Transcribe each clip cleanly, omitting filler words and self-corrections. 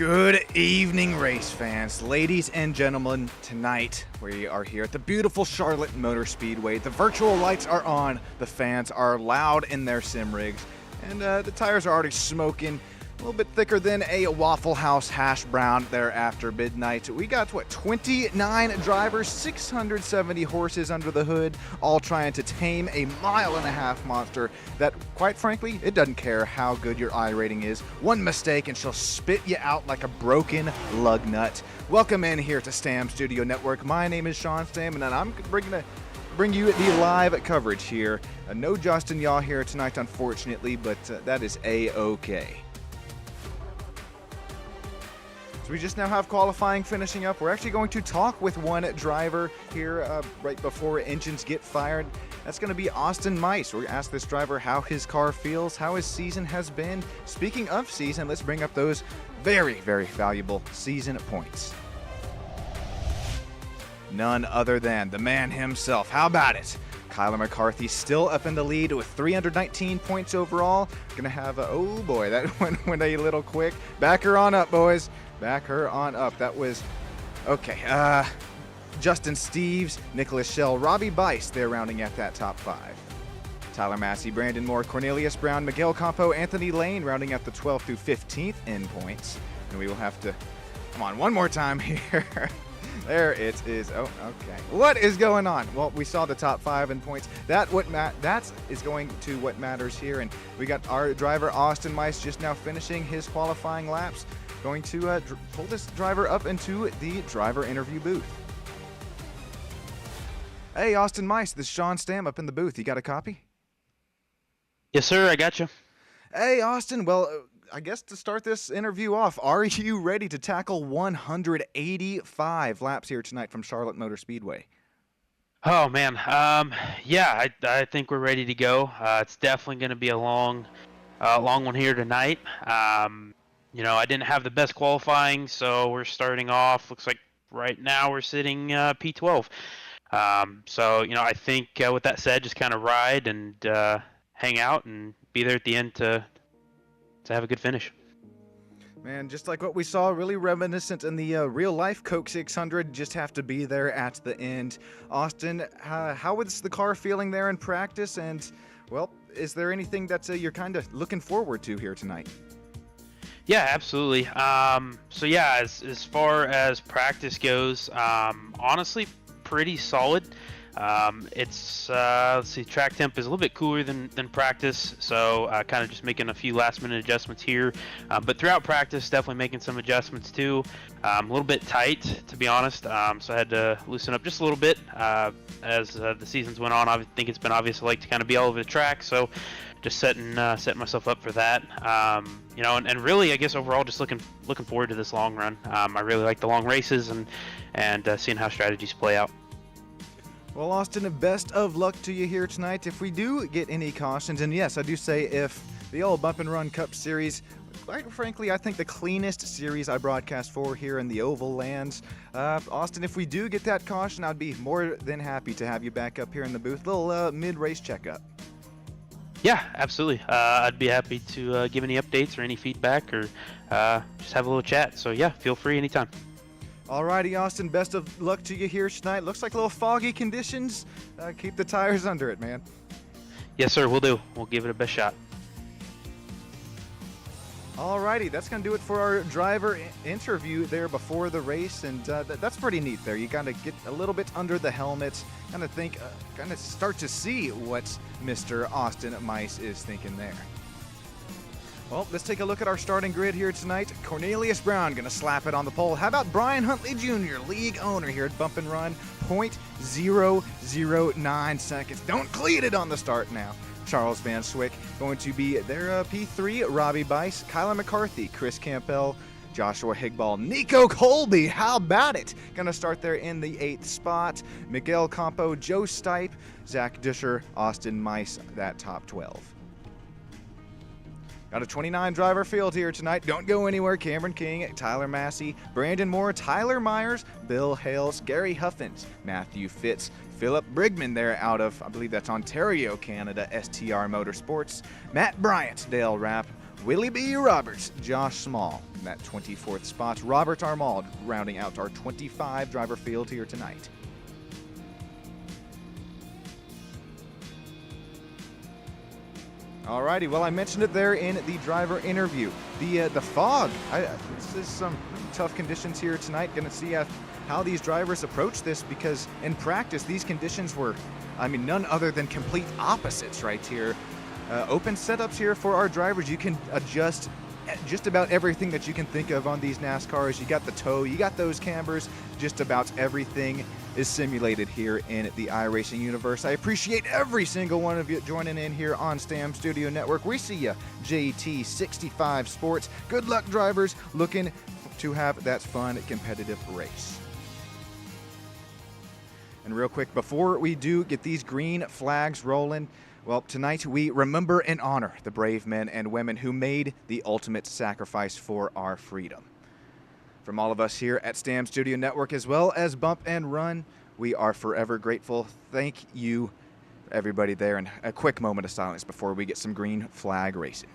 Good evening, race fans. Ladies and gentlemen, tonight we are here at the beautiful Charlotte Motor Speedway. The virtual lights are on, the fans are loud in their sim rigs, and the tires are already smoking. A little bit thicker than a Waffle House hash brown there after midnight. We got, 29 drivers, 670 horses under the hood, all trying to tame a mile-and-a-half monster that, quite frankly, it doesn't care how good your iRating is. One mistake and she'll spit you out like a broken lug nut. Welcome in here to Stam Studio Network. My name is Sean Stam, and I'm bring you the live coverage here. No Justin Yaw here tonight, unfortunately, but that is A-okay. We just now have qualifying finishing up. We're actually going to talk with one driver here right before engines get fired. That's going to be Austin Mice. We're going to ask this driver how his car feels, how his season has been. Speaking of season, let's bring up those very, very valuable season points. None other than the man himself. How about it? Kyler McCarthy still up in the lead with 319 points overall. Gonna have oh boy, that went a little quick. Back her on up, boys. Back her on up. That was okay. Justin Steves, Nicholas Schell, Robbie Bice, they're rounding at that top 5. Tyler Massey, Brandon Moore, Cornelius Brown, Miguel Campo, Anthony Lane rounding up the 12th through 15th in points. And we will have to come on one more time here. There it is. Oh, okay. What is going on? Well, we saw the top 5 in points. That is going to what matters here. And we got our driver Austin Mice just now finishing his qualifying laps. Going to pull this driver up into the driver interview booth. Hey, Austin Mice, this is Sean Stam up in the booth. You got a copy? Yes, sir. I got you. Hey, Austin. Well, I guess to start this interview off, are you ready to tackle 185 laps here tonight from Charlotte Motor Speedway? Oh, man. Yeah, I think we're ready to go. It's definitely going to be a long one here tonight. You know, I didn't have the best qualifying, so we're starting off. Looks like right now we're sitting P12. So, you know, I think with that said, just kind of ride and hang out and be there at the end to have a good finish. Man, just like what we saw, really reminiscent in the real-life Coke 600, just have to be there at the end. Austin, how was the car feeling there in practice? And, well, is there anything that you're kind of looking forward to here tonight? Yeah, absolutely. So yeah, as far as practice goes, honestly, pretty solid. It's let's see, track temp is a little bit cooler than practice, so kind of just making a few last minute adjustments here. But throughout practice, definitely making some adjustments too. A little bit tight, to be honest. So I had to loosen up just a little bit as the seasons went on. I think it's been obvious I like to kind of be all over the track, so just setting myself up for that. You know, and really, I guess overall, just looking forward to this long run. I really like the long races and seeing how strategies play out. Well, Austin, best of luck to you here tonight. If we do get any cautions, and yes, I do say if the old Bump and Run Cup Series, quite frankly, I think the cleanest series I broadcast for here in the Oval Lands. Austin, if we do get that caution, I'd be more than happy to have you back up here in the booth. Little mid-race checkup. Yeah, absolutely. I'd be happy to give any updates or any feedback or just have a little chat. So yeah, feel free anytime. Alrighty, Austin, best of luck to you here tonight. Looks like a little foggy conditions. Keep the tires under it, man. Yes, sir, we'll do. We'll give it a best shot. Alrighty, that's going to do it for our driver interview there before the race, and that's pretty neat there. You got to get a little bit under the helmet, kind of start to see what Mr. Austin Mice is thinking there. Well, let's take a look at our starting grid here tonight. Cornelius Brown going to slap it on the pole. How about Brian Huntley Jr., league owner here at Bump and Run, 0.009 seconds. Don't cleat it on the start now. Charles Van Swick going to be their P3, Robbie Bice, Kyler McCarthy, Chris Campbell, Joshua Higball, Nico Colby, how about it? Gonna start there in the 8th spot. Miguel Campo, Joe Stipe, Zach Disher, Austin Mice, that top 12. Got a 29 driver field here tonight. Don't go anywhere. Cameron King, Tyler Massey, Brandon Moore, Tyler Myers, Bill Hales, Gary Huffins, Matthew Fitz, Philip Brigman there out of, I believe that's Ontario, Canada, STR Motorsports, Matt Bryant, Dale Rapp, Willie B. Roberts, Josh Small in that 24th spot. Robert Armald rounding out our 25 driver field here tonight. Alrighty, well, I mentioned it there in the driver interview. The fog. This is some tough conditions here tonight. Going to see how these drivers approach this, because in practice these conditions were, none other than complete opposites right here. Open setups here for our drivers. You can adjust just about everything that you can think of on these NASCARs. You got the toe, you got those cambers, just about everything is simulated here in the iRacing universe. I appreciate every single one of you joining in here on STAM Studio Network. We see you, JT65 Sports. Good luck, drivers, looking to have that fun, competitive race. And real quick, before we do get these green flags rolling, well, tonight we remember and honor the brave men and women who made the ultimate sacrifice for our freedom. From all of us here at STAM Studio Network, as well as Bump and Run, we are forever grateful. Thank you, everybody there. And a quick moment of silence before we get some green flag racing.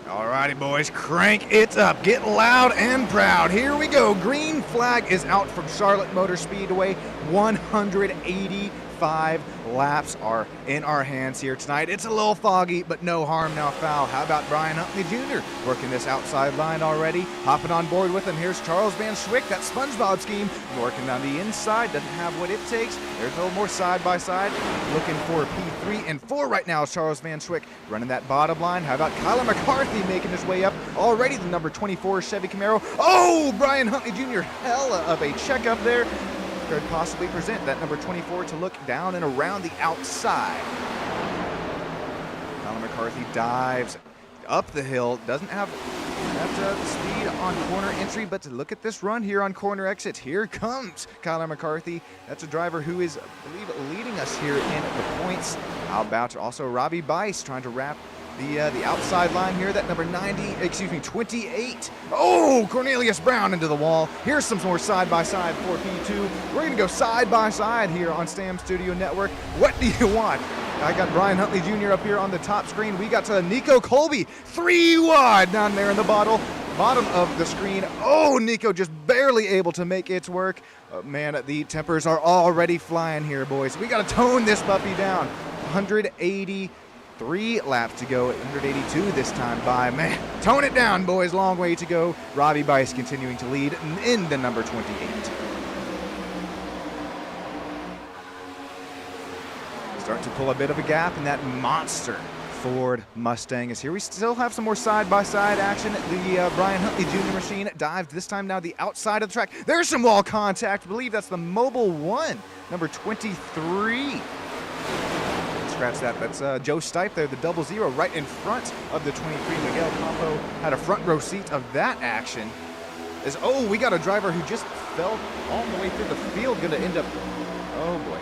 Alrighty, boys, crank it up. Get loud and proud. Here we go. Green flag is out from Charlotte Motor Speedway. 185 laps are in our hands here tonight. It's a little foggy, but no harm, no foul. How about Brian Huntley Jr. working this outside line already? Hopping on board with him. Here's Charles Van Schwick, that SpongeBob scheme, working on the inside. Doesn't have what it takes. There's a little more side-by-side. Looking for P3 and 4 right now is Charles Van Schwick running that bottom line. How about Kyler McCarthy making his way up? Already the number 24 Chevy Camaro. Oh, Brian Huntley Jr. Hell of a checkup there. Could possibly present that number 24 to look down and around the outside. Colin McCarthy dives up the hill. Doesn't have that speed on corner entry, but look at this run here on corner exits. Here comes Kyler McCarthy. That's a driver who is, I believe, leading us here in the points. How about also Robbie Bice trying to wrap the outside line here, that number 28. Oh, Cornelius Brown into the wall. Here's some more side-by-side for P2. We're going to go side-by-side here on STAM Studio Network. What do you want? I got Brian Huntley Jr. up here on the top screen. We got Nico Colby, 3 wide down there in the bottom of the screen. Oh, Nico just barely able to make it work. Man, the tempers are already flying here, boys. We got to tone this puppy down. 183 laps to go, 182 this time by. Man, tone it down, boys. Long way to go. Robbie Bice continuing to lead in the number 28. Start to pull a bit of a gap, and that monster Ford Mustang is here. We still have some more side-by-side action. The Brian Huntley Jr. machine dived this time now the outside of the track. There's some wall contact. I believe that's the Mobile 1, number 23. Scratch that. That's Joe Stipe there, the 00 right in front of the 23. Miguel Campo had a front row seat of that action. We got a driver who just fell all the way through the field, going to end up, oh boy.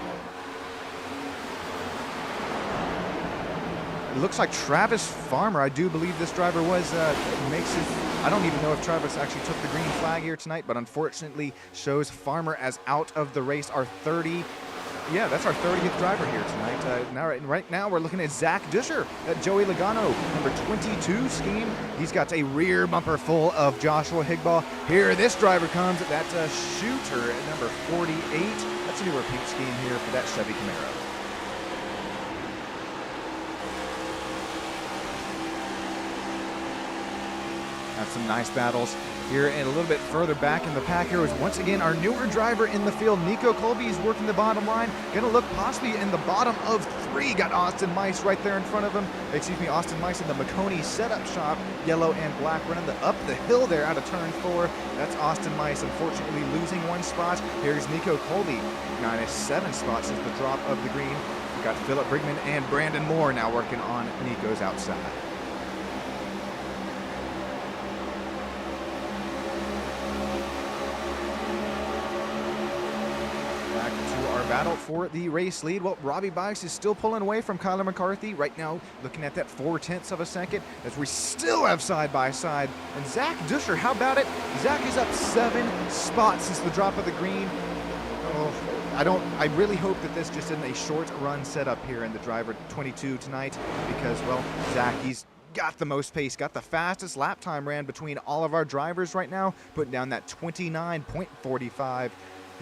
It looks like Travis Farmer. I do believe this driver I don't even know if Travis actually took the green flag here tonight, but unfortunately shows Farmer as out of the race. That's our 30th driver here tonight. Right now we're looking at Zach Duscher, that Joey Logano, number 22 scheme. He's got a rear bumper full of Joshua Higbaugh. Here this driver comes, that shooter at number 48. That's a new repeat scheme here for that Chevy Camaro. Have some nice battles here, and a little bit further back in the pack here is once again our newer driver in the field. Nico Colby is working the bottom line. Gonna look possibly in the bottom of 3. Got Austin Mice right there in front of him. Austin Mice in the McConey setup shop. Yellow and black running up the hill there out of turn 4. That's Austin Mice, unfortunately losing 1 spot. Here's Nico Colby, minus 7 spots since the drop of the green. We've got Philip Brigman and Brandon Moore now working on Nico's outside. to our battle for the race lead. Well, Robbie Bikes is still pulling away from Kyler McCarthy right now, looking at that 0.4 of a second as we still have side by side. And Zach Duscher, how about it? Zach is up 7 spots since the drop of the green. Oh, I really hope that this just isn't a short run setup here in the driver 22 tonight, because, well, Zach, he's got the most pace, got the fastest lap time ran between all of our drivers right now, putting down that 29.45.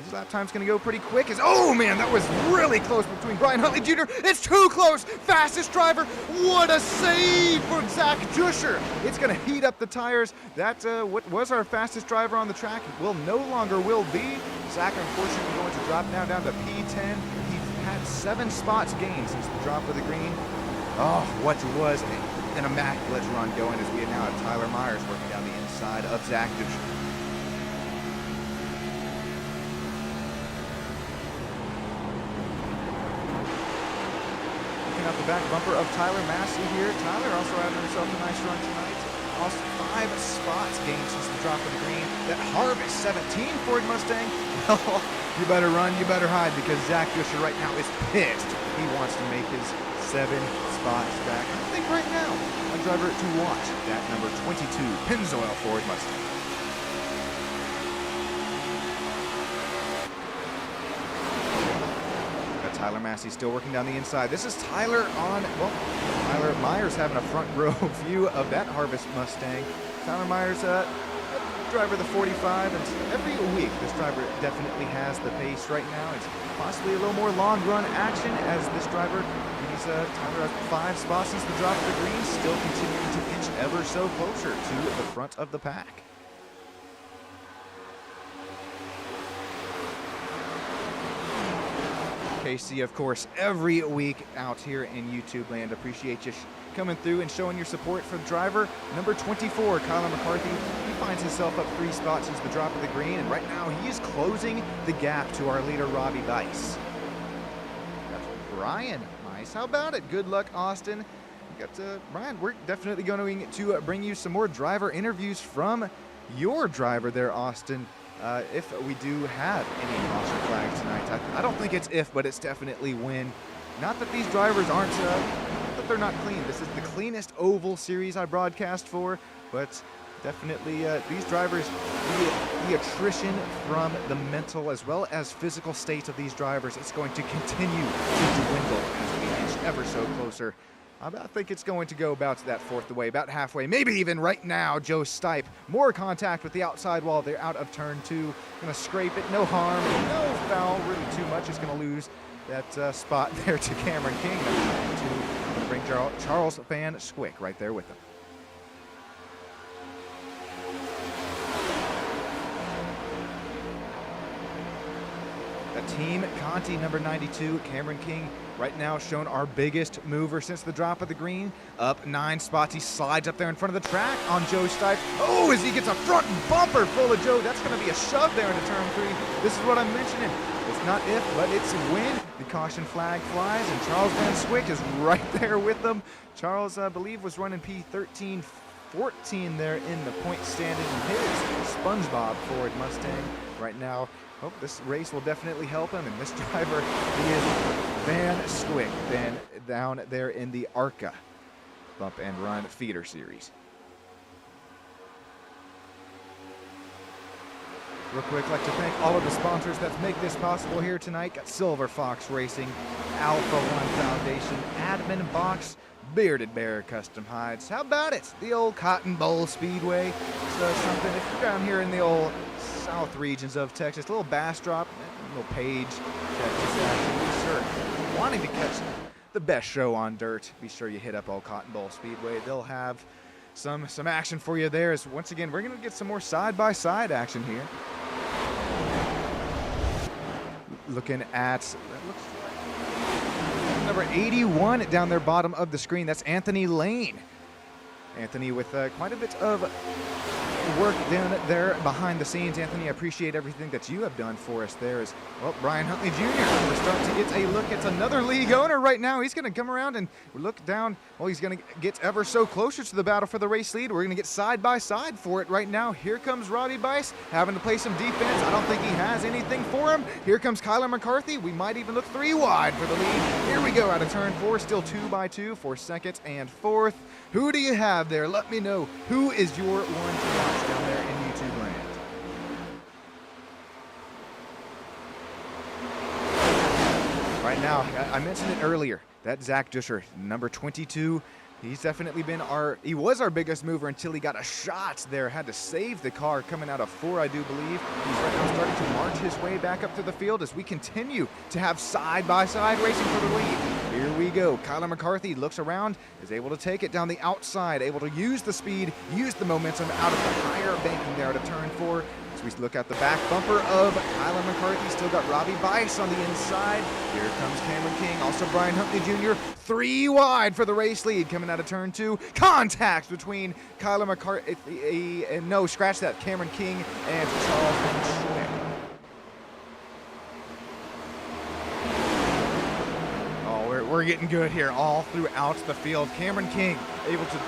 His lap time's going to go pretty quick. Oh, man, that was really close between Brian Huntley Jr. It's too close. Fastest driver. What a save for Zach Duscher. It's going to heat up the tires. That what was our fastest driver on the track will no longer will be. Zach, unfortunately, going to drop now down to P10. He's had 7 spots gained since the drop of the green. Oh, what was an immaculate run going as we now have Tyler Myers working down the inside of Zach Duscher. Out the back bumper of Tyler Massey here. Tyler also having himself a nice run tonight. Lost 5 spots gained since the drop of the green. That Harvest 17 Ford Mustang. Well, you better run, you better hide, because Zach Duscher right now is pissed. He wants to make his 7 spots back. I think right now, a driver to watch, that number 22 Pennzoil Ford Mustang. Tyler Massey still working down the inside. This is Tyler on, well, Tyler Myers having a front row view of that Harvest Mustang. Tyler Myers, driver the 45, and every week this driver definitely has the pace right now. It's possibly a little more long run action as this driver, he's Tyler has 5 spots since the drop of the green, still continuing to inch ever so closer to the front of the pack. KC, of course, every week out here in YouTube land. Appreciate you coming through and showing your support for the driver. Number 24, Kyler McCarthy. He finds himself up 3 spots since the drop of the green, and right now he is closing the gap to our leader, Robbie Bice. That's Brian Bice. How about it? Good luck, Austin. Brian, we're definitely going to bring you some more driver interviews from your driver there, Austin. If we do have any caution flags tonight. I don't think it's if, but it's definitely when. Not that these drivers aren't, that they're not clean. This is the cleanest oval series I broadcast for, but definitely these drivers, the attrition from the mental as well as physical state of these drivers, it's going to continue to dwindle as we inch ever so closer. I think it's going to go about that 4th the way, about halfway, maybe even right now. Joe Stipe, more contact with the outside wall. They're out of turn 2. Going to scrape it, no harm, no foul, really too much. Is going to lose that spot there to Cameron King. Going to bring Charles Van Squick right there with him. Team Conti number 92, Cameron King, right now shown our biggest mover since the drop of the green. Up 9 spots, he slides up there in front of the track on Joe Stipe. Oh, as he gets a front bumper full of Joe, that's going to be a shove there into turn 3. This is what I'm mentioning. It's not if, but it's when. The caution flag flies, and Charles Van Squick is right there with them. Charles, I believe, was running P13, 14 there in the point standing in his SpongeBob Ford Mustang right now. Oh, this race will definitely help him, and this driver, he is Van Squick, down there in the ARCA Bump and Run Feeder Series. Real quick, I'd like to thank all of the sponsors that make this possible here tonight. Got Silver Fox Racing, Alpha One Foundation, Admin Box, Bearded Bear Custom Hides. How about it? The old Cotton Bowl Speedway. So something, if you're down here in the old south regions of Texas, a little Bastrop, a little Page, Texas action, be sure, wanting to catch the best show on dirt, be sure you hit up old Cotton Bowl Speedway. They'll have some action for you there. As once again, we're going to get some more side-by-side action here. Looking at, that looks like number 81 down there bottom of the screen. That's Anthony Lane. Anthony with quite a bit of work down there behind the scenes, Anthony. I appreciate everything that you have done for us there. As well, Brian Huntley Jr. We're starting to get a look at another league owner right now. He's going to come around and look down. Well, he's going to get ever so closer to the battle for the race lead. We're going to get side by side for it right now. Here comes Robbie Bice having to play some defense. I don't think he has anything for him. Here comes Kyler McCarthy. We might even look 3 wide for the lead. Here we go out of turn 4, still 2 by 2 for second and fourth. Who do you have there? Let me know. Who is your one to watch down there in YouTube land? Right now, I mentioned it earlier, that Zach Duscher, number 22, he's definitely been he was our biggest mover until he got a shot there, had to save the car coming out of 4, I do believe. He's right now starting to march his way back up to the field as we continue to have side-by-side racing for the lead. Here we go. Kyler McCarthy looks around, is able to take it down the outside, able to use the speed, use the momentum out of the higher banking there to turn 4. As we look at the back bumper of Kyler McCarthy, still got Robbie Bice on the inside. Here comes Cameron King, also Brian Huntley Jr. 3 wide for the race lead coming out of turn 2. Contact between Kyler McCarthy, no, scratch that, Cameron King and Charles Van Schwick. We're getting good here all throughout the field. Cameron King able to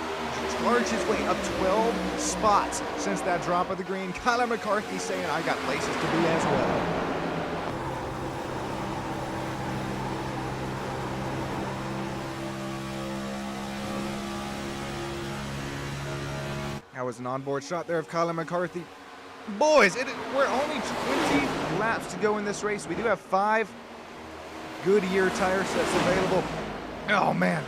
charge his way up 12 spots since that drop of the green. Kyler McCarthy saying, I got places to be as well. That was an onboard shot there of Kyler McCarthy. Boys, we're only 20 laps to go in this race. We do have 5 Goodyear tire sets available. Oh man,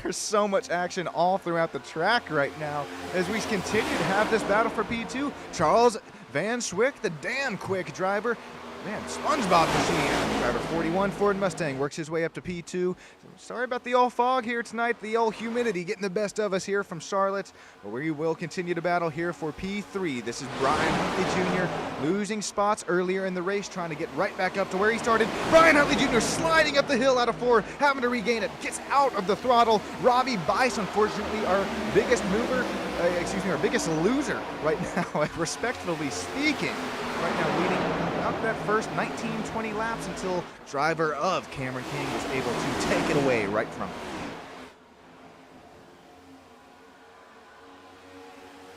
there's so much action all throughout the track right now as we continue to have this battle for P2. Charles Van Schwick, the damn quick driver. Man, SpongeBob machine. Driver 41 Ford Mustang works his way up to P2. Sorry about the old fog here tonight, the old humidity getting the best of us here from Charlotte. But we will continue to battle here for P3. This is Brian Huntley Jr. losing spots earlier in the race, trying to get right back up to where he started. Brian Huntley Jr. sliding up the hill out of 4, having to regain it, gets out of the throttle. Robbie Bice, unfortunately, our biggest mover, our biggest loser right now, respectfully speaking, right now leading out that first 19-20 laps until driver of Cameron King was able to take it away right from him.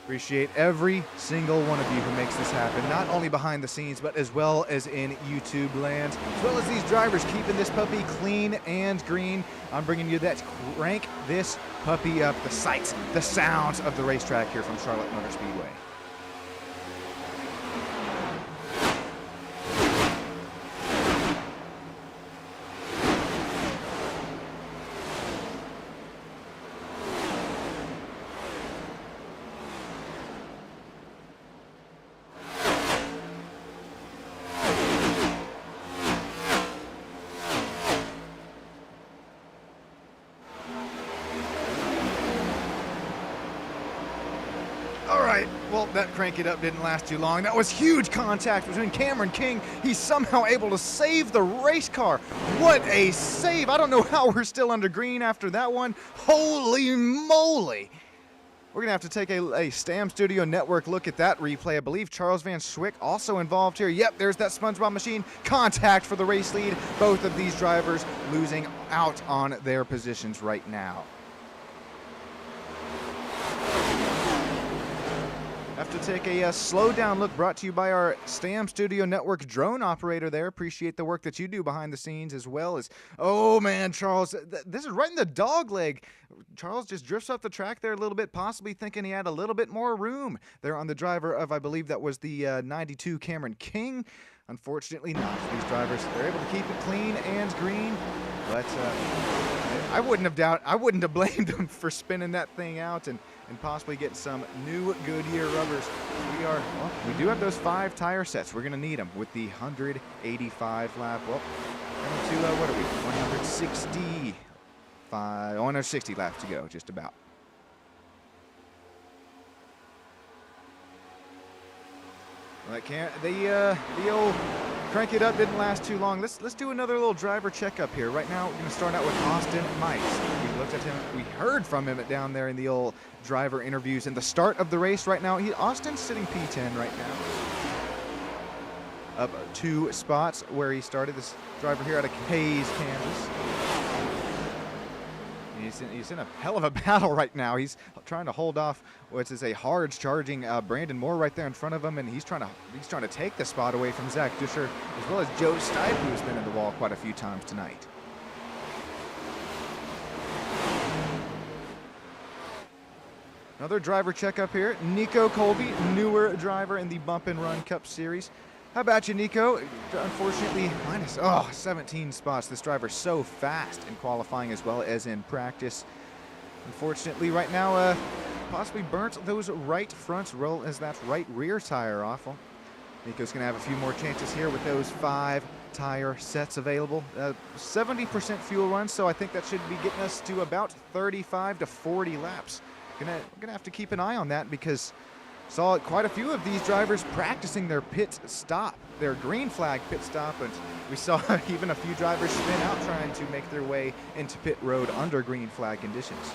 Appreciate every single one of you who makes this happen, not only behind the scenes, but as well as in YouTube land, as well as these drivers keeping this puppy clean and green. I'm bringing you that crank this puppy up, the sights, the sounds of the racetrack here from Charlotte Motor Speedway. Well, that crank it up didn't last too long. That was huge contact between Cameron King. He's somehow able to save the race car. What a save. I don't know how we're still under green after that one. Holy moly. We're going to have to take a Stam Studio Network look at that replay. I believe Charles Van Schwick also involved here. Yep, there's that SpongeBob machine. Contact for the race lead. Both of these drivers losing out on their positions right now. Have to take a slow down look brought to you by our Stam Studio Network drone operator there. Appreciate the work that you do behind the scenes as well as, oh man, Charles, this is right in the dog leg. Charles just drifts up the track there a little bit, possibly thinking he had a little bit more room there on the driver of, I believe that was the 92 Cameron King. Unfortunately not. These drivers, they're able to keep it clean and green, but I wouldn't have blamed them for spinning that thing out and possibly get some new Goodyear rubbers. We do have those 5 tire sets. We're going to need them with the 185 lap. Well, coming to, what are we, 160 laps to go, just about. The old crank it up didn't last too long. Let's do another little driver checkup here. Right now, we're going to start out with Austin Mice. We looked at him. We heard from him down there in the old driver interviews. In the start of the race right now, Austin's sitting P10 right now. Up 2 spots where he started. This driver here out of Hayes, Kansas. He's in a hell of a battle right now. He's trying to hold off what is a hard charging Brandon Moore right there in front of him, and he's trying to take the spot away from Zach Duscher, as well as Joe Stipe, who's been in the wall quite a few times tonight. Another driver checkup here. Nico Colby, newer driver in the Bump and Run Cup Series. How about you, Nico? Unfortunately, minus 17 spots. This driver's so fast in qualifying as well as in practice. Unfortunately, right now, possibly burnt those right front roll as that right rear tire off. Well, Nico's going to have a few more chances here with those 5 tire sets available. 70% fuel run, so I think that should be getting us to about 35 to 40 laps. We're gonna have to keep an eye on that because saw quite a few of these drivers practicing their pit stop, their green flag pit stop, and we saw even a few drivers spin out trying to make their way into pit road under green flag conditions.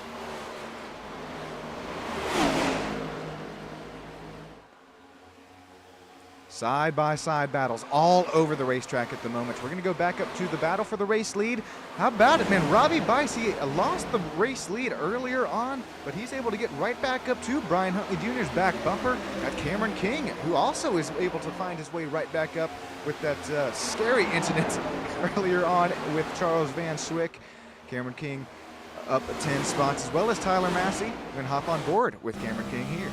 Side-by-side battles all over the racetrack at the moment. We're going to go back up to the battle for the race lead. How about it, man? Robbie Bice, he lost the race lead earlier on, but he's able to get right back up to Brian Huntley Jr.'s back bumper. Got Cameron King, who also is able to find his way right back up with that scary incident earlier on with Charles Van Schwick. Cameron King up 10 spots, as well as Tyler Massey. We're going to hop on board with Cameron King here.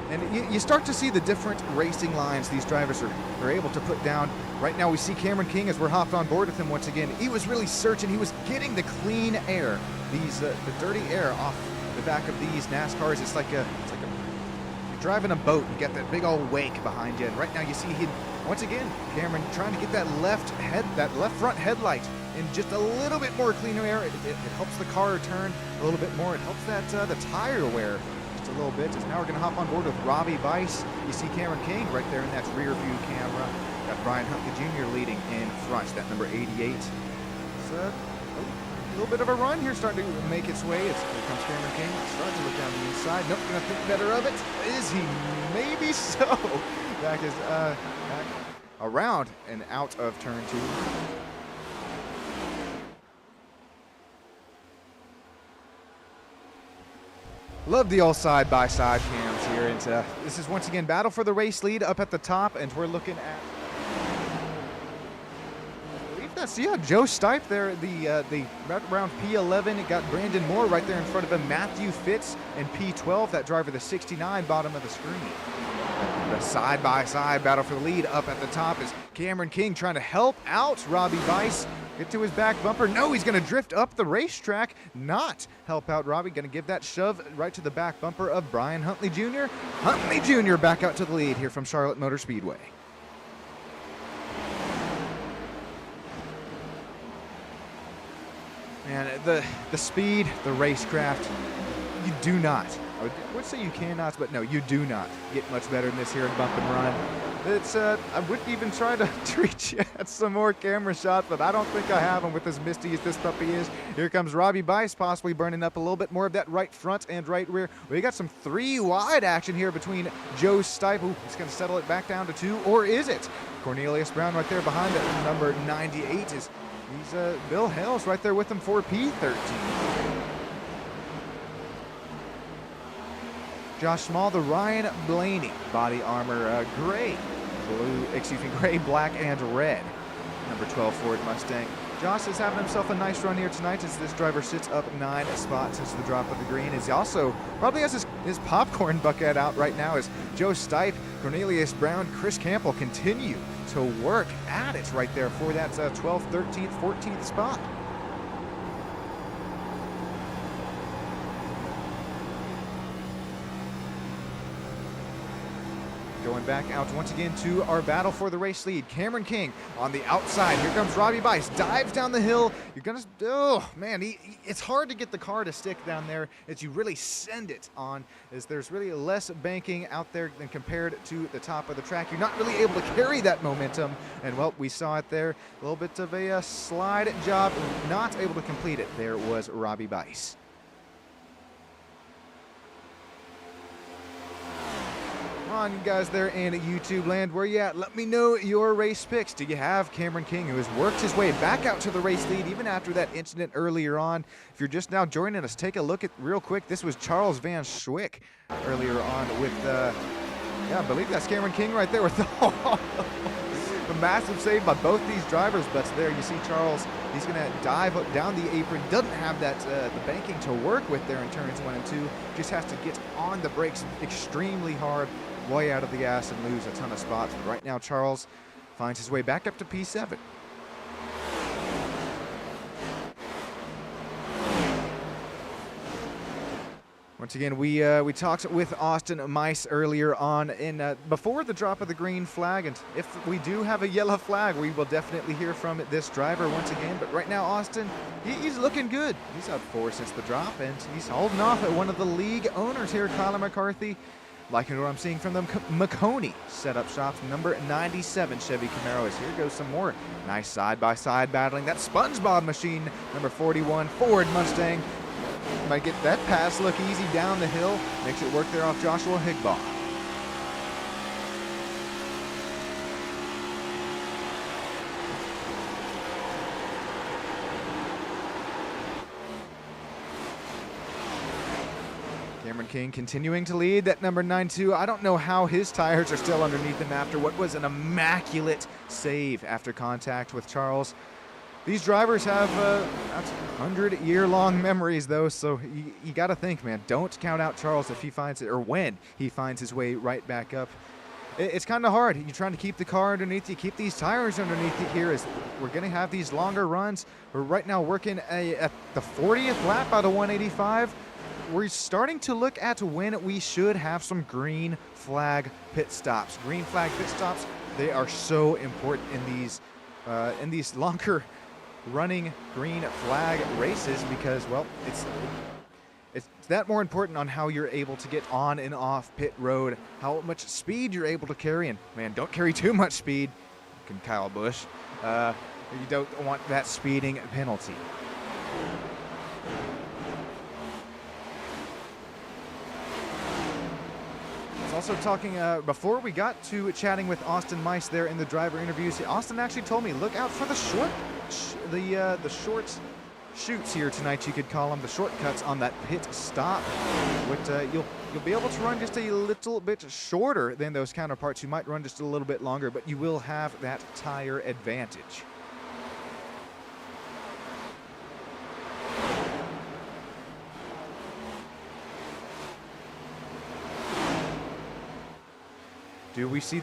And you start to see the different racing lines these drivers are able to put down. Right now we see Cameron King as we're hopped on board with him once again. He was really searching. He was getting the clean air, the dirty air off the back of these NASCARs. It's like you're driving a boat. You got that big old wake behind you. And right now you see him once again, Cameron trying to get that left front headlight in just a little bit more cleaner air. It helps the car turn a little bit more. It helps that the tire wear a little bit. As now we're going to hop on board with Robbie Bice. You see Cameron King right there in that rear view camera. Got Brian Huntley Jr. leading in front. That number 88. It's a little bit of a run here starting to make its way. Here comes Cameron King. Starting to look down the inside. Nope, going to think better of it. Is he? Maybe so. Back around and out of turn 2. Love the old side-by-side cams here. And this is once again battle for the race lead up at the top, and we're looking at, I believe that's, yeah, Joe Stipe there, the around P11. It got Brandon Moore right there in front of him. Matthew Fitz and P12, that driver, the 69, bottom of the screen. The side-by-side battle for the lead up at the top is Cameron King trying to help out Robbie Bice. Get to his back bumper. No, he's going to drift up the racetrack, not help out Robbie. Going to give that shove right to the back bumper of Brian Huntley Jr. Huntley Jr. back out to the lead here from Charlotte Motor Speedway. And the speed, the racecraft, you do not. I would say you cannot, but no, you do not get much better than this here in Bump and Run. I wouldn't even try to reach at some more camera shots, but I don't think I have them with as misty as this puppy is. Here comes Robbie Bice, possibly burning up a little bit more of that right front and right rear. We got some 3 wide action here between Joe Stipe. Ooh, he's going to settle it back down to 2, or is it? Cornelius Brown right there behind that number 98 is Bill Hales right there with him for P13. Josh Small, the Ryan Blaney body armor, gray, black, and red. Number 12 Ford Mustang. Josh is having himself a nice run here tonight as this driver sits up 9 spots since the drop of the green. As he also probably has his popcorn bucket out right now as Joe Stipe, Cornelius Brown, Chris Campbell continue to work at it right there for that 12th, 13th, 14th spot. Going back out once again to our battle for the race lead. Cameron King on the outside. Here comes Robbie Bice. Dives down the hill. You're going to, oh man, it's hard to get the car to stick down there as you really send it on, as there's really less banking out there than compared to the top of the track. You're not really able to carry that momentum. And well, we saw it there. A little bit of a slide job. Not able to complete it. There was Robbie Bice. On you guys there in YouTube land, where you at? Let me know your race picks. Do you have Cameron King, who has worked his way back out to the race lead even after that incident earlier on? If you're just now joining us, take a look at real quick. This was Charles Van Schwick earlier on with yeah, I believe that's Cameron King right there with a massive save by both these drivers. But there you see Charles, he's going to dive down the apron. Doesn't have that the banking to work with there in turns 1 and 2. Just has to get on the brakes extremely hard, way out of the gas, and lose a ton of spots. But right now Charles finds his way back up to P7. Once again, we talked with Austin Mice earlier on in before the drop of the green flag, and if we do have a yellow flag, we will definitely hear from this driver once again. But right now, Austin, he's looking good. He's up 4 since the drop, and he's holding off at one of the league owners here, Kyler McCarthy. Liking what I'm seeing from them. McConey set up shops. Number 97 Chevy Camaros. Here goes some more nice side-by-side battling. That SpongeBob machine, number 41 Ford Mustang. Might get that pass look easy down the hill. Makes it work there off Joshua Higbaugh. Cameron King continuing to lead. That number 92. I don't know how his tires are still underneath him after what was an immaculate save after contact with Charles. These drivers have 100-year-long memories, though, so you got to think, man, don't count out Charles if he finds it, or when he finds his way right back up. It's kind of hard. You're trying to keep the car underneath you, keep these tires underneath you here, as we're going to have these longer runs. We're right now working at the 40th lap out of 185. We're starting to look at when we should have some green flag pit stops. Green flag pit stops, they are so important in these longer running green flag races, because, well, it's that more important on how you're able to get on and off pit road, how much speed you're able to carry. And man, don't carry too much speed. Kyle Busch, you don't want that speeding penalty. Also talking, before we got to chatting with Austin Mice there in the driver interviews, Austin actually told me, look out for the short shoots here tonight, you could call them, the shortcuts on that pit stop. But you'll be able to run just a little bit shorter than those counterparts. You might run just a little bit longer, but you will have that tire advantage. Do we see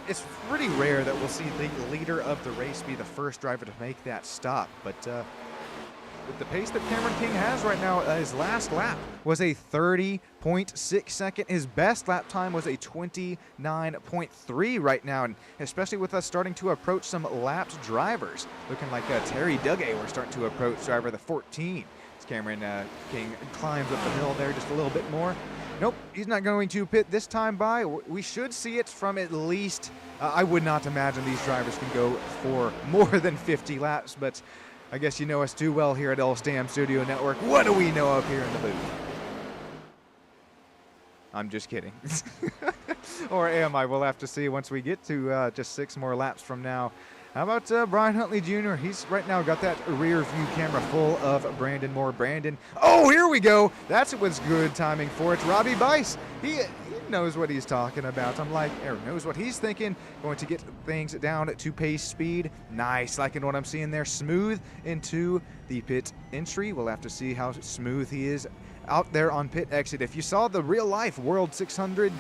it's pretty rare that we'll see the leader of the race be the first driver to make that stop, but with the pace that Cameron King has right now, his last lap was a 30.6 second. His best lap time was a 29.3 right now, and especially with us starting to approach some lapped drivers, looking like Terry Dugay, we're starting to approach driver the 14. As Cameron King climbs up the hill there just a little bit more. Nope, he's not going to pit this time by. We should see it from at least, I would not imagine these drivers can go for more than 50 laps, but I guess you know us too well here at LSTAM Studio Network. What do we know up here in the booth? I'm just kidding. Or am I? We'll have to see once we get to just 6 more laps from now. How about Brian Huntley Jr.? He's right now got that rear view camera full of Brandon Moore. Brandon, oh, here we go. That's what's good timing for it. Robbie Bice, he knows what he's talking about. Knows what he's thinking. Going to get things down to pace speed. Nice, liking what I'm seeing there. Smooth into the pit entry. We'll have to see how smooth he is out there on pit exit. If you saw the real life World 600,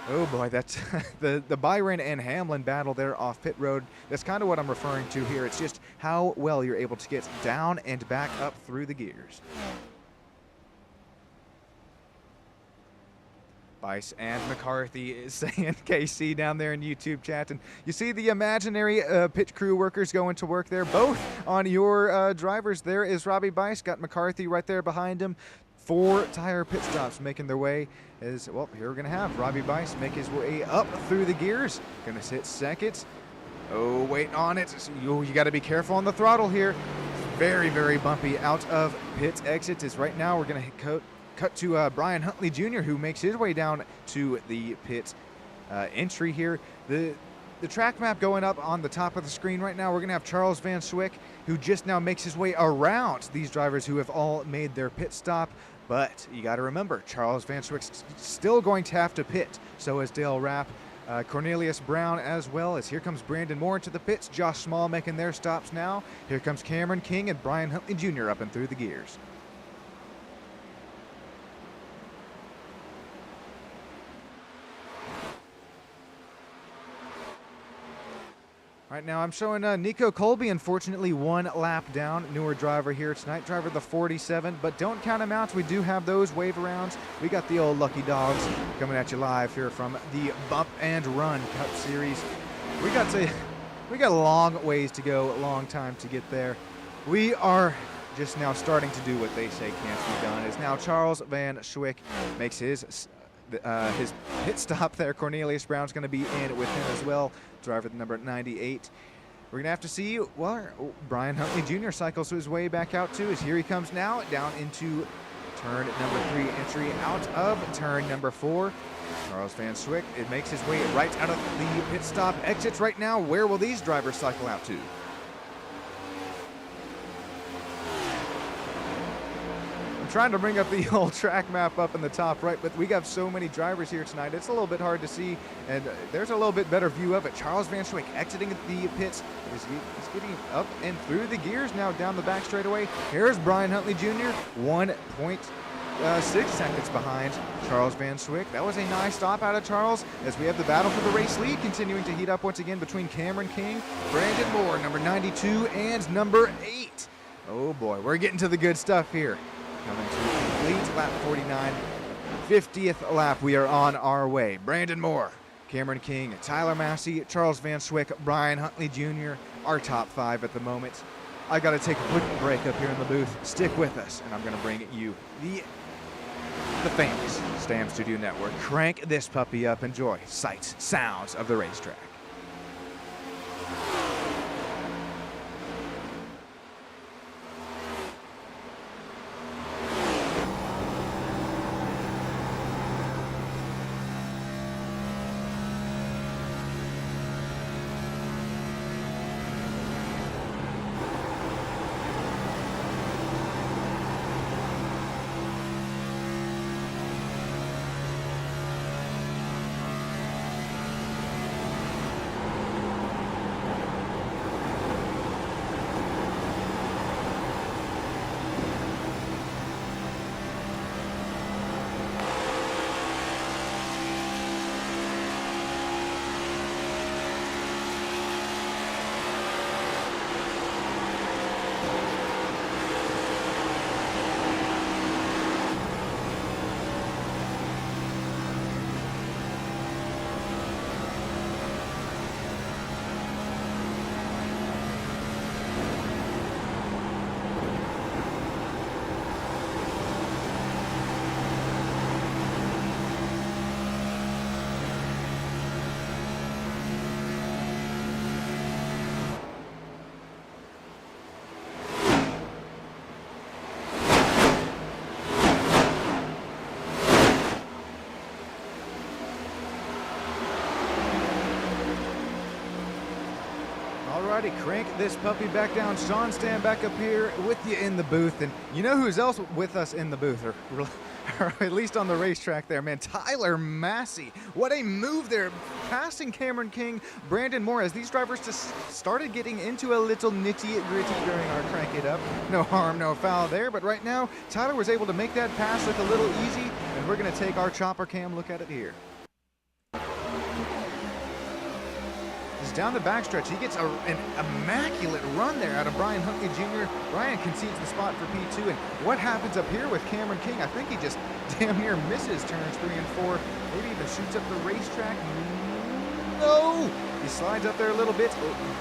oh boy, that's the Byron and Hamlin battle there off pit road. That's kind of what I'm referring to here. It's just how well you're able to get down and back up through the gears. Bice and McCarthy is saying KC down there in YouTube chat. And you see the imaginary pit crew workers going to work there, both on your drivers. There is Robbie Bice, got McCarthy right there behind him. 4 tire pit stops making their way as, well, here we're going to have Robbie Bice make his way up through the gears. Going to sit second. Oh, wait on it. You got to be careful on the throttle here. Very, very bumpy out of pit exit is right now. We're going to cut to Brian Huntley Jr., who makes his way down to the pit entry here. The track map going up on the top of the screen right now. We're going to have Charles Van Swick, who just now makes his way around these drivers who have all made their pit stop. But you got to remember, Charles Van Swick's still going to have to pit. So is Dale Rapp, Cornelius Brown, as well as here comes Brandon Moore into the pits. Josh Small making their stops now. Here comes Cameron King and Brian Huntley Jr. up and through the gears. Right now I'm showing Nico Colby, unfortunately 1 lap down, newer driver here tonight, driver the 47, but don't count him out. We do have those wave arounds. We got the old lucky dogs coming at you live here from the Bump and Run Cup Series. We got a long ways to go, a long time to get there. We are just now starting to do what they say can't be done. Is now Charles Van Swick makes his pit stop there. Cornelius Brown's going to be in with him as well. Driver the number 98. We're going to have to see, well, Brian Huntley Jr. cycles his way back out too, as here he comes now down into turn number 3, entry out of turn number 4. Charles Van Swick, it makes his way right out of the pit stop exits right now. Where will these drivers cycle out to? Trying to bring up the old track map up in the top right, but we got so many drivers here tonight, it's a little bit hard to see, and there's a little bit better view of it. Charles Van Swick exiting the pits. He's getting up and through the gears now down the back straightaway. Here's Brian Huntley Jr., 1.6 seconds behind Charles Van Swick. That was a nice stop out of Charles, as we have the battle for the race lead continuing to heat up once again between Cameron King, Brandon Moore, number 92, and number 8. Oh boy, we're getting to the good stuff here. Coming to complete lap 49, 50th lap. We are on our way. Brandon Moore, Cameron King, Tyler Massey, Charles Van Swick, Brian Huntley Jr., our top 5 at the moment. I got to take a quick break up here in the booth. Stick with us, and I'm going to bring you the famous Stam Studio Network. Crank this puppy up. Enjoy sights, sounds of the racetrack. Alrighty, crank this puppy back down. Sean, stand back up here with you in the booth. And you know who's else with us in the booth, or at least on the racetrack there, man? Tyler Massey. What a move there. Passing Cameron King, Brandon Moore, as these drivers just started getting into a little nitty-gritty during our crank it up. No harm, no foul there. But right now, Tyler was able to make that pass look a little easy. And we're going to take our chopper cam look at it here. Huffins down the backstretch. He gets an immaculate run there out of Brian Huntley Jr. Brian concedes the spot for P2. And what happens up here with Cameron King? I think he just damn near misses turns 3 and 4. Maybe even shoots up the racetrack. No! He slides up there a little bit.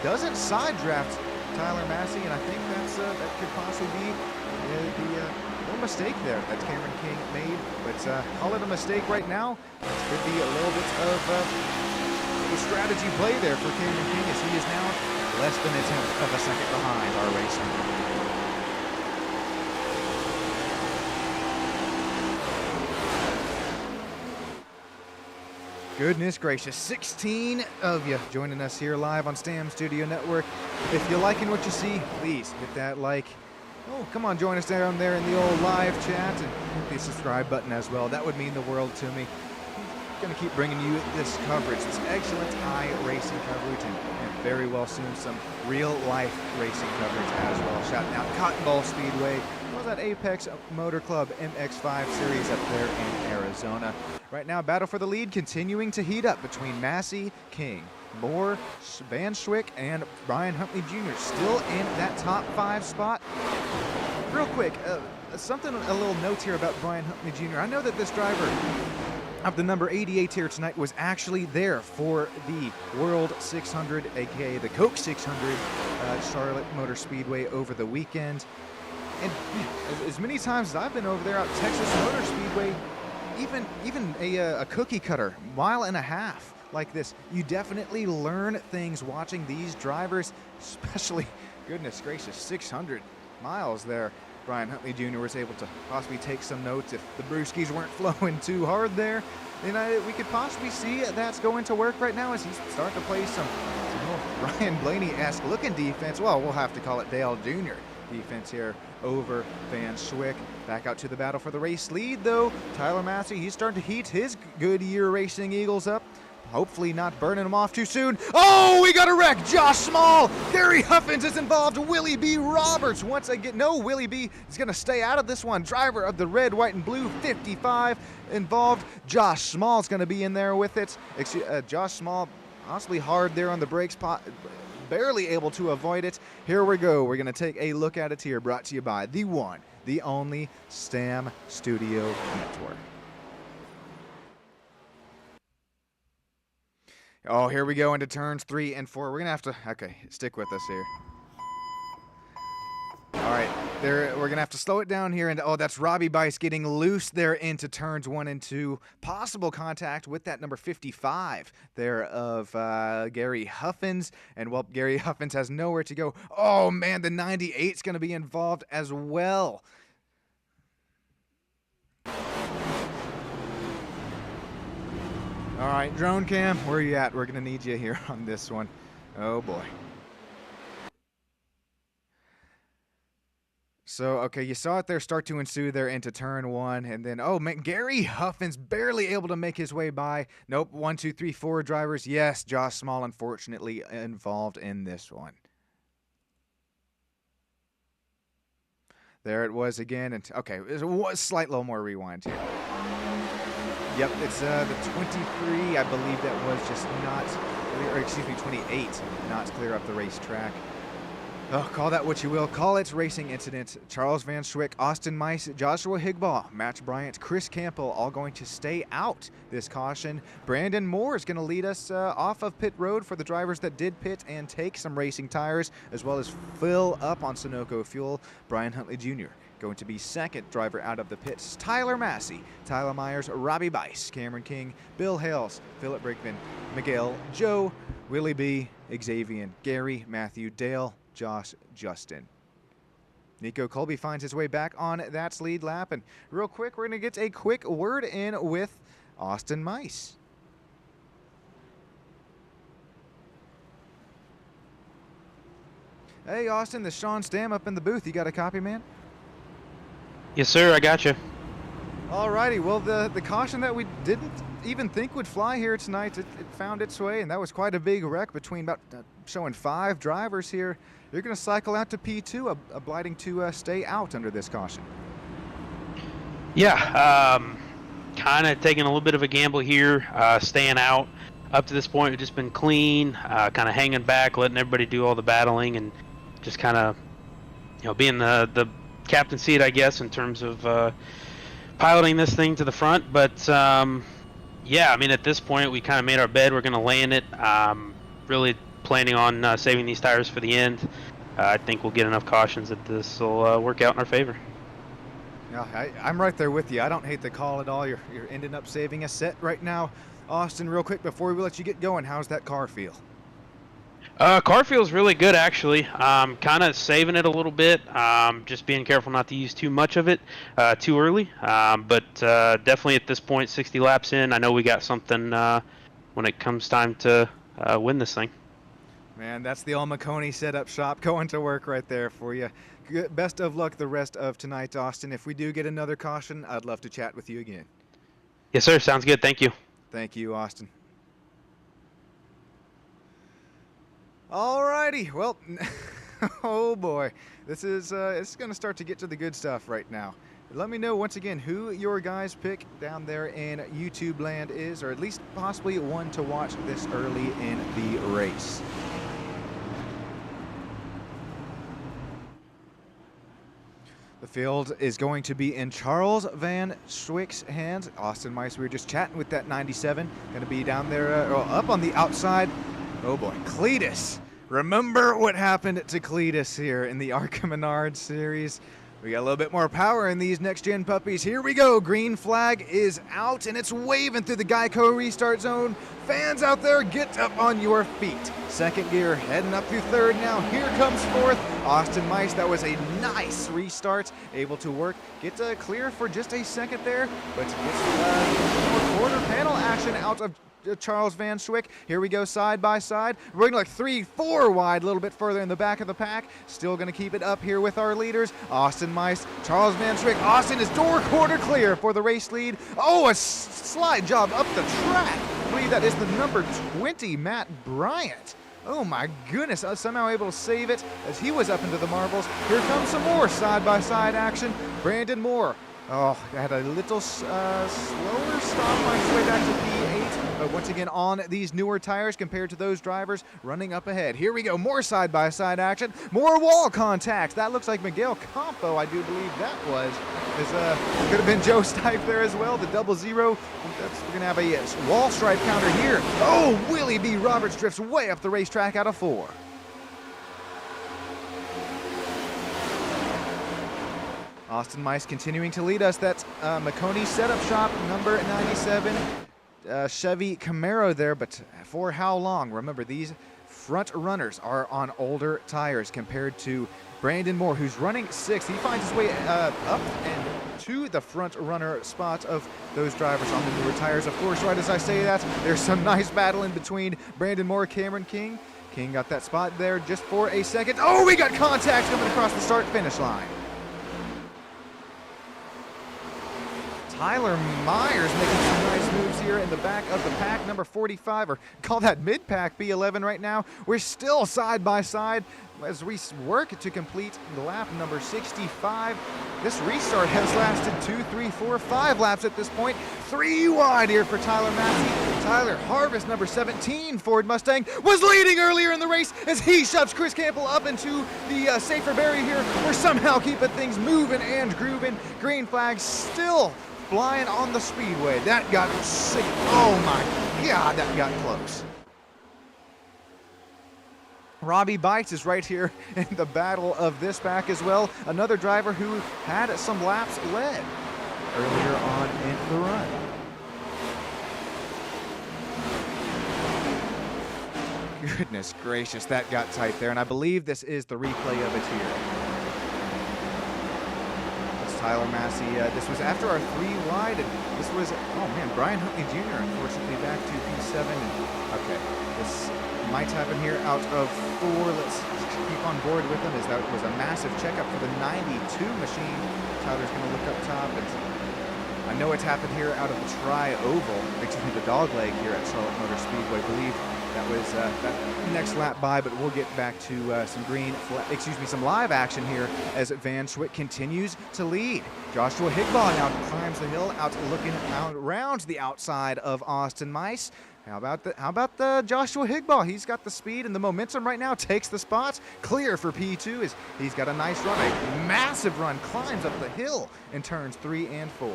Doesn't side draft Tyler Massey, and I think that could possibly be the little mistake there that Cameron King made. But call it a mistake right now. This could be a little bit of a strategy play there for Cameron King, as he is now less than a tenth of a second behind iRacing. Goodness gracious, 16 of you joining us here live on STAM Studio Network. If you're liking what you see, please hit that like. Oh, come on, join us down there in the old live chat and hit the subscribe button as well. That would mean the world to me. I'm going to keep bringing you this coverage, this excellent iRacing coverage, and very well soon some real-life racing coverage as well. Shouting out Cotton Bowl Speedway, well, that Apex Motor Club MX5 series up there in Arizona. Right now, battle for the lead continuing to heat up between Massey, King, Moore, Van Schwick, and Brian Huntley Jr. still in that top 5 spot. Real quick, a little note here about Brian Huntley Jr. I know that this driver of the number 88 here tonight was actually there for the World 600, aka the Coke 600 Charlotte Motor Speedway over the weekend. And as many times as I've been over there out Texas Motor Speedway, even a cookie cutter, mile and a half like this, you definitely learn things watching these drivers, especially, goodness gracious, 600 miles there. Brian Huntley Jr. was able to possibly take some notes. If the brewskis weren't flowing too hard there, then we could possibly see that's going to work right now as he's starting to play some Ryan Blaney-esque looking defense. Well, we'll have to call it Dale Jr. defense here over Van Schwick. Back out to the battle for the race lead, though. Tyler Massey, he's starting to heat his Goodyear Racing Eagles up. Hopefully not burning them off too soon. Oh, we got a wreck. Josh Small. Gary Huffins is involved. Willie B. Roberts once again. No, Willie B. is going to stay out of this one. Driver of the red, white, and blue 55 involved. Josh Small is going to be in there with it. Josh Small possibly hard there on the brakes. Barely able to avoid it. Here we go. We're going to take a look at it here. Brought to you by the one, the only STAM Studio Network. Oh, here we go into turns 3 and 4. We're going to have to, okay, stick with us here. All right, we're going to have to slow it down here. And oh, that's Robbie Bice getting loose there into turns 1 and 2. Possible contact with that number 55 there of Gary Huffins. And, well, Gary Huffins has nowhere to go. Oh, man, the 98's going to be involved as well. All right, drone cam, where are you at? We're going to need you here on this one. Oh, boy. So, okay, you saw it there start to ensue there into turn 1. And then, oh, man, Gary Huffins barely able to make his way by. Nope, 1, 2, 3, 4 drivers. Yes, Josh Small, unfortunately, involved in this one. There it was again. And okay, there's a slight little more rewind here. Yep, it's the 23, I believe that was just not, or excuse me, 28, not clear up the racetrack. Oh, call that what you will. Call it racing incident. Charles Van Schwick, Austin Mice, Joshua Higbaugh, Matt Bryant, Chris Campbell, all going to stay out this caution. Brandon Moore is going to lead us off of pit road for the drivers that did pit and take some racing tires, as well as fill up on Sunoco fuel. Brian Huntley Jr. going to be second driver out of the pits. Tyler Massey, Tyler Myers, Robbie Bice, Cameron King, Bill Hales, Philip Brickman, Miguel, Joe, Willie B, Xavier, Gary, Matthew, Dale, Josh, Justin. Nico Colby finds his way back on that lead lap. And real quick, we're going to get a quick word in with Austin Mice. Hey, Austin, this is Sean Stam up in the booth. You got a copy, man? Yes, sir. I got you. Alrighty. Well, the caution that we didn't even think would fly here tonight, it found its way, and that was quite a big wreck between about showing 5 drivers here. You're going to cycle out to P2, obliging to stay out under this caution. Yeah, kind of taking a little bit of a gamble here, staying out. up to this point, it's just been clean, kind of hanging back, letting everybody do all the battling, and just kind of, being the captain seat, I guess, in terms of piloting this thing to the front. But yeah, I mean, at this point, we kind of made our bed. We're going to lay in it. Really planning on saving these tires for the end. I think we'll get enough cautions that this will work out in our favor. Yeah, I'm right there with you. I don't hate the call at all. You're ending up saving a set right now. Austin, real quick before we let you get going, how's that car feel? Car feels really good, actually. Kind of saving it a little bit. Just being careful not to use too much of it too early. But definitely at this point, 60 laps in, I know we got something when it comes time to win this thing. Man, that's the old Maconi setup shop going to work right there for you. Best of luck the rest of tonight, Austin. If we do get another caution, I'd love to chat with you again. Yes, sir. Sounds good. Thank you. Thank you, Austin. Alrighty, well, oh boy, this is it's going to start to get to the good stuff right now. Let me know once again who your guys' pick down there in YouTube land is, or at least possibly one to watch this early in the race. The field is going to be in Charles Van Schwick's hands. Austin Mice, we were just chatting with that 97. Going to be down there, up on the outside. Oh boy, Cletus. Remember what happened to Cletus here in the Arca Menard series. We got a little bit more power in these next-gen puppies. Here we go. Green flag is out, and it's waving through the Geico restart zone. Fans out there, get up on your feet. Second gear heading up through third now. Here comes fourth. Austin Mice, that was a nice restart. Able to work. Get clear for just a second there, but gets more quarter panel action out of Charles Van Schwick. Here we go side by side. We're going like 3-4 wide, a little bit further in the back of the pack. Still going to keep it up here with our leaders. Austin Mice, Charles Van Schwick. Austin is door quarter clear for the race lead. Oh, a slide job up the track. I believe that is the number 20, Matt Bryant. Oh my goodness, somehow able to save it as he was up into the marbles. Here comes some more side-by-side action. Brandon Moore. Oh, had a little slower stop on his way back to P8, but once again on these newer tires compared to those drivers running up ahead. Here we go, more side-by-side action, more wall contact. That looks like Miguel Campo, I do believe that was. Could have been Joe Stipe there as well, the 0-0. We're going to have a wall stripe counter here. Oh, Willie B. Roberts drifts way up the racetrack out of 4. Austin Mice continuing to lead us. That's Maconi setup shop, number 97. Chevy Camaro there, but for how long? Remember, these front runners are on older tires compared to Brandon Moore, who's running 6th. He finds his way up and to the front runner spot of those drivers on the newer tires. Of course, right as I say that, there's some nice battle in between Brandon Moore, Cameron King. King got that spot there just for a second. Oh, we got contact coming across the start-finish line. Tyler Myers making some nice moves here in the back of the pack, number 45, or call that mid-pack B11 right now. We're still side by side as we work to complete lap number 65. This restart has lasted 2, 3, 4, 5 laps at this point. 3 wide here for Tyler Massey. Tyler Harvest, number 17 Ford Mustang, was leading earlier in the race as he shoves Chris Campbell up into the safer barrier here. We're somehow keeping things moving and grooving. Green flag still flying on the Speedway. That got sick. Oh my God, that got close. Robbie Bites is right here in the battle of this pack as well. Another driver who had some laps led earlier on in the run. Goodness gracious, that got tight there, and I believe this is the replay of it here. Tyler Massey. This was after our 3 wide, and this was, oh man, Brian Huntley Jr. unfortunately back to P7. Okay, this might happen here out of 4. Let's keep on board with them as that was a massive checkup for the 92 machine. Tyler's going to look up top, and I know it's happened here out of the tri-oval, excuse me, the dog leg here at Charlotte Motor Speedway. I believe That was that next lap by, but we'll get back to some live action here as Van Schwick continues to lead. Joshua Higbaugh now climbs the hill, looking out around the outside of Austin Mice. How about the Joshua Higbaugh? He's got the speed and the momentum right now, takes the spots, clear for P2 as he's got a nice run, a massive run, climbs up the hill in turns 3 and 4.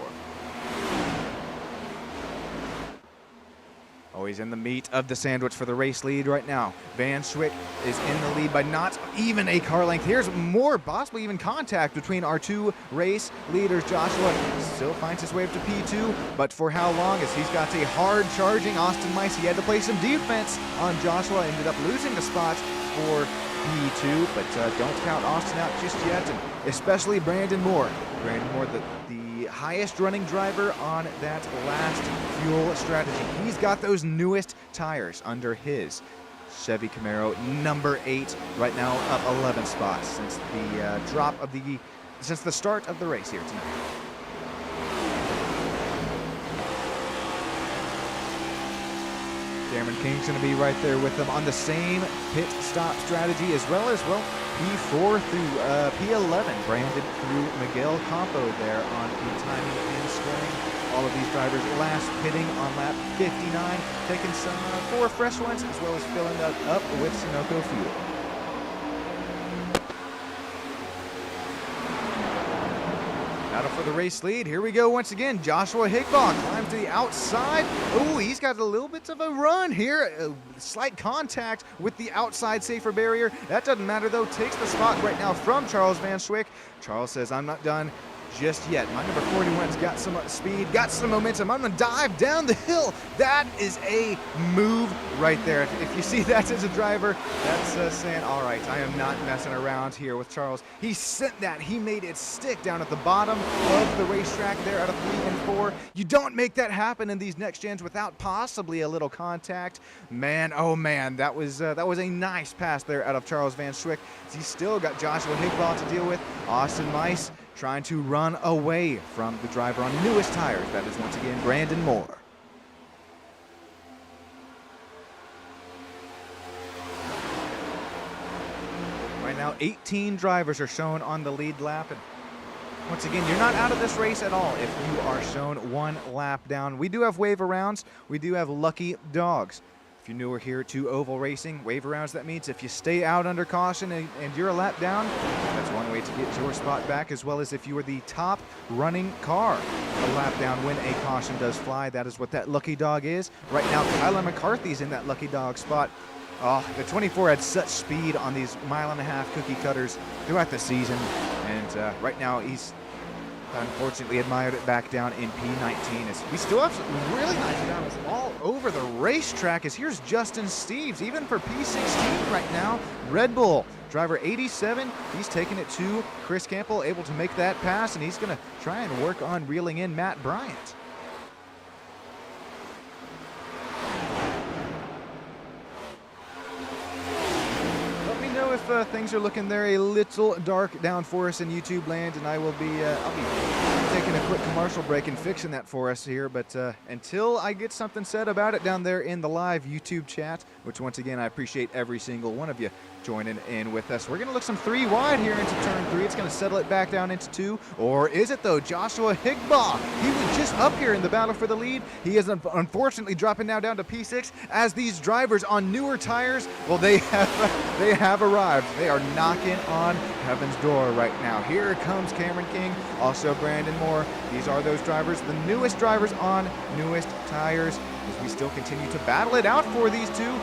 Always in the meat of the sandwich for the race lead right now. Van Schwick is in the lead by not even a car length. Here's more, possibly even contact between our two race leaders. Joshua still finds his way up to P2, but for how long? As he's got a hard charging Austin Mice. He had to play some defense on Joshua, ended up losing the spots for P2, but don't count Austin out just yet, and especially Brandon Moore. Brandon Moore, the highest running driver on that last fuel strategy. He's got those newest tires under his Chevy Camaro number 8, right now up 11 spots since the start of the race here tonight. Cameron King's going to be right there with them on the same pit stop strategy, as well as, well, P4 through P11. Brandon through Miguel Campo there on the timing and scoring. All of these drivers last pitting on lap 59, taking some 4 fresh ones, as well as filling that up with Sunoco fuel. Battle for the race lead. Here we go once again. Joshua Higbaugh climbs to the outside. Oh, he's got a little bit of a run here. Slight contact with the outside safer barrier. That doesn't matter though. Takes the spot right now from Charles Van Schwick. Charles says, I'm not done just yet. My number 41's got some speed, got some momentum. I'm gonna dive down the hill. That is a move right there. If you see that as a driver, that's saying, all right, I am not messing around here with Charles. He sent that, he made it stick down at the bottom of the racetrack there out of 3 and 4. You don't make that happen in these next gens without possibly a little contact. Man, oh man, that was a nice pass there out of Charles Van Schwick. He's still got Joshua Higbaugh to deal with. Austin Mice trying to run away from the driver on newest tires. That is once again Brandon Moore. Right now, 18 drivers are shown on the lead lap. And once again, you're not out of this race at all if you are shown 1 lap down. We do have waiver rounds. We do have lucky dogs. If you're newer here to oval racing, waiver rounds, that means if you stay out under caution and you're a lap down, that's one way to get your spot back, as well as if you are the top running car a lap down when a caution does fly. That is what that lucky dog is. Right now, Kyler McCarthy's in that lucky dog spot. Oh, the 24 had such speed on these 1.5 mile cookie cutters throughout the season, and right now he's unfortunately admired it back down in P19. As we still have some really nice battles all over the racetrack. As here's Justin Steves, even for P16 right now. Red Bull driver 87, he's taking it to Chris Campbell, able to make that pass, and he's going to try and work on reeling in Matt Bryant. If things are looking there a little dark down for us in YouTube land, and I'll be taking a quick commercial break and fixing that for us here, but until I get something said about it down there in the live YouTube chat, which once again I appreciate every single one of you joining in with us. We're going to look some 3 wide here into turn 3. It's going to settle it back down into 2, or is it though? Joshua Higbaugh, he was just up here in the battle for the lead. He is unfortunately dropping now down to P6 as these drivers on newer tires, well, they have arrived. They are knocking on heaven's door right now. Here comes Cameron King, also Brandon Moore. These are those drivers, the newest drivers on newest tires, as we still continue to battle it out for these two.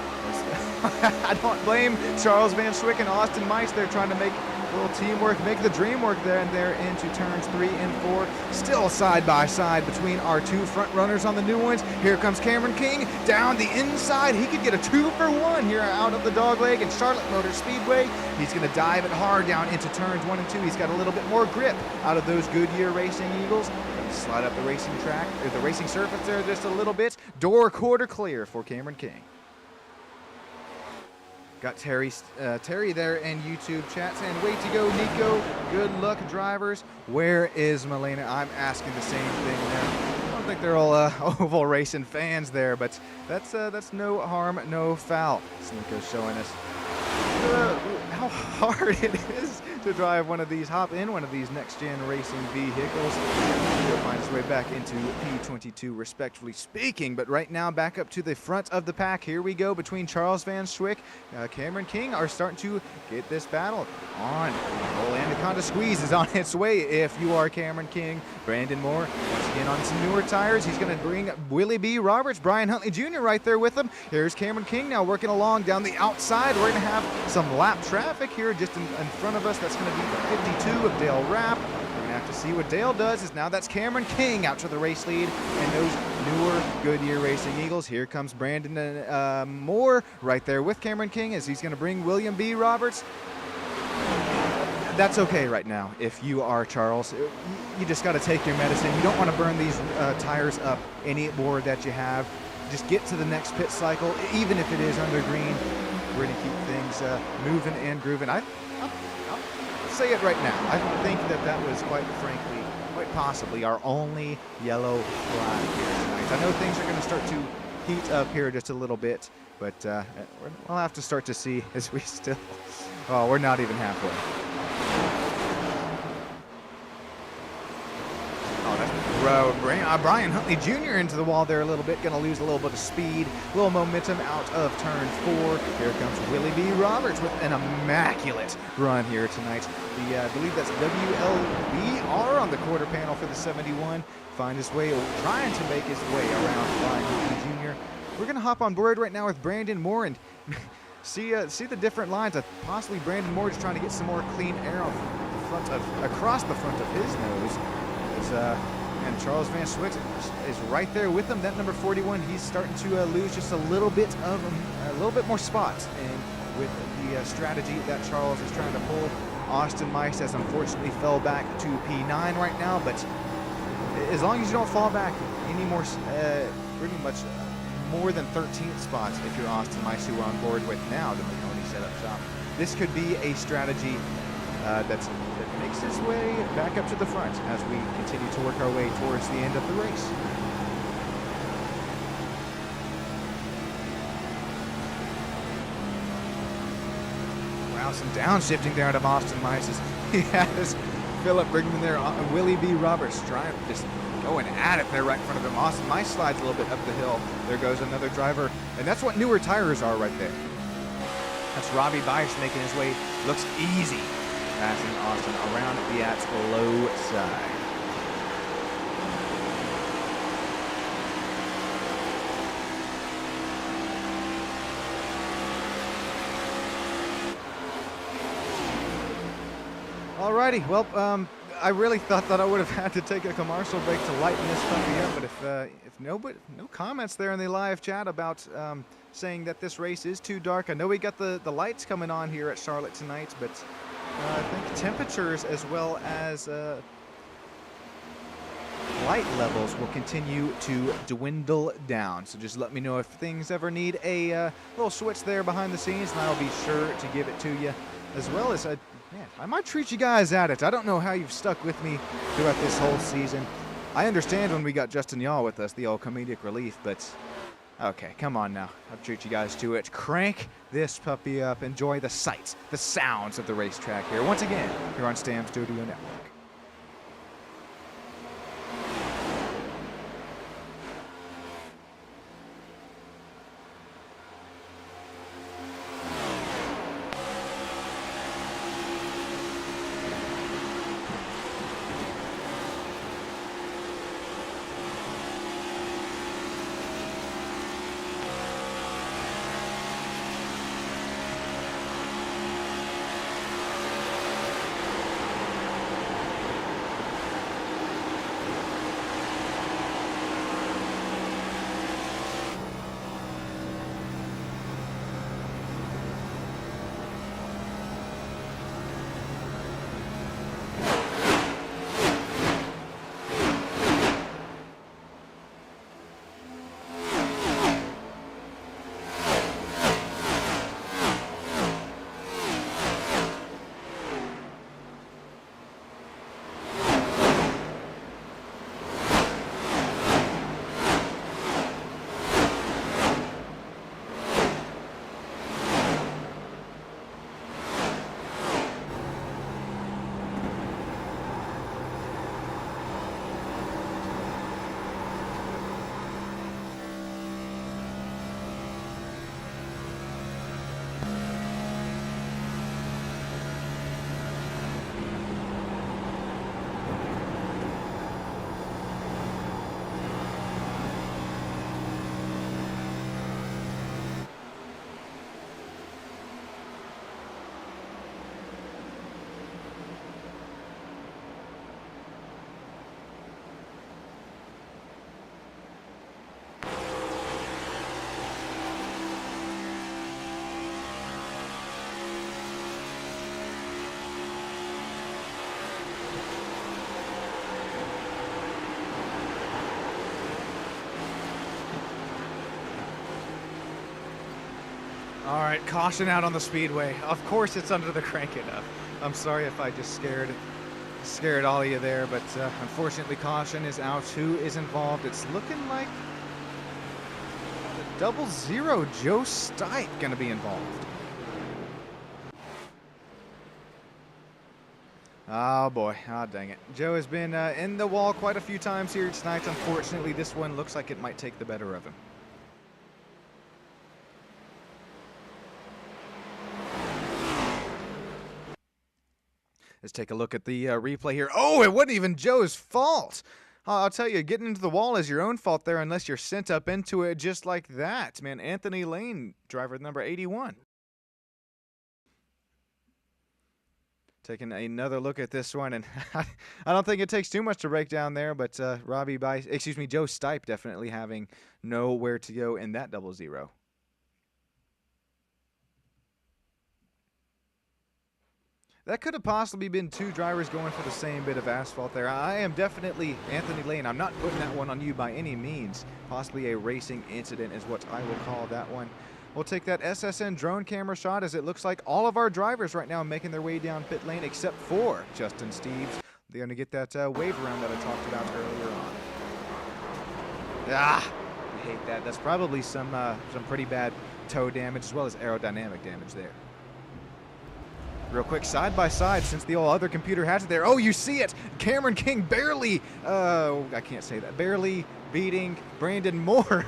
I don't blame Charles Van Schwick and Austin Mice. They're trying to make a little teamwork, make the dream work there, and they're into turns 3 and 4. Still side by side between our 2 front runners on the new ones. Here comes Cameron King down the inside. He could get a 2-for-1 here out of the dogleg and Charlotte Motor Speedway. He's going to dive it hard down into turns 1 and 2. He's got a little bit more grip out of those Goodyear Racing Eagles. Slide up the racing track, or the racing surface there just a little bit. Door quarter clear for Cameron King. Got Terry there in YouTube chat saying, way to go, Nico. Good luck, drivers. Where is Milena? I'm asking the same thing there. don't think they're all oval racing fans there, but that's no harm, no foul. Sneako's showing us how hard it is to drive one of these, hop in one of these next-gen racing vehicles. He'll find his way back into P22, respectfully speaking. But right now, back up to the front of the pack. Here we go between Charles Van Schwick, Cameron King are starting to get this battle on. The whole Anaconda squeeze is on its way if you are Cameron King. Brandon Moore, once again on some newer tires. He's going to bring Willie B. Roberts, Brian Huntley Jr. right there with him. Here's Cameron King now working along down the outside. We're going to have some lap traffic here just in front of us. That's going to be the 52 of Dale Rapp. We're going to have to see what Dale does. Is now that's Cameron King out to the race lead and those newer Goodyear Racing Eagles. Here comes Brandon Moore right there with Cameron King as he's going to bring William B. Roberts. That's okay right now if you are Charles. You just got to take your medicine. You don't want to burn these tires up any more that you have. Just get to the next pit cycle, even if it is under green. We're going to keep things moving and grooving. I'll say it right now. I think that was quite frankly, quite possibly our only yellow flag here tonight. I know things are going to start to heat up here just a little bit, but we'll have to start to see as we still... Oh, we're not even halfway. Brian Huntley Jr. into the wall there a little bit, going to lose a little bit of speed, a little momentum out of turn 4. Here comes Willie B. Roberts with an immaculate run here tonight. I believe that's WLBR on the quarter panel for the 71. Find his way, trying to make his way around Brian Huntley Jr. We're going to hop on board right now with Brandon Moore and see the different lines. Possibly Brandon Moore just trying to get some more clean air across the front of his nose. And Charles Van Schwick is right there with him. That number 41, he's starting to lose just a little bit more spots. And with the strategy that Charles is trying to pull, Austin Mice has unfortunately fell back to P9 right now. But as long as you don't fall back any more, pretty much more than 13th spots, if you're Austin Mice, who we're on board with now, the Marconi setup shop, this could be a strategy that makes its way back up to the front as we continue to work our way towards the end of the race. Wow, some downshifting there out of Austin Mice. He has Philip Brigman there, Willie B. Roberts trying just going at it there right in front of him. Austin Mice slides a little bit up the hill. There goes another driver, and that's what newer tires are right there. That's Robbie Bice making his way, looks easy, passing Austin around the low side. Alrighty, well, I really thought that I would have had to take a commercial break to lighten this puppy up, but if no comments there in the live chat about saying that this race is too dark. I know we got the lights coming on here at Charlotte tonight, but I think temperatures as well as light levels will continue to dwindle down. So just let me know if things ever need a little switch there behind the scenes, and I'll be sure to give it to you. As well as, man, I might treat you guys at it. I don't know how you've stuck with me throughout this whole season. I understand when we got Justin Yaw with us, the old comedic relief, but okay, come on now. I'll treat you guys to it. Crank this puppy up. Enjoy the sights, the sounds of the racetrack here. Once again, here on Stam Studio Network. All right, caution out on the Speedway. Of course it's under the crank enough. I'm sorry if I just scared all of you there, but unfortunately caution is out. Who is involved? It's looking like the 00 Joe Stipe gonna be involved. Oh boy, oh dang it. Joe has been in the wall quite a few times here tonight. Unfortunately, this one looks like it might take the better of him. Let's take a look at the replay here. Oh, it wasn't even Joe's fault. I'll tell you, getting into the wall is your own fault there unless you're sent up into it just like that. Man, Anthony Lane, driver number 81. Taking another look at this one, and I don't think it takes too much to break down there, but Joe Stipe definitely having nowhere to go in that 00. That could have possibly been two drivers going for the same bit of asphalt there. I am definitely Anthony Lane. I'm not putting that one on you by any means. Possibly a racing incident is what I will call that one. We'll take that SSN drone camera shot as it looks like all of our drivers right now making their way down pit lane except for Justin Steves. They're going to get that wave around that I talked about earlier on. I hate that. That's probably some pretty bad toe damage as well as aerodynamic damage there. Real quick, side by side, since the old other computer has it there. Oh, you see it! Cameron King barely, I can't say that, barely beating Brandon Moore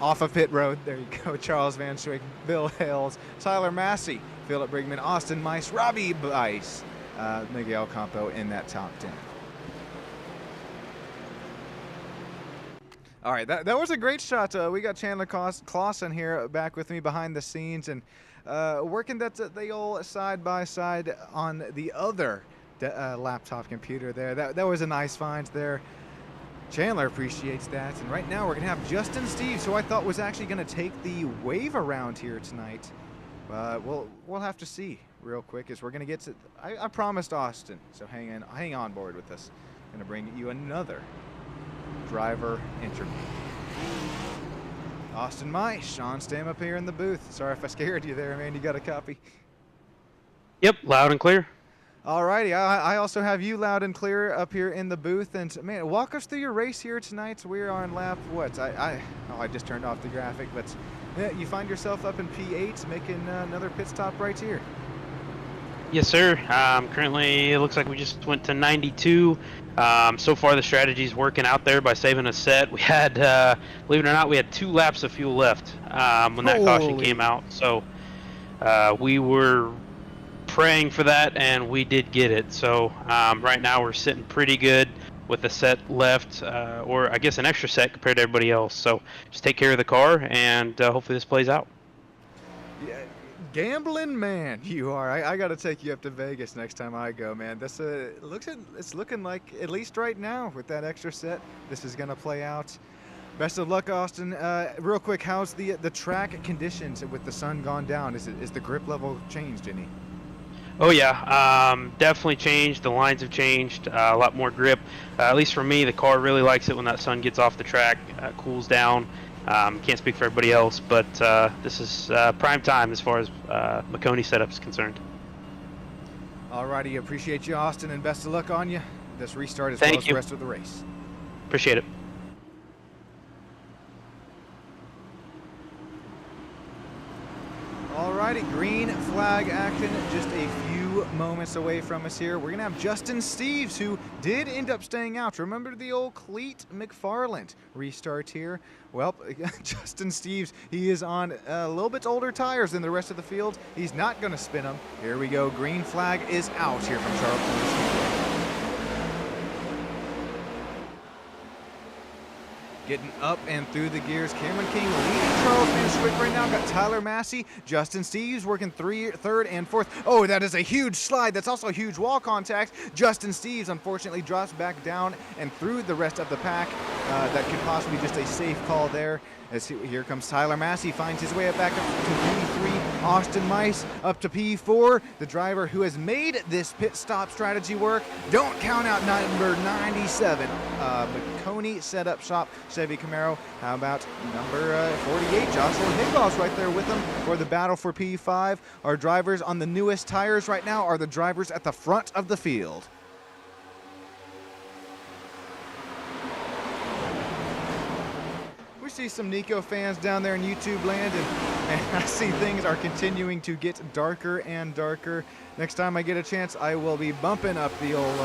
off of pit road. There you go. Charles Van Schwick, Bill Hales, Tyler Massey, Philip Brigman, Austin Mice, Robbie Bice, Miguel Campo in that top 10. All right, that was a great shot. We got Chandler Clausen here back with me behind the scenes and working the old side by side on the other laptop computer there. That was a nice find there. Chandler appreciates that. And right now we're going to have Justin Steves, who I thought was actually going to take the wave around here tonight. We'll have to see real quick as we're going to get to. I promised Austin, so hang on board with us. I'm going to bring you another driver interview. Austin Mice, Sean Stam up here in the booth. Sorry if I scared you there, man. You got a copy? Yep, loud and clear. Alrighty, I also have you loud and clear up here in the booth. And man, walk us through your race here tonight. We're on lap what? I just turned off the graphic, but yeah, you find yourself up in P8 making another pit stop right here. Yes, sir. Currently, it looks like we just went to 92. So far, the strategy's working out there by saving a set. We had, believe it or not, we had 2 laps of fuel left when that caution came out. So we were praying for that, and we did get it. So right now, we're sitting pretty good with a set left, or I guess an extra set compared to everybody else. So just take care of the car, and hopefully this plays out. Yeah. Gambling man, you are. I got to take you up to Vegas next time I go, man. This it's looking like, at least right now with that extra set, this is gonna play out. Best of luck, Austin. Real quick, how's the track conditions with the sun gone down? Is the grip level changed any? Oh yeah, definitely changed. The lines have changed. A lot more grip. At least for me, the car really likes it when that sun gets off the track, cools down. Can't speak for everybody else, but this is prime time as far as Makoni setup is concerned. Alrighty, appreciate you, Austin, and best of luck on you. This restart as well as the rest of the race. Appreciate it. Alrighty, green flag action just a few moments away from us here. We're going to have Justin Steves, who did end up staying out. Remember the old Cleet McFarland restart here? Well, Justin Steves, he is on a little bit older tires than the rest of the field. He's not going to spin them. Here we go. Green flag is out here from Charlotte. Getting up and through the gears. Cameron King leading Charles Van Schwick right now. Got Tyler Massey, Justin Steves working third and fourth. Oh, that is a huge slide. That's also a huge wall contact. Justin Steves unfortunately drops back down and through the rest of the pack. That could possibly be just a safe call there. As here comes Tyler Massey, finds his way back up to P3. Austin Mice up to P4, the driver who has made this pit stop strategy work. Don't count out number 97, McConey Setup Shop Chevy Camaro. How about number 48, Joshua Higboss right there with them for the battle for P5. Our drivers on the newest tires right now are the drivers at the front of the field. See some Nico fans down there in YouTube land, and I see things are continuing to get darker and darker. Next time I get a chance, I will be bumping up the old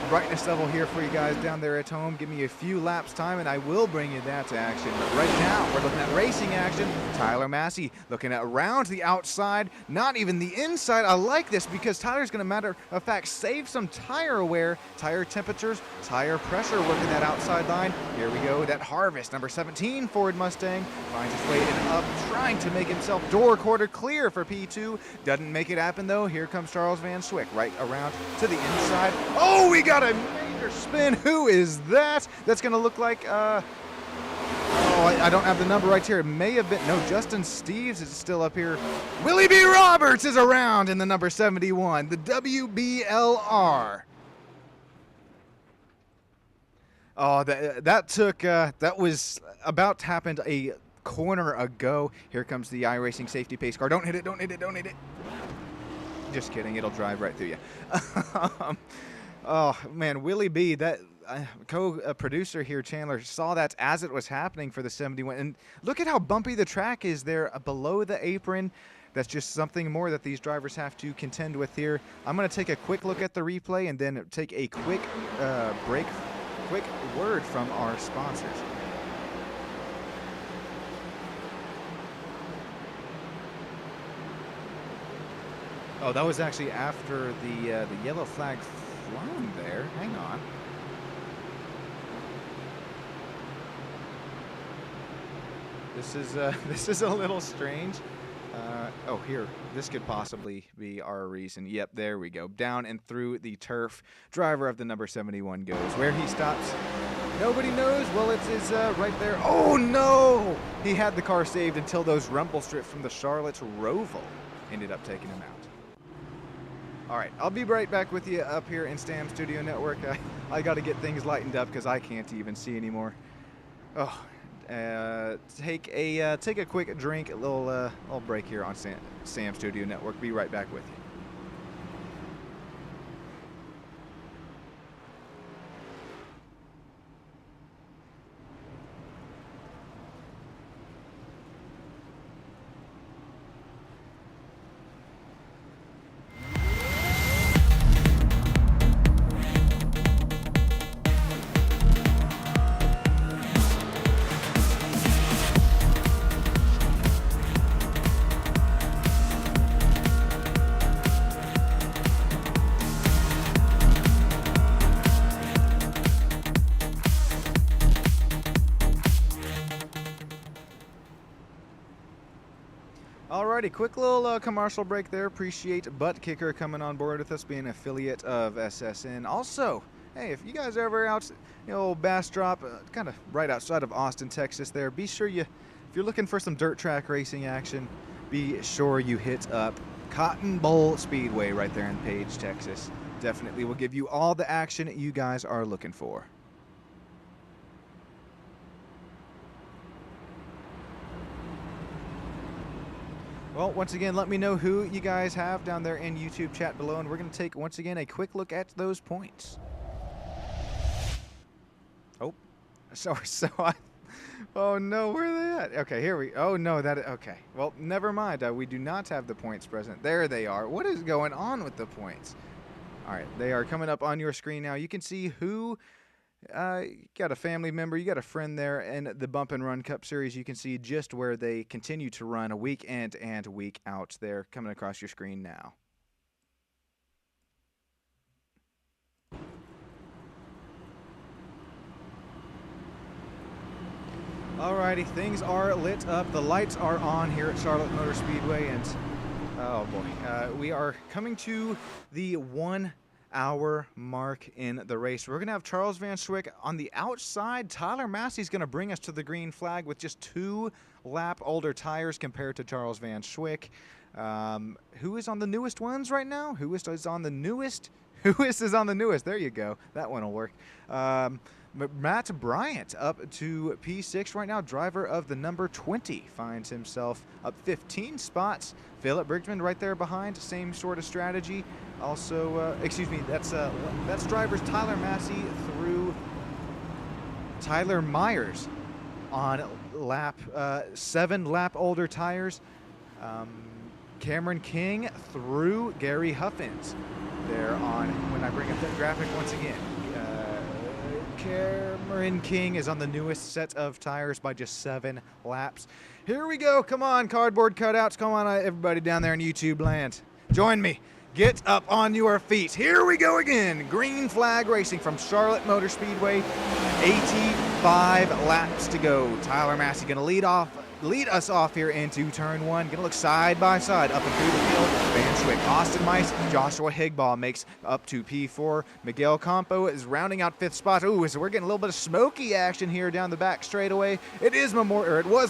brightness level here for you guys down there at home. Give me a few laps time and I will bring you that to action. But right now, we're looking at racing action. Tyler Massey looking at around the outside, not even the inside. I like this because Tyler's going to, matter of fact, save some tire wear, tire temperatures, tire pressure working that outside line. Here we go, that Harvest, number 17 Ford Mustang, finds his way in up, trying to make himself door quarter clear for P2. Doesn't make it happen though. Here comes Charles Van Swick right around to the inside. Oh, we got a major spin. Who is that? That's going to look like, I don't have the number right here. It may have been, no, Justin Steves is still up here. Willie B. Roberts is around in the number 71, the WBLR. Oh, that was about happened a corner ago. Here comes the iRacing safety pace car. Don't hit it, don't hit it, don't hit it. Just kidding, it'll drive right through you. Oh man, Willie B, that co-producer here, Chandler, saw that as it was happening for the 71. And look at how bumpy the track is there below the apron. That's just something more that these drivers have to contend with here. I'm going to take a quick look at the replay and then take a quick quick word from our sponsors. Oh, that was actually after the yellow flag flown there. Hang on. This is a little strange. Oh, here. This could possibly be our reason. Yep, there we go. Down and through the turf. Driver of the number 71 goes. Where he stops, nobody knows. Well, it's right there. Oh, no! He had the car saved until those rumble strips from the Charlotte Roval ended up taking him out. All right, I'll be right back with you up here in Stam Studio Network. I got to get things lightened up because I can't even see anymore. Oh, take a quick drink, a little break here on Stam Studio Network. Be right back with you. Alrighty, quick little commercial break there. Appreciate Butt Kicker coming on board with us, being an affiliate of SSN. Also, hey, if you guys are ever out, Bastrop, kind of right outside of Austin, Texas there, be sure if you're looking for some dirt track racing action, be sure you hit up Cotton Bowl Speedway right there in Page, Texas. Definitely will give you all the action you guys are looking for. Well, once again, let me know who you guys have down there in YouTube chat below, and we're going to take, once again, a quick look at those points. Oh, oh no, where are they at? Okay, oh no, okay. Well, never mind, we do not have the points present. There they are. What is going on with the points? All right, they are coming up on your screen now. You can see who... you got a family member, you got a friend there in the Bump and Run Cup Series. You can see just where they continue to run a week in and week out there coming across your screen now. Alrighty, things are lit up. The lights are on here at Charlotte Motor Speedway, and oh boy, we are coming to the 1 hour mark in the race. We're going to have Charles Van Schwick on the outside. Tyler Massey's going to bring us to the green flag with just 2 lap older tires compared to Charles Van Schwick. Who is on the newest ones right now? Who is on the newest? Who is on the newest? There you go. That one will work. Matt Bryant up to P6 right now. Driver of the number 20 finds himself up 15 spots. Philip Brigman right there behind. Same sort of strategy. Also, excuse me, that's drivers Tyler Massey through Tyler Myers on lap 7 lap older tires. Cameron King through Gary Huffins. There on, when I bring up that graphic once again, Cameron King is on the newest set of tires by just 7 laps. Here we go. Come on, cardboard cutouts. Come on, everybody down there in YouTube land. Join me. Get up on your feet. Here we go again. Green flag racing from Charlotte Motor Speedway. 85 laps to go. Tyler Massey going to lead us off here into turn 1. Gonna look side by side up and through the field. Van Schwick, Austin Mice, Joshua Higbaugh makes up to P4. Miguel Campo is rounding out 5th spot. Ooh, so we're getting a little bit of smoky action here down the back straightaway. It was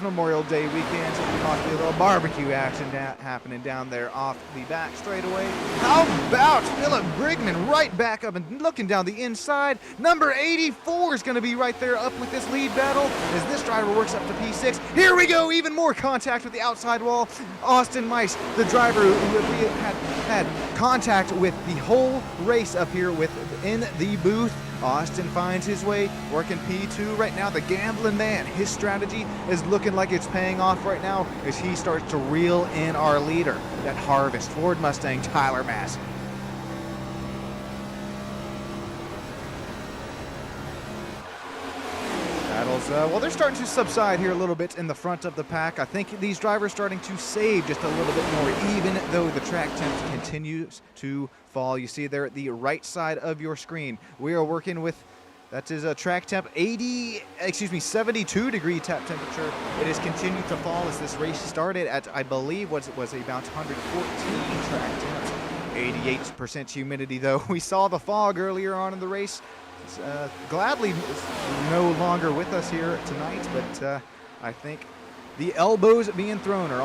Memorial Day weekend, so possibly a little barbecue action happening down there off the back straightaway. How about Philip Brigman right back up and looking down the inside? Number 84 is gonna be right there up with this lead battle as this driver works up to P6. Here we go. Even more contact with the outside wall. Austin Mice, the driver who we had contact with the whole race up here in the booth. Austin finds his way, working P2 right now. The gambling man, his strategy is looking like it's paying off right now as he starts to reel in our leader, that Harvest Ford Mustang, Tyler Massey. Well, they're starting to subside here a little bit in the front of the pack. I think these drivers starting to save just a little bit more, even though the track temp continues to fall. You see there at the right side of your screen, we are working with, that is a track temp 72 degree tap temperature. It has continued to fall as this race started at, I believe, was about 114 track temps. 88% humidity though. We saw the fog earlier on in the race. Gladly no longer with us here tonight, but I think the elbows being thrown are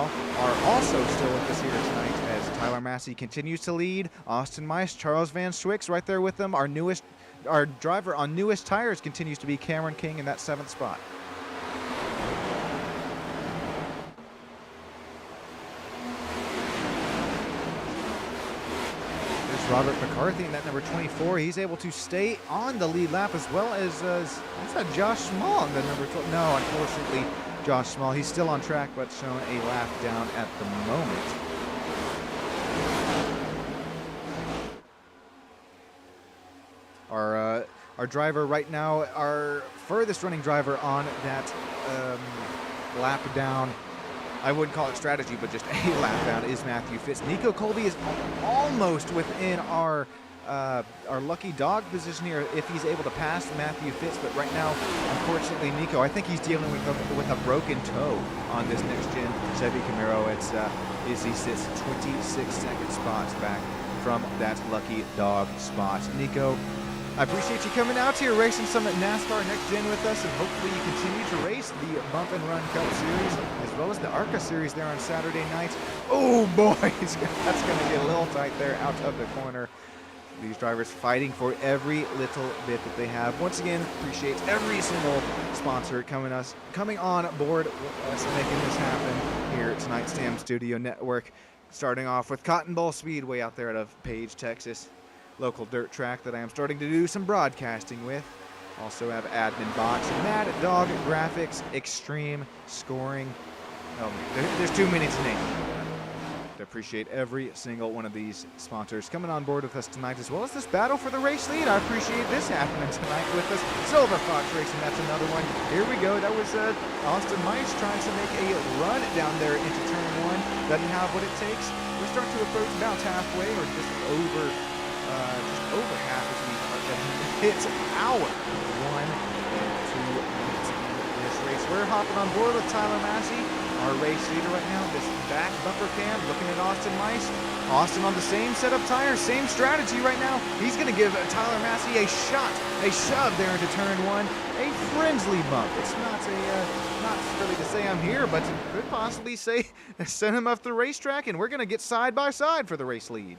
also still with us here tonight as Tyler Massey continues to lead. Austin Mice, Charles Van Schwick's right there with them. Our driver on newest tires continues to be Cameron King in that 7th spot. Robert McCarthy in that number 24. He's able to stay on the lead lap as well as that's that Josh Small in the number 12. No, unfortunately, Josh Small. He's still on track, but showing a lap down at the moment. Our driver right now, our furthest running driver on that lap down, I wouldn't call it strategy, but just a lap down, is Matthew Fitz. Nico Colby is almost within our lucky dog position here if he's able to pass Matthew Fitz, but right now, unfortunately, Nico, I think he's dealing with a broken toe on this next-gen Chevy Camaro. He sits 26-second spots back from that lucky dog spot. Nico, I appreciate you coming out here, racing some NASCAR Next Gen with us, and hopefully you continue to race the Bump and Run Cup Series, as well as the ARCA Series there on Saturday night. Oh boy, that's going to get a little tight there out of the corner. These drivers fighting for every little bit that they have. Once again, appreciate every single sponsor coming on board with us, making this happen here at tonight's Stam Studio Network. Starting off with Cotton Bowl Speedway out there out of Page, Texas. Local dirt track that I am starting to do some broadcasting with. Also have Admin Box, Mad Dog Graphics, Extreme Scoring. There's too many to name. I appreciate every single one of these sponsors coming on board with us tonight, as well as this battle for the race lead. I appreciate this happening tonight with us. Silver Fox Racing, that's another one. Here we go. That was Austin Mice trying to make a run down there into turn 1. Doesn't have what it takes. We're starting to approach about halfway, or just over half as we hit hour 1 to this race We're hopping on board with Tyler Massey, our race leader right now. This back bumper cam, looking at Austin Mice. Austin on the same set of tires, same strategy right now. He's going to give Tyler Massey a shove there into turn one. A friendly bump. It's not really to say I'm here, but could possibly say send him off the racetrack, and we're going to get side by side for the race lead.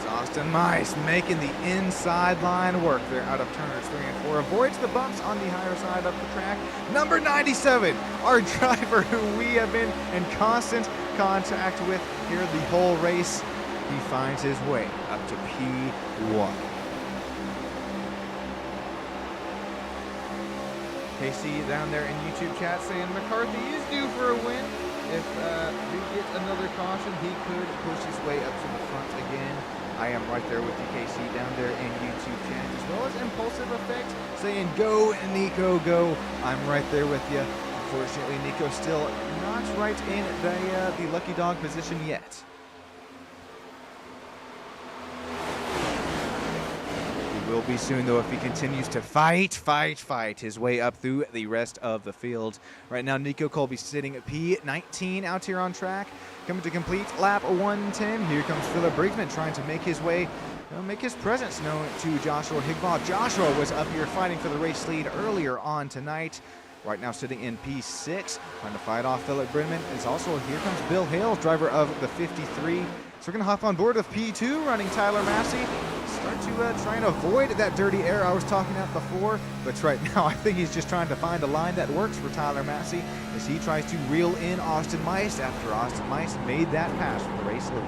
Austin Mice making the inside line work there out of turns 3 and 4. Avoids the bumps on the higher side of the track. Number 97, our driver who we have been in constant contact with here the whole race. He finds his way up to P1. Casey down there in YouTube chat saying McCarthy is due for a win. If we get another caution, he could push his way up to the front again. I am right there with you, Casey, down there in YouTube chat, as well as Impulsive Effect saying, go, Nico, go. I'm right there with you. Unfortunately, Nico still not right in the lucky dog position yet. He will be soon, though, if he continues to fight his way up through the rest of the field. Right now, Nico Colby sitting at P19 out here on track. Coming to complete lap 110. Here comes Philip Briggsman trying to make his way, make his presence known to Joshua Higbaugh. Joshua was up here fighting for the race lead earlier on tonight. Right now sitting in P6, trying to fight off Philip Briggsman. Is also, here comes Bill Hales, driver of the 53. So we're going to hop on board with P2, running Tyler Massey. Start to try and avoid that dirty air I was talking about before. But right now, I think he's just trying to find a line that works for Tyler Massey as he tries to reel in Austin Mice after Austin Mice made that pass for the race lead.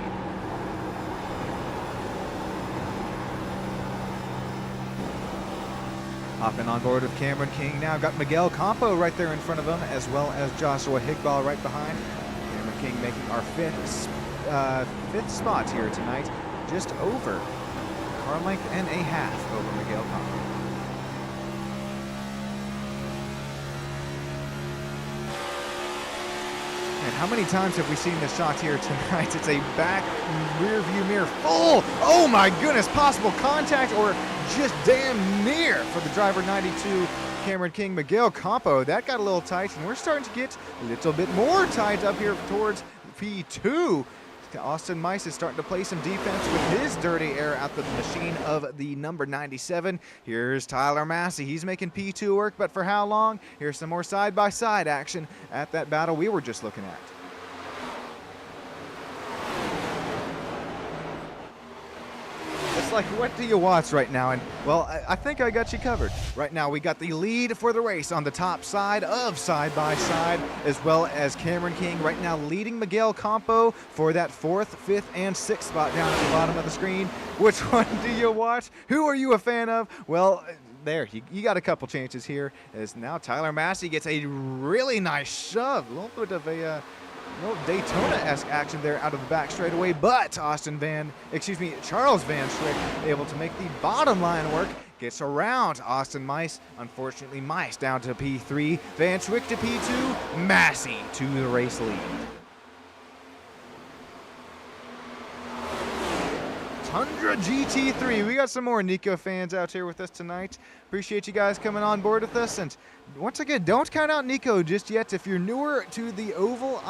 Hopping on board with Cameron King now. Got Miguel Campo right there in front of him, as well as Joshua Higbaugh right behind. Cameron King making our fifth spot here tonight, just over car length and a half over Miguel Campo. And how many times have we seen this shot here tonight? It's a back rear view mirror full. Oh my goodness, possible contact or just damn near for the driver 92, Cameron King. Miguel Campo, that got a little tight, and we're starting to get a little bit more tight up here towards P2. Austin Mice is starting to play some defense with his dirty air out the machine of the number 97. Here's Tyler Massey. He's making P2 work, but for how long? Here's some more side-by-side action at that battle we were just looking at. It's like, what do you watch right now? And, well, I think I got you covered. Right now, we got the lead for the race on the top side of side-by-side, as well as Cameron King right now leading Miguel Campo for that 4th, 5th, and 6th spot down at the bottom of the screen. Which one do you watch? Who are you a fan of? Well, there, you got a couple chances here, as now Tyler Massey gets a really nice shove. A little bit of a Daytona-esque action there out of the back straightaway, but Charles Van Schrick able to make the bottom line work. Gets around Austin Mice. Unfortunately, Mice down to P3. Van Schrick to P2. Massey to the race lead. Tundra GT3. We got some more Nico fans out here with us tonight. Appreciate you guys coming on board with us. And once again, don't count out Nico just yet. If you're newer to the oval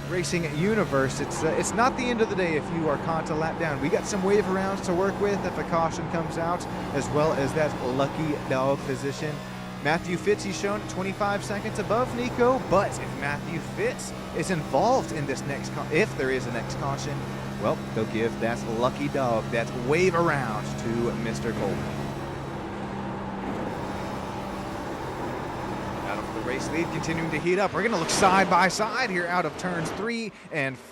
racing universe, it's not the end of the day if you are caught a lap down. We got some wave rounds to work with if a caution comes out, as well as that lucky dog position. Matthew Fitz, he's shown 25 seconds above Nico, but if Matthew Fitz is involved in this next, if there is a next caution, well, they'll give that lucky dog that wave around to Mr. Colby. Battle for the race lead continuing to heat up. We're going to look side by side here out of turns 1 and 2.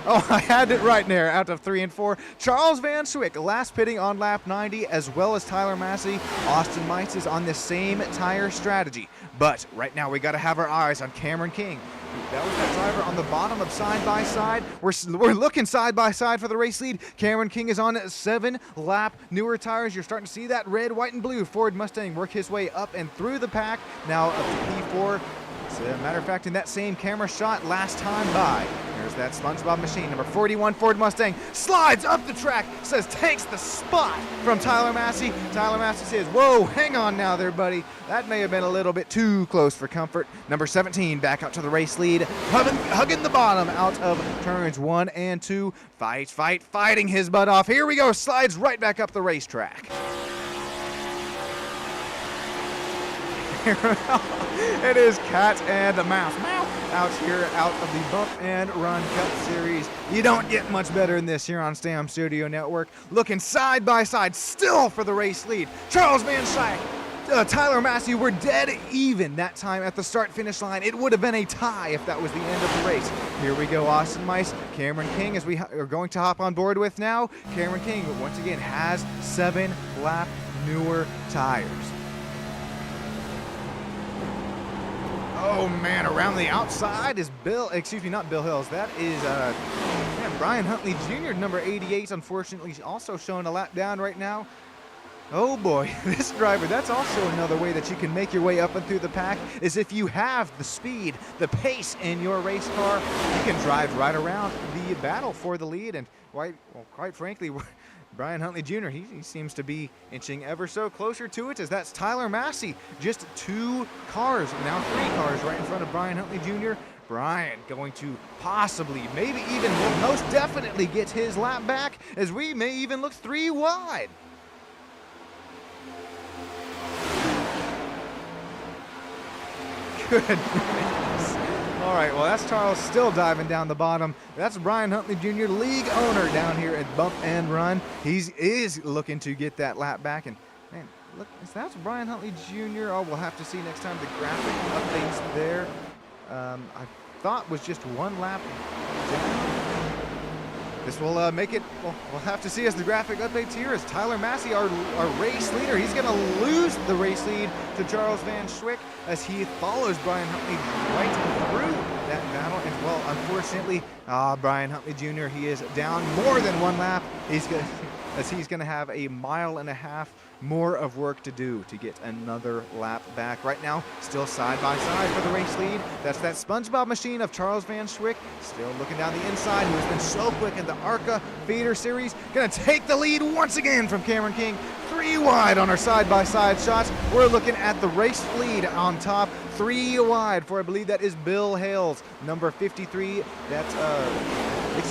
Oh, I had it right there, out of 3 and 4. Charles Van Schrick, last pitting on lap 90, as well as Tyler Massey. Austin Mice is on the same tire strategy. But right now, we got to have our eyes on Cameron King. That was that driver on the bottom of side-by-side. We're looking side-by-side for the race lead. Cameron King is on 7-lap newer tires. You're starting to see that red, white, and blue Ford Mustang work his way up and through the pack. Now up to P4. As a matter of fact, in that same camera shot last time by, there's that SpongeBob machine. Number 41 Ford Mustang slides up the track, takes the spot from Tyler Massey. Tyler Massey says, whoa, hang on now there, buddy. That may have been a little bit too close for comfort. Number 17 back out to the race lead, hugging the bottom out of turns 1 and 2. Fighting his butt off. Here we go, slides right back up the racetrack. It is cat and mouse out here out of the Bump and Run Cup Series. You don't get much better than this here on Stam Studio Network. Looking side by side still for the race lead. Charles Van Schaik, Tyler Massey were dead even that time at the start-finish line. It would have been a tie if that was the end of the race. Here we go, Austin Mice, Cameron King, as we are going to hop on board with now. Cameron King, once again, has 7-lap newer tires. Oh man, around the outside is not Bill Hills. That is Brian Huntley Jr., number 88, unfortunately also showing a lap down right now. Oh boy, this driver, that's also another way that you can make your way up and through the pack, is if you have the speed, the pace in your race car, you can drive right around the battle for the lead. And quite frankly, Brian Huntley Jr., he seems to be inching ever so closer to it, as that's Tyler Massey. Just 2 cars, now 3 cars right in front of Brian Huntley Jr. Brian going to possibly, maybe even, will most definitely get his lap back, as we may even look 3 wide. Goodness. All right, well, that's Charles still diving down the bottom. That's Brian Huntley Jr., league owner down here at Bump and Run. He is looking to get that lap back. And, man, look, that's Brian Huntley Jr. Oh, we'll have to see next time the graphic updates there. I thought was just 1 lap down. This will make it, we'll have to see as the graphic updates here, as Tyler Massey, our race leader, he's going to lose the race lead to Charles Van Schaik as he follows Brian Huntley right through that battle. And, well, unfortunately, Brian Huntley Jr., he is down more than 1 lap. He's going to have a 1.5 miles more of work to do to get another lap back. Right now, still side by side for the race lead. That's that SpongeBob machine of Charles Van Schaik, still looking down the inside, who has been so quick in the ARCA feeder series. Gonna take the lead once again from Cameron King. 3 wide on our side-by-side shots. We're looking at the race lead on top. 3 wide for, I believe that is Bill Hales, number 53. That's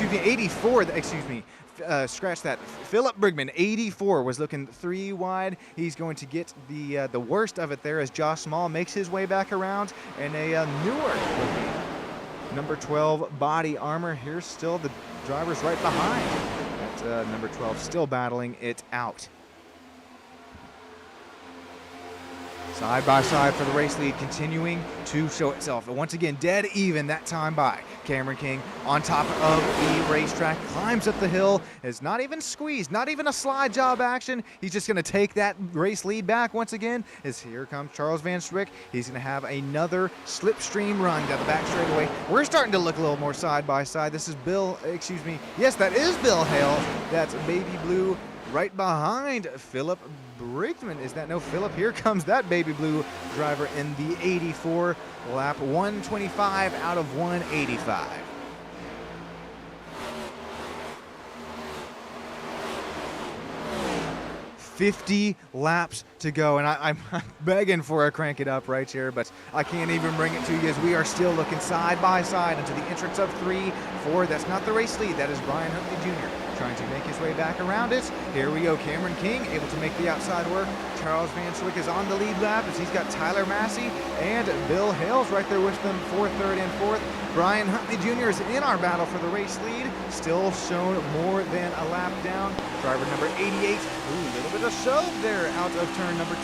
84. Scratch that. Philip Brigman, 84, was looking 3 wide. He's going to get the worst of it there as Josh Small makes his way back around, and a newer number 12 body armor. Here's still the drivers right behind. That's number 12 still battling it out. Side by side for the race lead, continuing to show itself. Once again, dead even that time by Cameron King on top of the racetrack. Climbs up the hill, is not even squeezed, not even a slide job action. He's just going to take that race lead back once again. As here comes Charles Van Schaik. He's going to have another slipstream run down the back straightaway. We're starting to look a little more side by side. This is yes, that is Bill Hale. That's baby blue right behind Philip Brigman. Is that no Philip? Here comes that baby blue driver in the 84, lap 125 out of 185. $50 laps to go, and I'm begging for a crank it up right here, but I can't even bring it to you as we are still looking side by side into the entrance of 3, 4. That's not the race lead. That is Brian Huntley Jr. trying to make his way back around it. Here we go. Cameron King able to make the outside work. Charles Van Schaik is on the lead lap as he's got Tyler Massey and Bill Hales right there with them for 3rd and 4th. Brian Huntley Jr. is in our battle for the race lead, still shown more than a lap down. Driver number 88, a little bit of shove there out of turn number 2.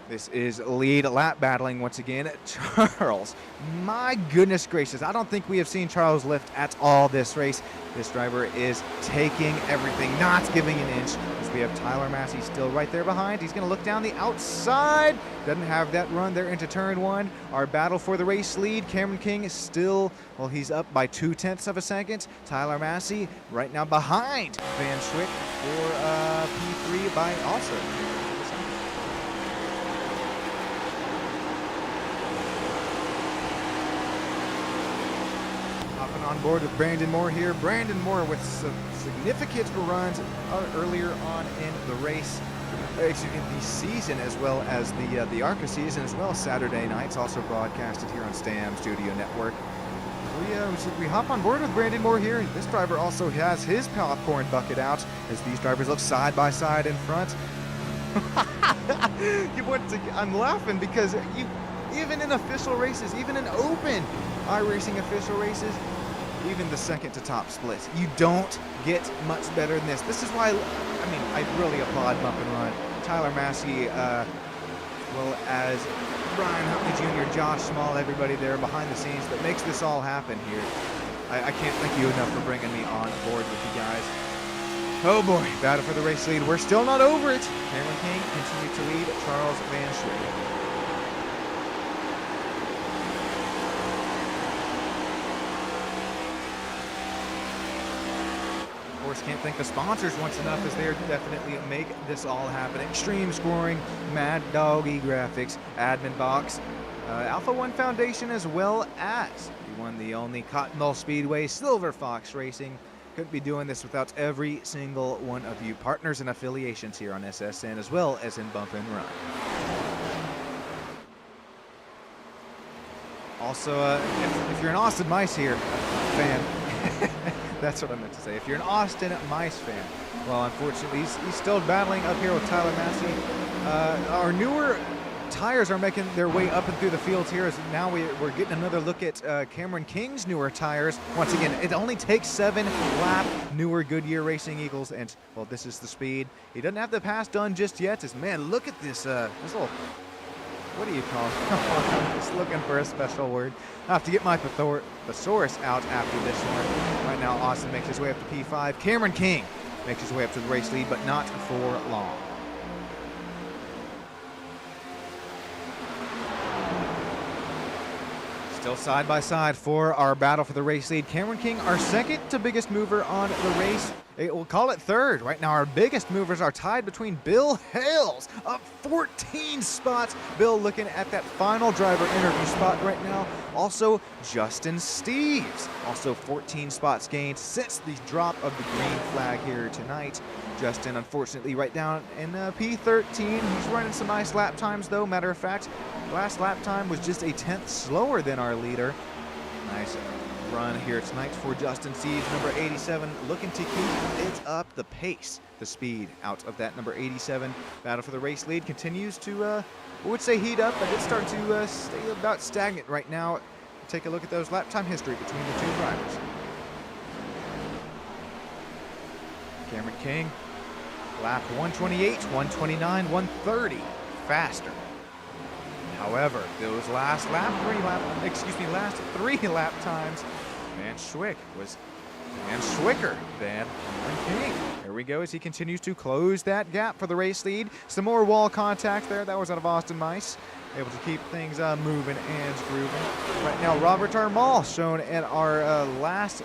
This is lead lap battling once again. Charles, my goodness gracious, I don't think we have seen Charles lift at all this race. This driver is taking everything, not giving an inch. As we have Tyler Massey still right there behind. He's going to look down the outside. Doesn't have that run there into turn 1. Our battle for the race lead. Cameron King is still, well, he's up by 0.2 of a second. Tyler Massey right now behind Van Schaik for P3 by also. Hopping on board with Brandon Moore here. Brandon Moore with some significant runs earlier on in the race. Excuse me, the season, as well as the ARCA season, as well as Saturday nights, also broadcasted here on STAM Studio Network. We hop on board with Brandon Moore here. This driver also has his popcorn bucket out as these drivers look side by side in front. I'm laughing because even in official races, even in open iRacing official races, even the second to top splits, you don't get much better than this. This is why, I really applaud Bump and Run. Tyler Massey, well as Brian Huntley Jr., Josh Small, everybody there behind the scenes that makes this all happen here. I can't thank you enough for bringing me on board with you guys. Oh boy, battle for the race lead. We're still not over it. Cameron King continued to lead Charles Van Schwick. Of course, can't thank the sponsors once enough, as they definitely make this all happen. Extreme Scoring, Mad Dog E-Graphics, Admin Box, Alpha One Foundation, as well as the one, the only Cottonmouth Speedway, Silver Fox Racing. Couldn't be doing this without every single one of you partners and affiliations here on SSN, as well as in Bump and Run. Also, if you're an Austin Mice here fan, that's what I meant to say. If you're an Austin Mice fan, well, unfortunately, he's still battling up here with Tyler Massey. Our newer tires are making their way up and through the fields here, as now we're getting another look at Cameron King's newer tires. Once again, it only takes 7 lap newer Goodyear Racing Eagles, and, well, this is the speed. He doesn't have the pass done just yet. As, man, look at this little, what do you call it? I'm just looking for a special word. I have to get my thesaurus out after this one. Right now, Austin makes his way up to P5. Cameron King makes his way up to the race lead, but not for long. Still side by side for our battle for the race lead. Cameron King, our second to biggest mover on the race. We'll call it third. Right now, our biggest movers are tied between Bill Hales, up 14 spots. Bill looking at that final driver interview spot right now. Also, Justin Steves, also 14 spots gained since the drop of the green flag here tonight. Justin, unfortunately, right down in P13. He's running some nice lap times, though. Matter of fact, last lap time was just a 10th slower than our leader. Nice run here tonight for Justin Steves, number 87, looking to keep it up, the pace, the speed out of that number 87. Battle for the race lead continues to, I would say heat up, but it's starting to stay about stagnant right now. Take a look at those lap time history between the two drivers. Cameron King, lap 128, 129, 130, faster. However, those last three lap times, Van Schwick was Van Schwicker than Cameron King. There we go as he continues to close that gap for the race lead. Some more wall contact there. That was out of Austin Mice. Able to keep things moving and grooving. Right now, Robert Armall shown at our last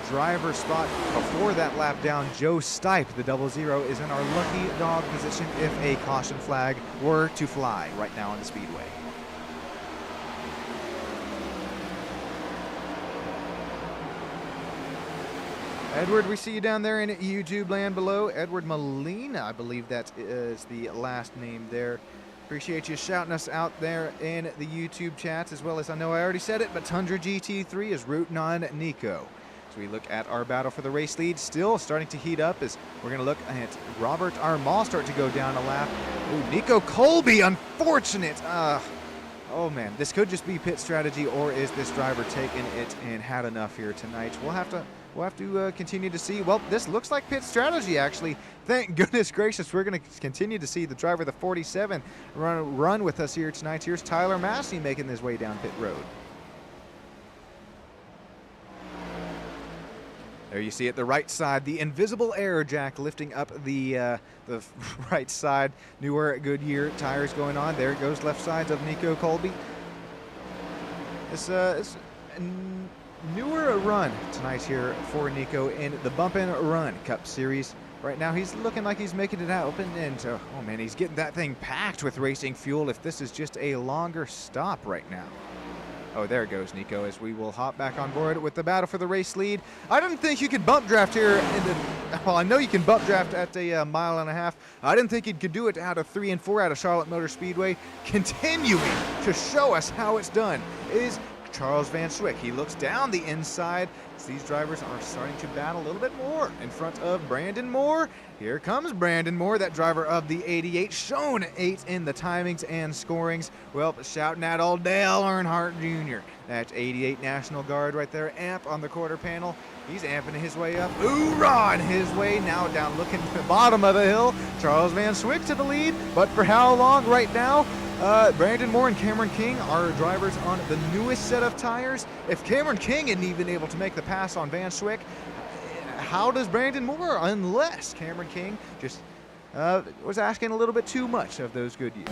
driver spot before that lap down. Joe Stipe, the 00, is in our lucky dog position if a caution flag were to fly right now on the Speedway. Edward, we see you down there in YouTube land below. Edward Molina, I believe that is the last name there. Appreciate you shouting us out there in the YouTube chats, as well as, I know I already said it, but Tundra GT3 is rooting on Nico. As we look at our battle for the race lead, still starting to heat up, as we're going to look at Robert Armall start to go down a lap. Ooh, Nico Colby, unfortunate. Oh man, this could just be pit strategy, or is this driver taking it and had enough here tonight? We'll have to continue to see. Well, this looks like pit strategy, actually. Thank goodness gracious, we're going to continue to see the driver, the 47, run with us here tonight. Here's Tyler Massey making his way down pit road. There you see it, the right side, the invisible air jack lifting up the right side. Newer Goodyear tires going on. There goes left sides of Nico Colby. It's newer run tonight here for Nico in the Bump and Run Cup Series. Right now, he's looking like he's making it out, and oh man, he's getting that thing packed with racing fuel if this is just a longer stop right now. Oh, there goes Nico, as we will hop back on board with the battle for the race lead. I didn't think you could bump draft here. Well, I know you can bump draft at a mile and a half. I didn't think you could do it out of 3 and 4 out of Charlotte Motor Speedway. Continuing to show us how it's done is Charles Van Swick. He looks down the inside as these drivers are starting to battle a little bit more in front of Brandon Moore. Here comes Brandon Moore, that driver of the 88, shown 8 in the timings and scorings. Well, shouting at old Dale Earnhardt Jr. That's 88 National Guard right there, amp on the quarter panel. He's amping his way up. Hoorah! His way now down, looking to the bottom of the hill. Charles Van Swick to the lead, but for how long right now? Brandon Moore and Cameron King are drivers on the newest set of tires. If Cameron King isn't even able to make the pass on Van Swick, how does Brandon Moore, unless Cameron King just was asking a little bit too much of those good years?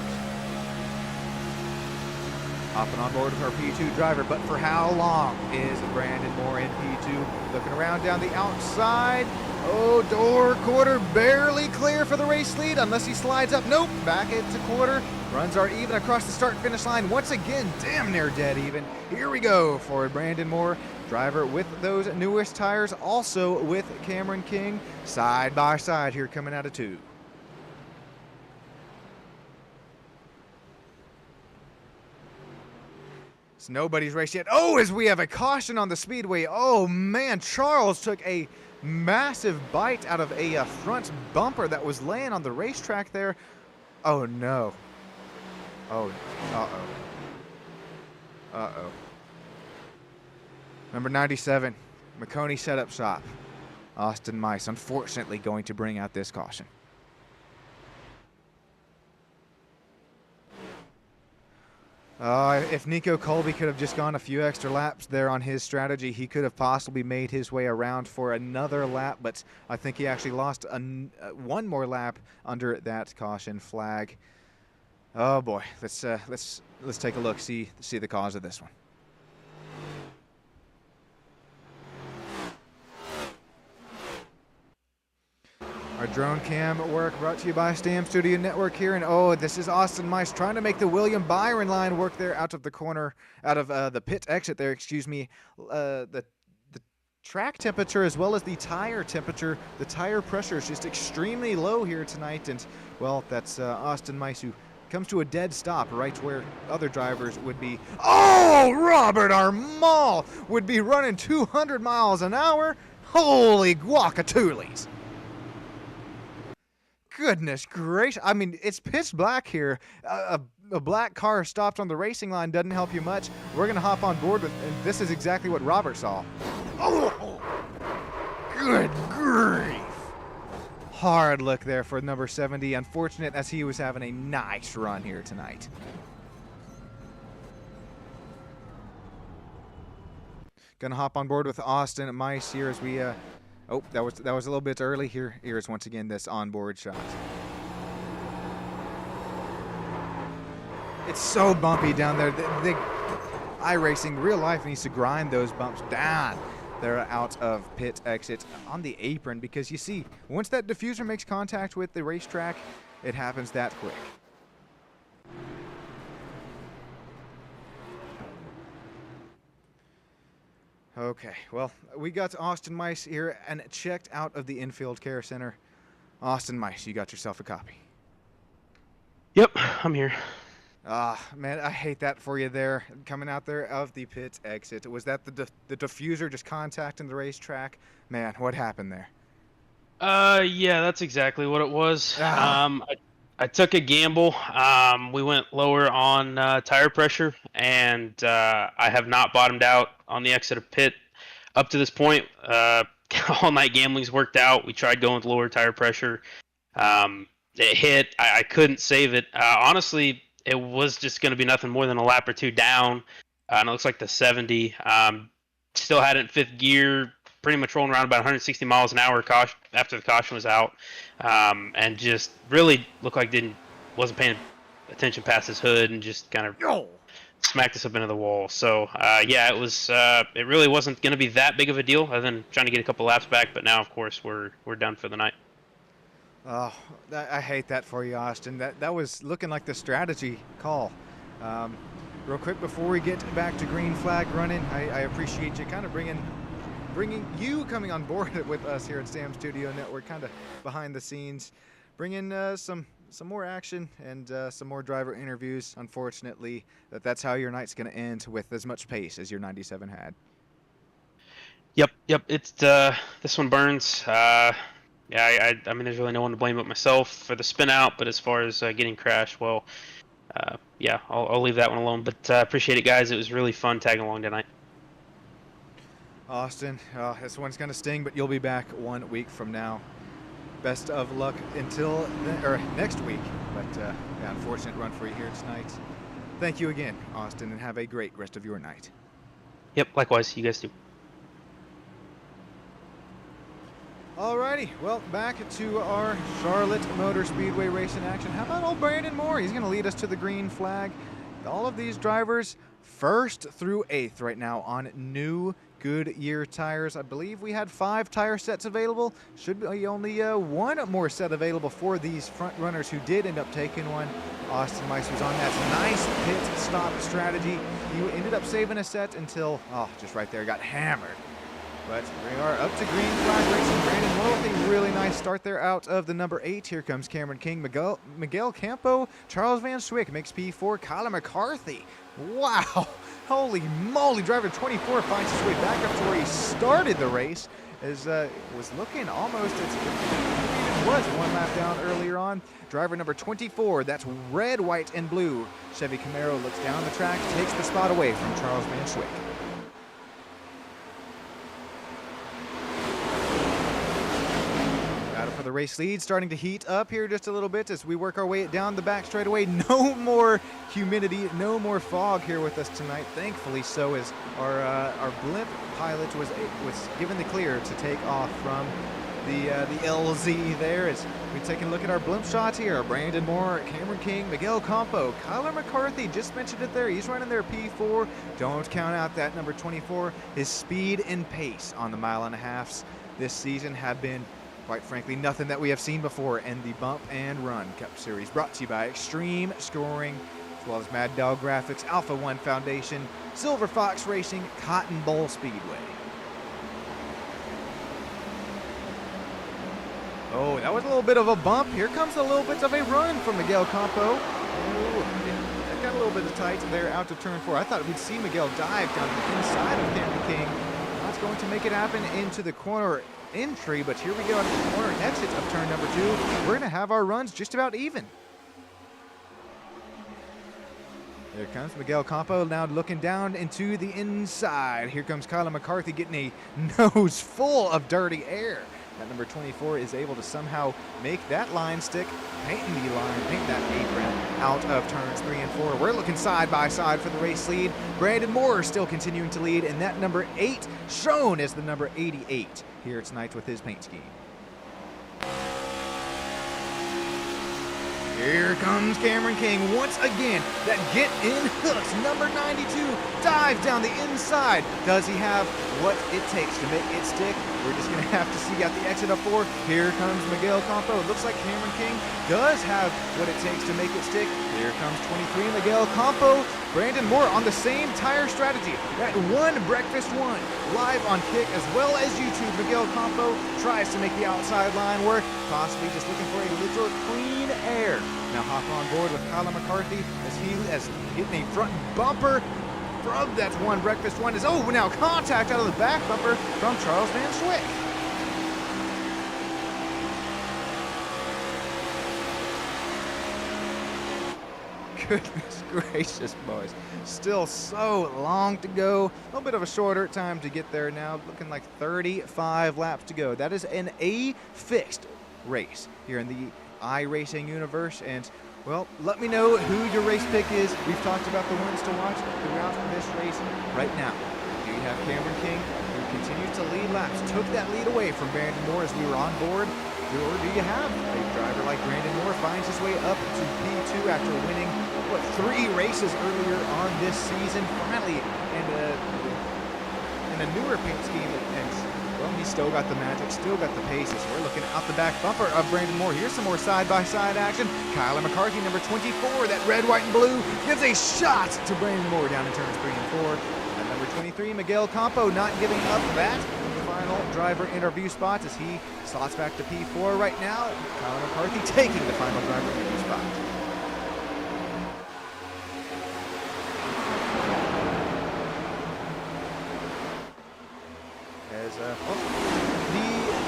Hopping on board with our P2 driver, but for how long is Brandon Moore in P2? Looking around down the outside. Oh, door quarter barely clear for the race lead unless he slides up. Nope, back into quarter. Runs are even across the start finish line once again, damn near dead even. Here we go for Brandon Moore, driver with those newest tires, also with Cameron King, side by side here coming out of 2. It's nobody's race yet. Oh, as we have a caution on the speedway. Oh man, Charles took a massive bite out of a front bumper that was laying on the racetrack there. Oh no. Oh, uh-oh. Uh-oh. Number 97, McConey setup shop. Austin Mice, unfortunately, going to bring out this caution. If Nico Colby could have just gone a few extra laps there on his strategy, he could have possibly made his way around for another lap, but I think he actually lost one more lap under that caution flag. Oh boy, let's take a look, see the cause of this one. Our drone cam work brought to you by Stam Studio Network here, and oh, this is Austin Mice trying to make the William Byron line work there out of the corner, out of the pit exit there, excuse me. The track temperature as well as the tire temperature, the tire pressure is just extremely low here tonight, and well, that's Austin Mice who comes to a dead stop right where other drivers would be. Oh, Robert Armall would be running 200 miles an hour. Holy guacatoolies. Goodness gracious. I mean, it's pitch black here. A black car stopped on the racing line doesn't help you much. We're going to hop on board with, and this is exactly what Robert saw. Oh, good grief. Hard look there for number 70. Unfortunate as he was having a nice run here tonight. Gonna hop on board with Austin Mice here as we oh, that was a little bit early. Here's once again this onboard shot. It's so bumpy down there. The iRacing real life needs to grind those bumps down. They're out of pit exit on the apron because you see, once that diffuser makes contact with the racetrack, it happens that quick. Okay, well, we got Austin Mice here and checked out of the infield care center. Austin Mice, you got yourself a copy. Yep, I'm here. Man, I hate that for you there. Coming out there of the pit exit. Was that the diffuser just contacting the racetrack? Man, what happened there? Yeah, that's exactly what it was. I took a gamble. We went lower on tire pressure, and I have not bottomed out on the exit of pit up to this point. All night gambling's worked out. We tried going with lower tire pressure. It hit. I couldn't save it. Honestly, it was just going to be nothing more than a lap or two down, and it looks like the 70 still had it in fifth gear, pretty much rolling around about 160 miles an hour after the caution was out, and just really looked like wasn't paying attention past his hood and just kind of smacked us up into the wall. So yeah, it really wasn't going to be that big of a deal other than trying to get a couple laps back, but now of course we're done for the night. Oh, I hate that for you, Austin. That was looking like the strategy call. real quick before we get back to green flag running, I appreciate you kind of bringing you coming on board with us here at Sam Studio Network, kind of behind the scenes, bringing some more action and some more driver interviews. Unfortunately, that's how your night's going to end, with as much pace as your 97 had. Yep. It's this one burns. Yeah, I mean, there's really no one to blame but myself for the spin out. But as far as getting crashed, well, yeah, I'll leave that one alone. But appreciate it, guys. It was really fun tagging along tonight. Austin, this one's going to sting, but you'll be back 1 week from now. Best of luck until next week. But yeah, unfortunate run for you here tonight. Thank you again, Austin, and have a great rest of your night. Yep, likewise. You guys too. Alrighty, well, back to our Charlotte Motor Speedway racing action. How about old Brandon Moore? He's going to lead us to the green flag. All of these drivers 1st through 8th right now on new Goodyear tires. I believe we had 5 tire sets available. Should be only 1 more set available for these front runners who did end up taking one. Austin Weiss was on that nice pit stop strategy. He ended up saving a set until, just right there, got hammered. But we are up to green flag racing. Brandon Moore with a really nice start there out of the number 8. Here comes Cameron King, Miguel Campo, Charles Van Swick makes P4, Kyler McCarthy. Wow, holy moly, driver 24 finds his way back up to where he started the race. Was looking almost as it was 1 lap down earlier on. Driver number 24, that's red, white, and blue. Chevy Camaro looks down the track, takes the spot away from Charles Van Swick. For the race lead, starting to heat up here just a little bit as we work our way down the back straightaway. No more humidity, no more fog here with us tonight. Thankfully, so as our blimp pilot was given the clear to take off from the LZ there. As we take a look at our blimp shots here, Brandon Moore, Cameron King, Miguel Campo, Kyler McCarthy, just mentioned it there. He's running their P4. Don't count out that number 24. His speed and pace on the 1.5 miles this season have been, quite frankly, nothing that we have seen before in the Bump and Run Cup Series. Brought to you by Extreme Scoring, as well as Mad Dog Graphics, Alpha One Foundation, Silver Fox Racing, Cotton Bowl Speedway. Oh, that was a little bit of a bump. Here comes a little bit of a run from Miguel Campo. Ooh, that got a little bit of tight there out to turn 4. I thought we'd see Miguel dive down the inside of Cameron King. Not going to make it happen into the corner entry, but here we go at the corner exit of turn number 2. We're going to have our runs just about even. Here comes Miguel Campo now looking down into the inside. Here comes Kyler McCarthy getting a nose full of dirty air. That number 24 is able to somehow make that line stick, paint that apron out of turns 3 and 4. We're looking side by side for the race lead. Brandon Moore still continuing to lead, and that number 8 shown as the number 88 here tonight with his paint scheme. Here comes Cameron King once again. That get in hooks. Number 92 dives down the inside. Does he have what it takes to make it stick? We're just going to have to see at the exit of 4. Here comes Miguel Campo. It looks like Cameron King does have what it takes to make it stick. Here comes 23 Miguel Campo. Brandon Moore on the same tire strategy. That one breakfast one live on Kick as well as YouTube. Miguel Campo tries to make the outside line work, possibly just looking for a little clean air. Now hop on board with Kyler McCarthy as he is hitting a front bumper from that one breakfast one. Is now contact out of the back bumper from Charles Van Swick. Goodness gracious, boys. Still so long to go. A little bit of a shorter time to get there now. Looking like 35 laps to go. That is an A-fixed race here in the iRacing universe. And, well, let me know who your race pick is. We've talked about the ones to watch throughout this race right now. Do you have Cameron King, who continues to lead laps, took that lead away from Brandon Moore as we were on board? Or do you have a driver like Brandon Moore finds his way up to P2 after winning 3 races earlier on this season, finally in a newer paint scheme, and well, He's still got the magic, still got the paces. We're looking out the back bumper of Brandon Moore. Here's some more side-by-side action. Kyler McCarthy, number 24, that red, white, and blue, gives a shot to Brandon Moore down in turns 3 and 4. And number 23, Miguel Campo, not giving up that final driver interview spot as he slots back to P4 right now. Kyler McCarthy taking the final driver interview spot.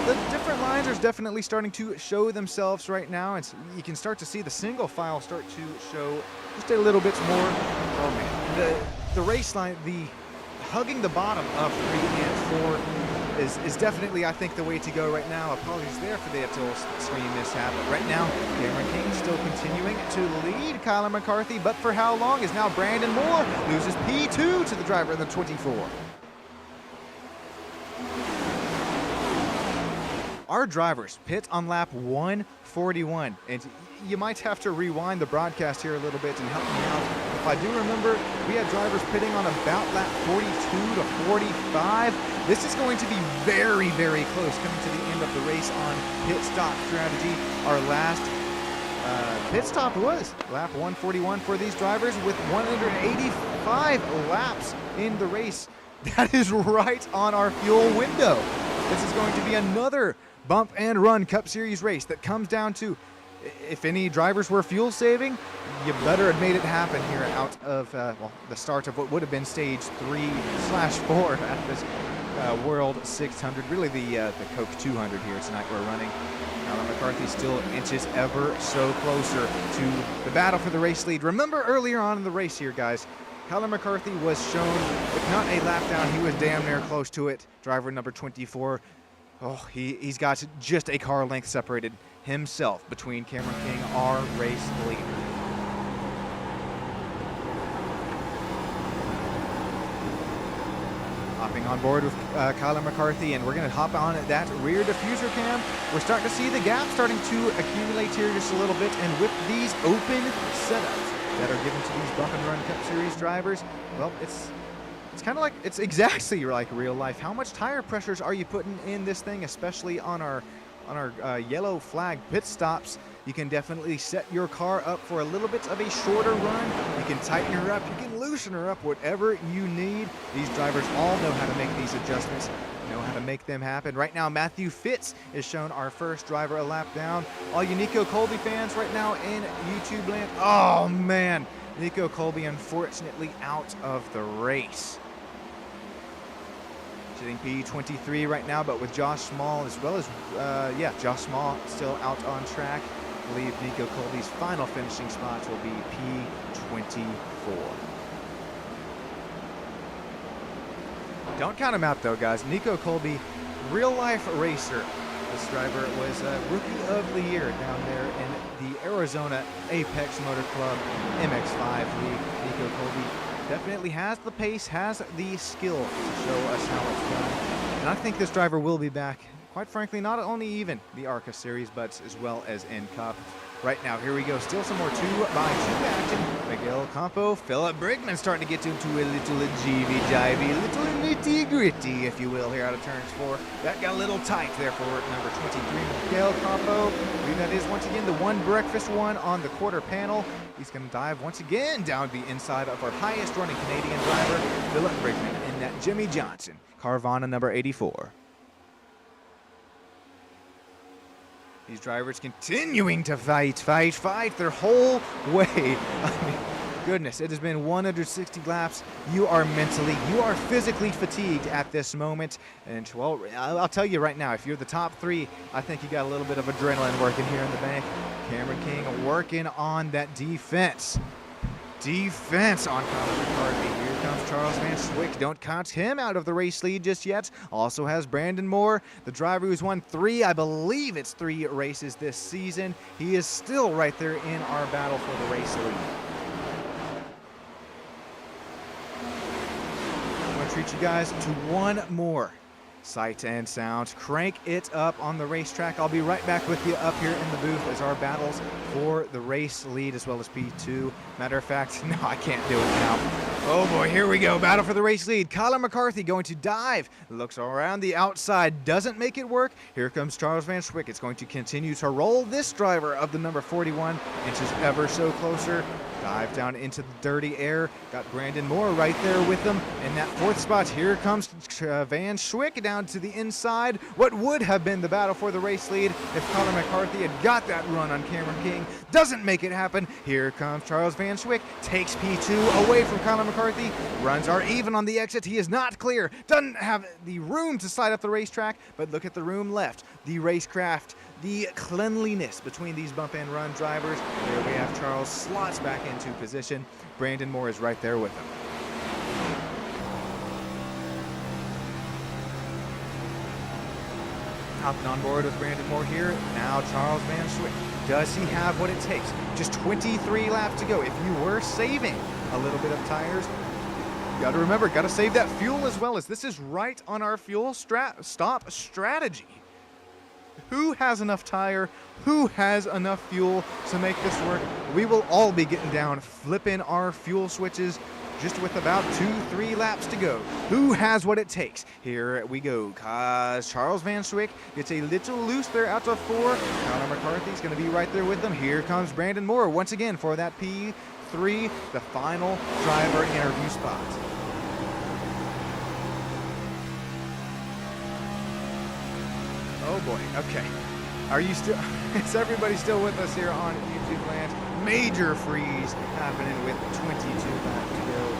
The different lines are definitely starting to show themselves right now. You can start to see the single file start to show just a little bit more. Oh man, the race line, the hugging the bottom of 3 and 4 is definitely, I think, the way to go right now. Apologies there for the little screen mishap, but right now Cameron King still continuing to lead Kyler McCarthy, but for how long? Is now Brandon Moore loses P2 to the driver in the 24. Our drivers pit on lap 141, and you might have to rewind the broadcast here a little bit and help me out. If I do remember, we had drivers pitting on about lap 42 to 45. This is going to be very, very close coming to the end of the race on pit stop strategy. Our last pit stop was lap 141 for these drivers with 185 laps in the race. That is right on our fuel window. This is going to be another bump and run Cup Series race that comes down to, if any drivers were fuel saving, you better have made it happen here out of the start of what would have been stage 3/4 at this World 600, really the Coke 200 here tonight we're running. Kyler McCarthy still inches ever so closer to the battle for the race lead. Remember earlier on in the race here, guys, Kyler McCarthy was shown, if not a lap down, he was damn near close to it. Driver number 24, he's got just a car length separated himself between Cameron King, our race leader. Hopping on board with Kyler McCarthy, and we're going to hop on at that rear diffuser cam. We're starting to see the gap starting to accumulate here just a little bit, and with these open setups that are given to these bump and run Cup Series drivers, well, it's kind of like, it's exactly like real life. How much tire pressures are you putting in this thing, especially on our yellow flag pit stops? You can definitely set your car up for a little bit of a shorter run. You can tighten her up, you can loosen her up, whatever you need. These drivers all know how to make these adjustments, know how to make them happen. Right now, Matthew Fitz is shown our first driver a lap down. All you Nico Colby fans right now in YouTube land, oh man, Nico Colby unfortunately out of the race. Sitting P23 right now, but with Josh Small as well as, Josh Small still out on track. I believe Nico Colby's final finishing spots will be P24. Don't count him out though, guys. Nico Colby, real life racer. This driver was Rookie of the Year down there in the Arizona Apex Motor Club MX5 League. Nico Colby definitely has the pace, has the skill to show us how it's done. And I think this driver will be back, quite frankly, not only even the ARCA Series, but as well as in Cup. Right now, here we go. Still some more 2x2 action. Miguel Campo, Philip Brigman starting to get into a little jivey-jivey, a little nitty-gritty, if you will, here out of turns 4. That got a little tight there for number 23, Miguel Campo. I believe that is, once again, the one breakfast one on the quarter panel. He's going to dive once again down the inside of our highest running Canadian driver, Philip Brigman, in that Jimmy Johnson Carvana number 84. These drivers continuing to fight their whole way. I mean, goodness, it has been 160 laps. You are mentally, you are physically fatigued at this moment. And, well, I'll tell you right now, if you're the top 3, I think you got a little bit of adrenaline working here in the bank. Cameron King working on that defense. Defense on Kyler McCarthy. Here comes Charles Van Swick. Don't count him out of the race lead just yet. Also has Brandon Moore, the driver who's won 3, I believe it's 3 races this season. He is still right there in our battle for the race lead. I'm going to treat you guys to one more sight and sound. Crank it up on the racetrack. I'll be right back with you up here in the booth as our battles for the race lead as well as P2. Matter of fact, no, I can't do it now. Oh boy, here we go. Battle for the race lead. Kyler McCarthy going to dive. Looks around the outside. Doesn't make it work. Here comes Charles Van Schwick. It's going to continue to roll this driver of the number 41. Inches ever so closer. Dive down into the dirty air. Got Brandon Moore right there with him in that fourth spot. Here comes Van Schwick down to the inside. What would have been the battle for the race lead if Kyler McCarthy had got that run on Cameron King. Doesn't make it happen. Here comes Charles Van Schwick. Takes P2 away from Kyler McCarthy. Runs are even on the exit. He is not clear. Doesn't have the room to slide up the racetrack, but look at the room left. The racecraft, the cleanliness between these bump and run drivers. There we have Charles slots back into position. Brandon Moore is right there with him. Hopping on board with Brandon Moore here. Now Charles Van Schwick. Does he have what it takes? Just 23 laps to go. If you were saving a little bit of tires, you got to remember, got to save that fuel as well, as this is right on our fuel stop strategy. Who has enough tire? Who has enough fuel to make this work? We will all be getting down, flipping our fuel switches just with about 2-3 laps to go. Who has what it takes? Here we go. Charles Van Schwick gets a little loose there out to 4. Connor McCarthy's going to be right there with them. Here comes Brandon Moore once again for that P3, the final driver interview spot. Oh boy, okay. Are you still, is everybody still with us here on YouTube land? Major freeze happening with 22 laps to go.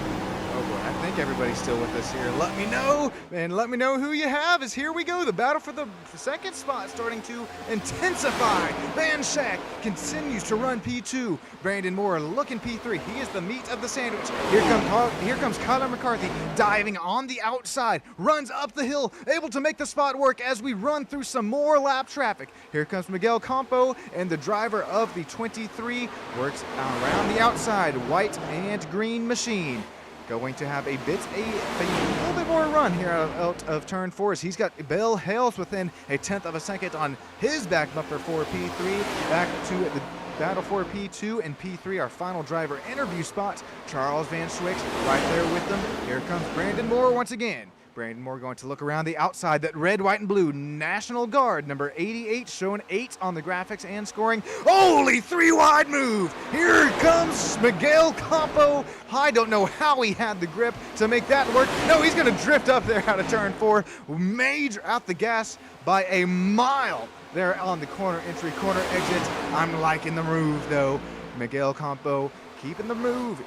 Oh boy, I think everybody's still with us here. Let me know, and let me know who you have, as here we go. The battle for the second spot starting to intensify. Van Schwick continues to run P2. Brandon Moore looking P3. He is the meat of the sandwich. Here comes Kyler McCarthy diving on the outside. Runs up the hill, able to make the spot work as we run through some more lap traffic. Here comes Miguel Campo, and the driver of the 23 works around the outside. White and green machine. Going to have a little bit more run here out of turn 4. He's got Bill Hales within a 1/10 of a second on his back bumper for P3. Back to the battle for P2 and P3, our final driver interview spot. Charles Van Schwick right there with them. Here comes Brandon Moore once again. Brandon Moore going to look around the outside. That red, white, and blue National Guard, number 88, showing 8 on the graphics and scoring. Only 3 wide move. Here comes Miguel Campo. I don't know how he had the grip to make that work. No, he's going to drift up there out of turn 4. Major out the gas by a mile there on the entry corner exit. I'm liking the move though. Miguel Campo keeping the move,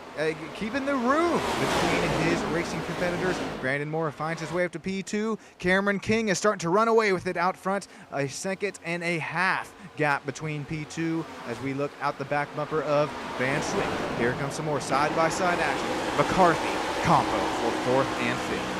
keeping the room between his racing competitors. Brandon Moore finds his way up to P2. Cameron King is starting to run away with it out front. A 1.5 gap between P2 as we look out the back bumper of Van Schwick. Here comes some more side-by-side action. McCarthy, Campo for 4th and 5th.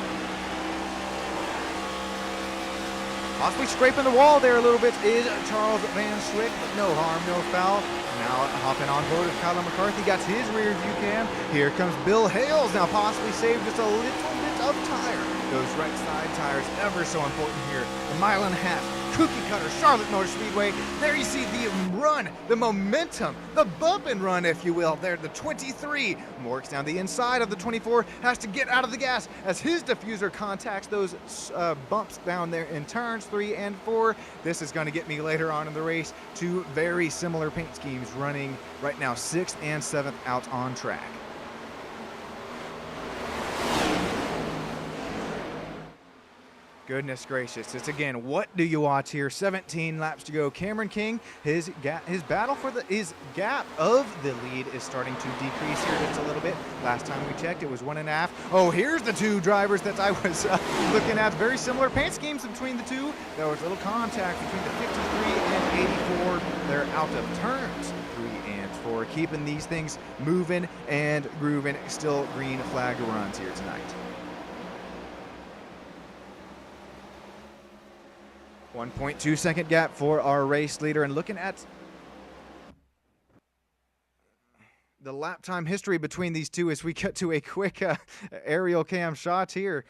Possibly scraping the wall there a little bit is Charles Van Schwick, but no harm, no foul. Now hopping on board with Kyler McCarthy, got his rear view cam. Here comes Bill Hales, now possibly saved just a little bit of tire. Those right side tires, ever so important here. A 1.5 miles, cookie cutter, Charlotte Motor Speedway. There you see the run, the momentum, the bump and run, if you will. There, the 23 works down the inside of the 24, has to get out of the gas as his diffuser contacts those bumps down there in turns 3 and 4. This is going to get me later on in the race to very similar paint schemes running right now 6th and 7th out on track. Goodness gracious. It's again, what do you watch here? 17 laps to go. Cameron King, his battle for his gap of the lead is starting to decrease here just a little bit. Last time we checked, it was 1.5. Oh, here's the 2 drivers that I was looking at. Very similar paint schemes between the 2. There was a little contact between the 53 and 84. They're out of turns 3 and 4, keeping these things moving and grooving. Still green flag runs here tonight. 1.2 second gap for our race leader. And looking at the lap time history between these two as we get to a quick aerial cam shot here.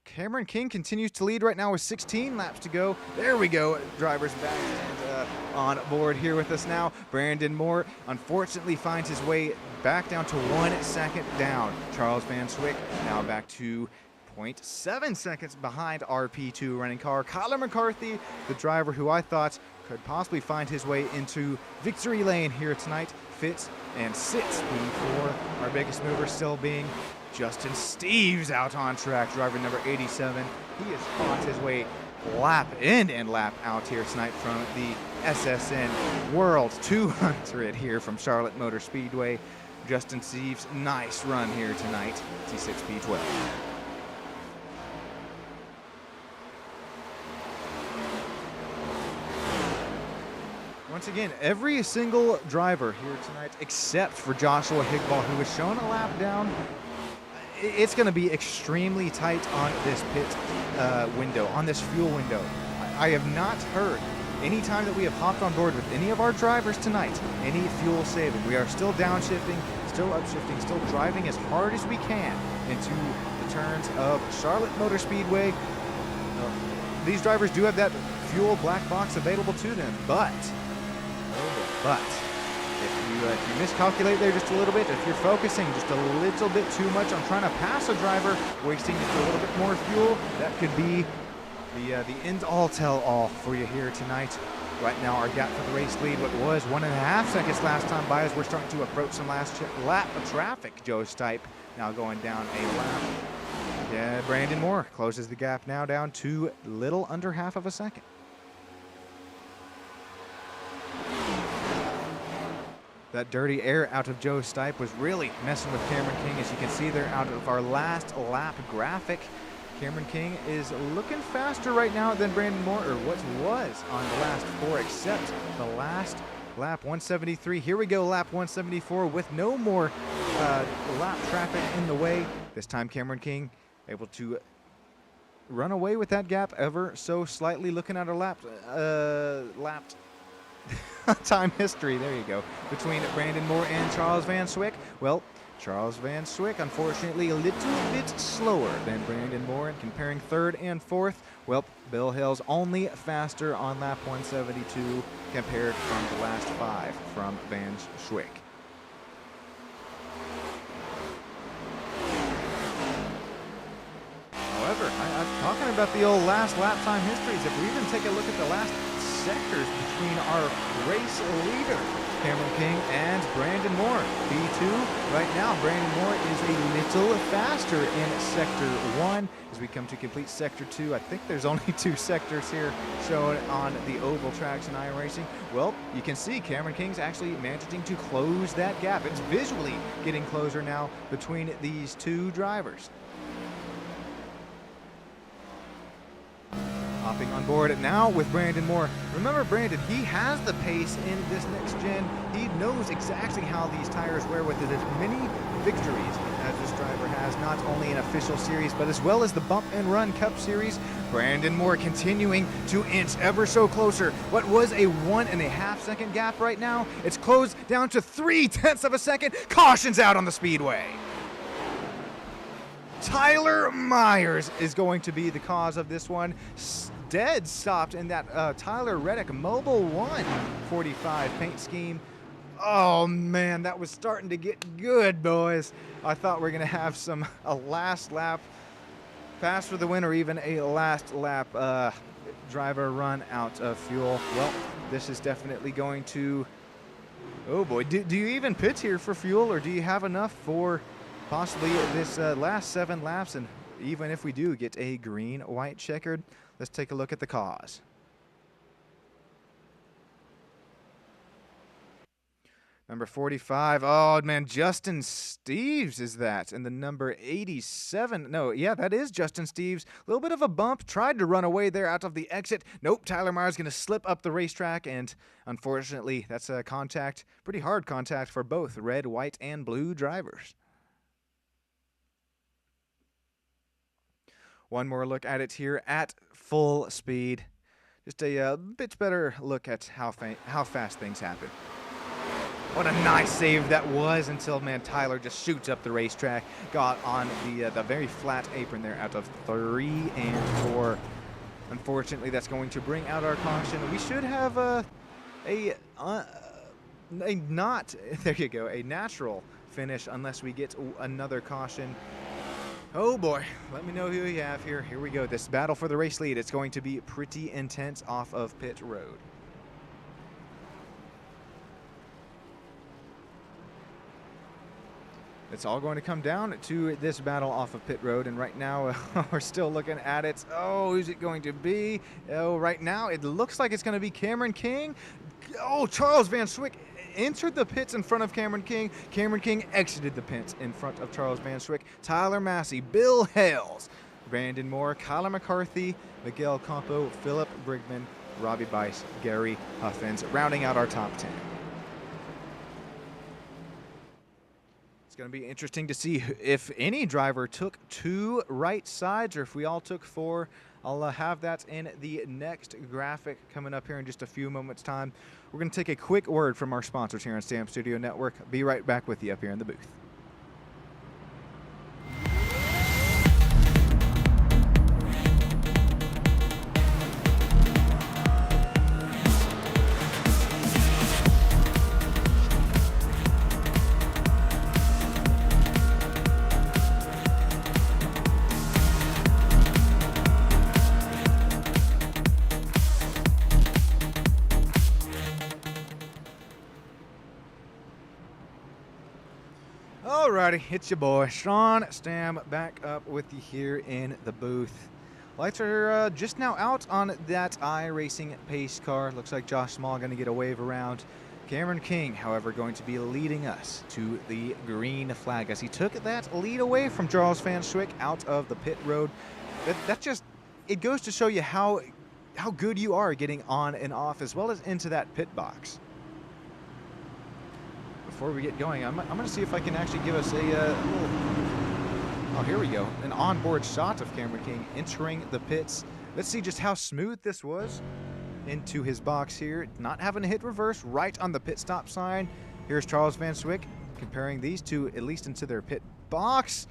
Cameron King continues to lead right now with 16 laps to go. There we go, driver's back. And on board here with us now. Brandon Moore unfortunately finds his way back down to 1 second down. Charles Van Swick now back to 0.7 seconds behind RP2 running car. Kyler McCarthy, the driver who I thought could possibly find his way into victory lane here tonight, fits and sits P4. Our biggest mover still being Justin Steves out on track, driver number 87. He has fought his way lap in and lap out here tonight from the SSN World 200 here from Charlotte Motor Speedway. Justin Steves, nice run here tonight, T6 P12. Once again, every single driver here tonight, except for Joshua Higball, who was shown a lap down. It's going to be extremely tight on this pit window, on this fuel window. I have not heard any time that we have hopped on board with any of our drivers tonight, any fuel saving. We are still downshifting, still upshifting, still driving as hard as we can into the turns of Charlotte Motor Speedway. These drivers do have that fuel black box available to them, but if you miscalculate there just a little bit, if you're focusing just a little bit too much on trying to pass a driver, wasting just a little bit more fuel, that could be the end all tell all for you here tonight. Right now our gap for the race lead, what was 1.5 seconds last time by, as we're starting to approach some last lap of traffic. Joe Stipe now going down a lap. Yeah, Brandon Moore closes the gap now down to little under half of a second. That dirty air out of Joe Stipe was really messing with Cameron King. As you can see there out of our last lap graphic, Cameron King is looking faster right now than Brandon Moore, or what was on the last 4, except the last lap 173. Here we go, lap 174 with no more lap traffic in the way. This time Cameron King able to run away with that gap ever so slightly. Looking at our lapped time history, there you go, between Brandon Moore and Charles Van Swick. Well, Charles Van Swick, unfortunately, a little bit slower than Brandon Moore, and comparing 3rd and 4th, well, Bill Hill's only faster on lap 172 compared from the last 5 from Van Swick. However, I'm talking about the old last lap time histories. If we even take a look at the last sectors between our race leader, Cameron King, and Brandon Moore. B2, right now, Brandon Moore is a little faster in Sector 1. As we come to complete Sector 2, I think there's only 2 sectors here shown on the oval tracks in iRacing. Well, you can see Cameron King's actually managing to close that gap. It's visually getting closer now between these 2 drivers. Hopping on board now with Brandon Moore. Remember, Brandon, he has the pace in this next gen. He knows exactly how these tires wear with it. As many victories as this driver has, not only in official series, but as well as the Bump and Run Cup Series. Brandon Moore continuing to inch ever so closer. What was a 1.5 second gap right now, it's closed down to 0.3 of a second. Cautions out on the speedway. Tyler Myers is going to be the cause of this one. Dead stopped in that Tyler Reddick Mobile 145 paint scheme. Oh man, that was starting to get good, boys. I thought we were gonna have a last lap pass for the win, or even a last lap driver run out of fuel. Well, this is definitely going to, oh boy, do you even pit here for fuel, or do you have enough for possibly this last 7 laps? And even if we do get a green, white checkered, let's take a look at the cause. Number 45, oh man, Justin Steves is that. And the number 87, no, yeah, that is Justin Steves. A little bit of a bump, tried to run away there out of the exit. Nope, Tyler Myers gonna slip up the racetrack, and unfortunately, that's a contact, pretty hard contact for both red, white, and blue drivers. One more look at it here at full speed. Just a bit better look at how fast things happen. What a nice save that was, until, man, Tyler just shoots up the racetrack. Got on the very flat apron there out of 3 and 4. Unfortunately, that's going to bring out our caution. We should have a a not, there you go, a natural finish unless we get another caution. Oh boy, let me know who we have here. Here we go. This battle for the race lead. It's going to be pretty intense off of pit road. It's all going to come down to this battle off of pit road, and right now we're still looking at it. Oh, who's it going to be? Oh, right now it looks like it's going to be Cameron King. Oh, Charles Van Swick entered the pits in front of Cameron King. Cameron King exited the pits in front of Charles Van Swick. Tyler Massey, Bill Hales, Brandon Moore, Kyler McCarthy, Miguel Campo, Philip Brigman, Robbie Bice, Gary Huffins, rounding out our top 10. Going to be interesting to see if any driver took 2 right sides or if we all took 4. I'll have that in the next graphic coming up here in just a few moments time. We're going to take a quick word from our sponsors here on Stamp Studio Network. Be right back with you up here in the booth. Alrighty, it's your boy Sean Stam back up with you here in the booth. Lights are just now out on that iRacing pace car. Looks like Josh Small going to get a wave around. Cameron King, however, going to be leading us to the green flag as he took that lead away from Charles Van Swick out of the pit road. That just, it goes to show you how good you are getting on and off as well as into that pit box. Before we get going, I'm going to see if I can actually give us a little... Oh, here we go. An onboard shot of Cameron King entering the pits. Let's see just how smooth this was into his box here. Not having to hit reverse right on the pit stop sign. Here's Charles Van Swick comparing these two at least into their pit box.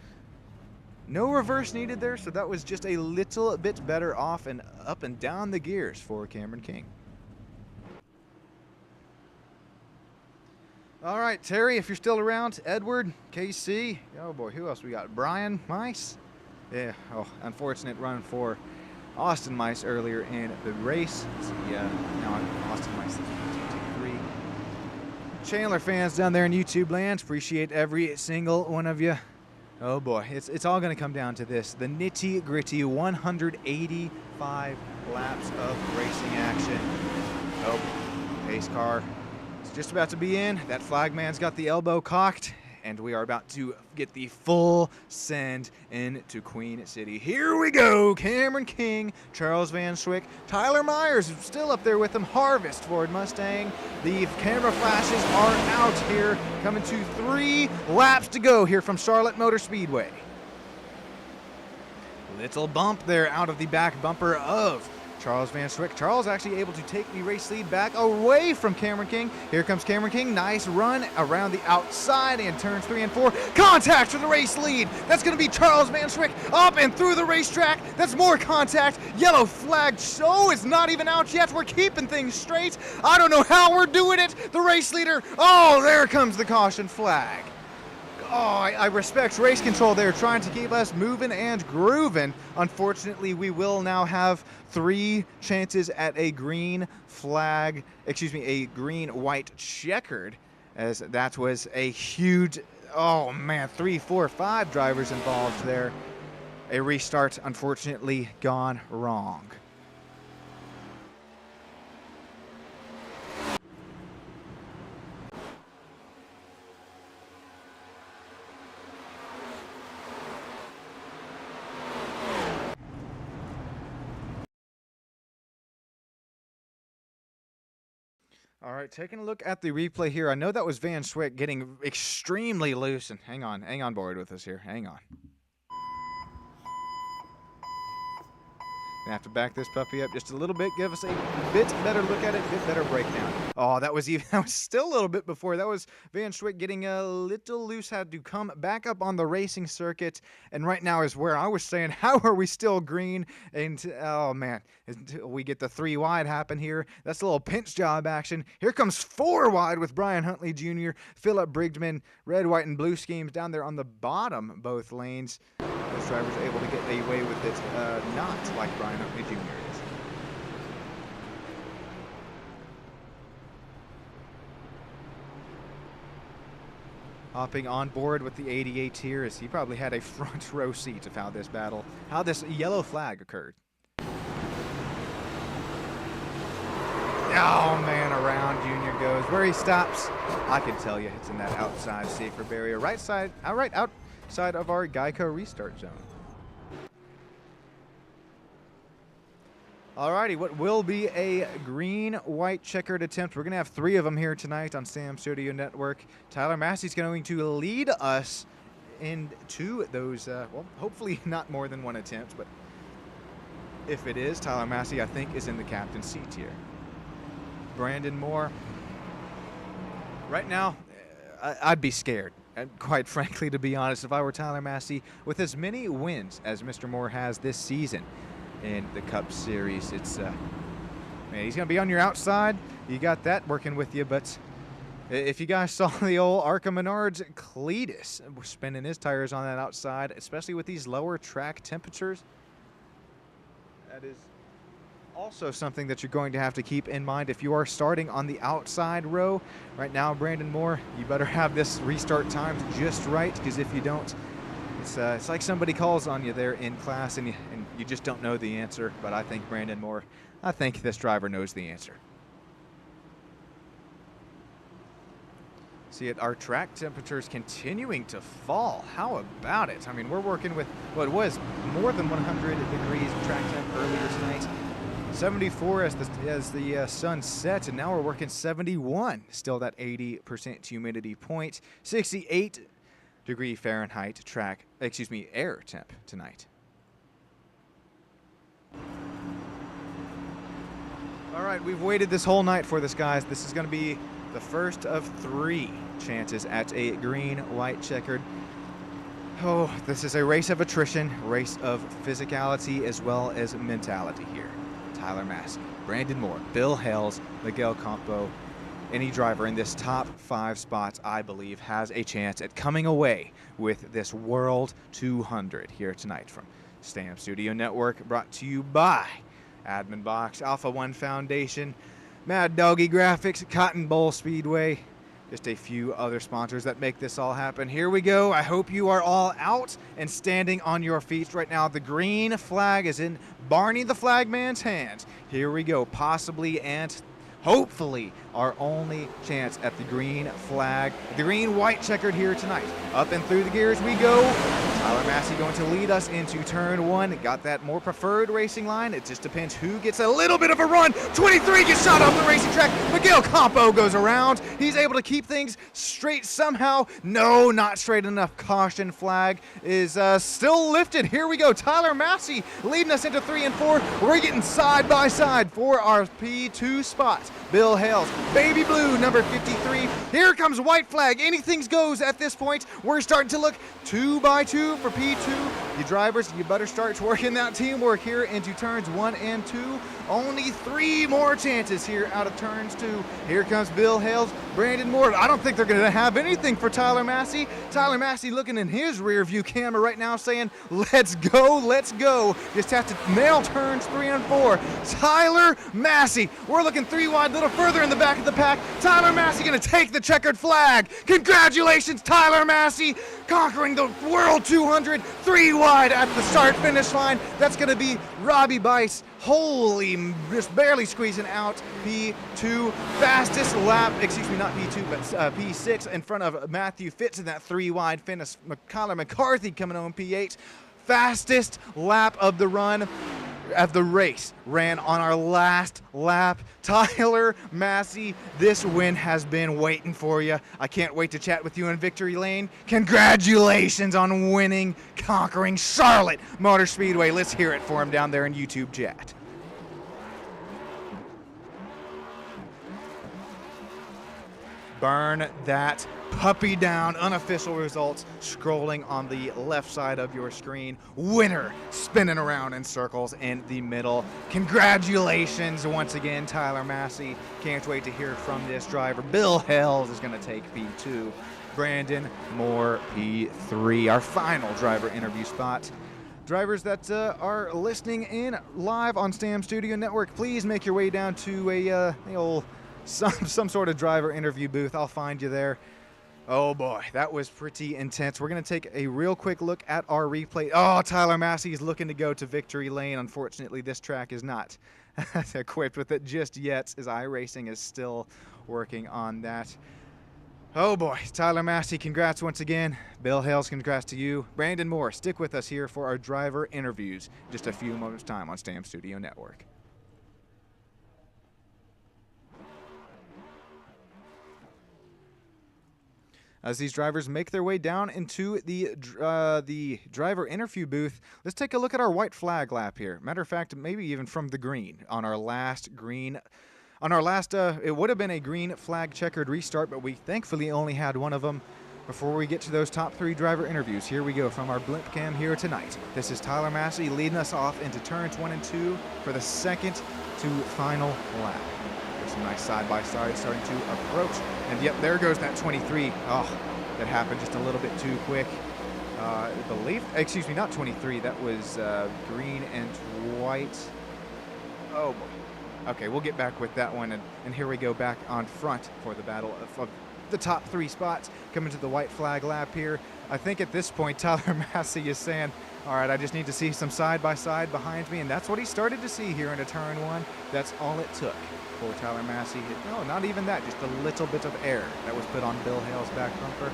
No reverse needed there, so that was just a little bit better off and up and down the gears for Cameron King. All right, Terry, if you're still around, Edward, KC, oh boy, who else we got? Brian Mice? Yeah, oh, unfortunate run for Austin Mice earlier in the race. Let's see, now Austin Mice is 2-3. Chandler fans down there in YouTube land, appreciate every single one of you. Oh boy, it's all going to come down to this. The nitty-gritty 185 laps of racing action. Oh, pace car. Just about to be in. That flagman's got the elbow cocked, and we are about to get the full send into Queen City. Here we go. Cameron King, Charles Van Swick, Tyler Myers still up there with him. Harvest Ford Mustang. The camera flashes are out here, coming to 3 laps to go here from Charlotte Motor Speedway. Little bump there out of the back bumper of Charles Van Swick. Charles actually able to take the race lead back away from Cameron King. Here comes Cameron King. Nice run around the outside and turns 3 and 4. Contact for the race lead. That's going to be Charles Van Swick up and through the racetrack. That's more contact. Yellow flag show is not even out yet. We're keeping things straight. I don't know how we're doing it. The race leader. Oh, there comes the caution flag. Oh, I respect race control there, trying to keep us moving and grooving. Unfortunately, we will now have 3 chances at a green flag, a green-white checkered, as that was a huge, oh man, 3, 4, 5 drivers involved there. A restart, unfortunately, gone wrong. All right, taking a look at the replay here. I know that was Van Swick getting extremely loose. And hang on board with us here. Hang on. Gonna have to back this puppy up just a little bit, give us a bit better look at it, a bit better breakdown. Oh, that was still a little bit before. That was Van Schwick getting a little loose, had to come back up on the racing circuit, and right now is where I was saying, how are we still green? And oh man, until we get the 3 wide happen here. That's a little pinch job action. Here comes 4 wide with Brian Huntley Jr., Philip Brigdman, red, white, and blue schemes down there on the bottom, both lanes. This driver's able to get away with it, not like Brian Huntley Jr. is. Hopping on board with the 88 here, as he probably had a front row seat of how this yellow flag occurred. Oh man, around Junior goes. Where he stops, I can tell you it's in that outside safer barrier, outside of our Geico restart zone. Alrighty, what will be a green-white checkered attempt. We're going to have 3 of them here tonight on Sam Studio Network. Tyler Massey's going to lead us into those, well, hopefully not more than 1 attempt, but if it is, Tyler Massey, I think, is in the captain's seat here. Brandon Moore. Right now, I'd be scared. Quite frankly, to be honest, if I were Tyler Massey, with as many wins as Mr. Moore has this season in the Cup Series, it's man, he's gonna be on your outside. You got that working with you, but if you guys saw the old Arca Menards Cletus spinning his tires on that outside, especially with these lower track temperatures, that is also something that you're going to have to keep in mind if you are starting on the outside row. Right now, Brandon Moore, you better have this restart timed just right, because if you don't, it's like somebody calls on you there in class and you just don't know the answer. But I think Brandon Moore, I think this driver knows the answer. See it, our track temperatures continuing to fall. How about it? I mean, we're working with what was more than 100 degrees track temp earlier tonight. 74 as the sun sets, and now we're working 71. Still that 80% humidity point. 68 degree Fahrenheit air temp tonight. All right, we've waited this whole night for this, guys. This is going to be the first of 3 chances at a green-white checkered. Oh, this is a race of attrition, race of physicality as well as mentality here. Tyler Massey, Brandon Moore, Bill Hales, Miguel Campo. Any driver in this top 5 spots, I believe, has a chance at coming away with this World 200 here tonight from Sam Studio Network, brought to you by Admin Box, Alpha One Foundation, Mad Doggy Graphics, Cotton Bowl Speedway, just a few other sponsors that make this all happen. Here we go. I hope you are all out and standing on your feet right now. The green flag is in Barney the Flagman's hands. Here we go. Possibly and hopefully our only chance at the green flag, the green-white checkered here tonight. Up and through the gears we go. Tyler Massey going to lead us into turn 1. Got that more preferred racing line. It just depends who gets a little bit of a run. 23 gets shot off the racing track. Miguel Campo goes around. He's able to keep things straight somehow. No, not straight enough. Caution flag is still lifted. Here we go. Tyler Massey leading us into 3 and 4. We're getting side by side for our P2 spots. Bill Hales, baby blue, number 53. Here comes white flag. Anything goes at this point. We're starting to look 2 by 2 for P2. You drivers, you better start working that teamwork here into turns 1 and 2. Only 3 more chances here out of turns 2. Here comes Bill Hales, Brandon Moore. I don't think they're going to have anything for Tyler Massey. Tyler Massey looking in his rear view camera right now saying, let's go, let's go. Just have to nail turns 3 and 4. Tyler Massey, we're looking 3 wide, a little further in the back of the pack. Tyler Massey going to take the checkered flag. Congratulations, Tyler Massey, conquering the World 200, 3 wide at the start-finish line. That's going to be Robbie Bice. Holy, just barely squeezing out P2. Fastest lap, excuse me, not P2, but P6 in front of Matthew Fitz in that 3 wide finish. Kyler McCarthy coming on P8. Fastest lap of the run. As the race ran on our last lap, Tyler Massey, this win has been waiting for you. I can't wait to chat with you in victory lane. Congratulations on winning, conquering Charlotte Motor Speedway. Let's hear it for him down there in YouTube chat. Burn that puppy down. Unofficial results scrolling on the left side of your screen. Winner spinning around in circles in the middle. Congratulations once again, Tyler Massey. Can't wait to hear from this driver. Bill Hells is going to take P2. Brandon Moore P3. Our final driver interview spot. Drivers that are listening in live on Stam Studio Network, please make your way down to the old some sort of driver interview booth. I'll find you there. Oh boy, that was pretty intense. We're going to take a real quick look at our replay. Oh, Tyler Massey is looking to go to victory lane. Unfortunately, this track is not equipped with it just yet, as iRacing is still working on that. Oh boy, Tyler Massey, congrats once again. Bill Hales, congrats to you. Brandon Moore, stick with us here for our driver interviews. Just a few moments time on Stam Studio Network. As these drivers make their way down into the driver interview booth, let's take a look at our white flag lap here. Matter of fact, maybe even from the green on our last green. On our last, it would have been a green flag checkered restart, but we thankfully only had one of them. Before we get to those top 3 driver interviews, here we go from our blimp cam here tonight. This is Tyler Massey leading us off into turns 1 and 2 for the second to final lap. There's some nice side-by-side starting to approach. And yep, there goes that 23. Oh, that happened just a little bit too quick. I believe, excuse me, not 23. That was green and white. Oh boy. Okay, we'll get back with that one. And here we go back on front for the battle of the top 3 spots. Coming to the white flag lap here. I think at this point, Tyler Massey is saying, all right, I just need to see some side-by-side behind me. And that's what he started to see here into turn 1. That's all it took for Tyler Massey. No, not even that, just a little bit of air that was put on Bill Hale's back bumper.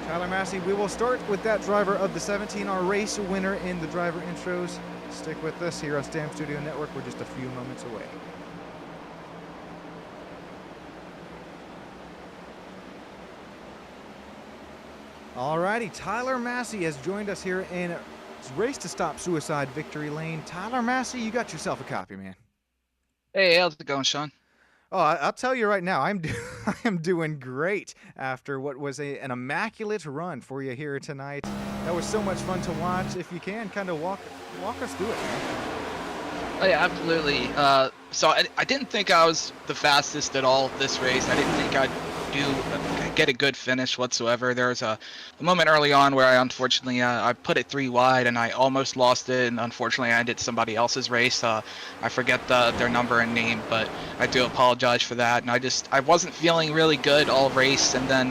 Tyler Massey, we will start with that driver of the 17R race winner in the driver intros. Stick with us here on Stam Studio Network. We're just a few moments away. Alrighty, Tyler Massey has joined us here in Race to Stop Suicide Victory Lane. Tyler Massey, you got yourself a copy, man. Hey, how's it going, Sean? Oh, I'll tell you right now, I am doing great after what was an immaculate run for you here tonight. That was so much fun to watch. If you can, kind of walk us through it, man. Oh, yeah, absolutely. So I didn't think I was the fastest at all this race. I didn't think I'd get a good finish whatsoever. There was a moment early on where I unfortunately I put it 3 wide and I almost lost it, and unfortunately I ended somebody else's race. I forget their number and name, but I do apologize for that. And I wasn't feeling really good all race, and then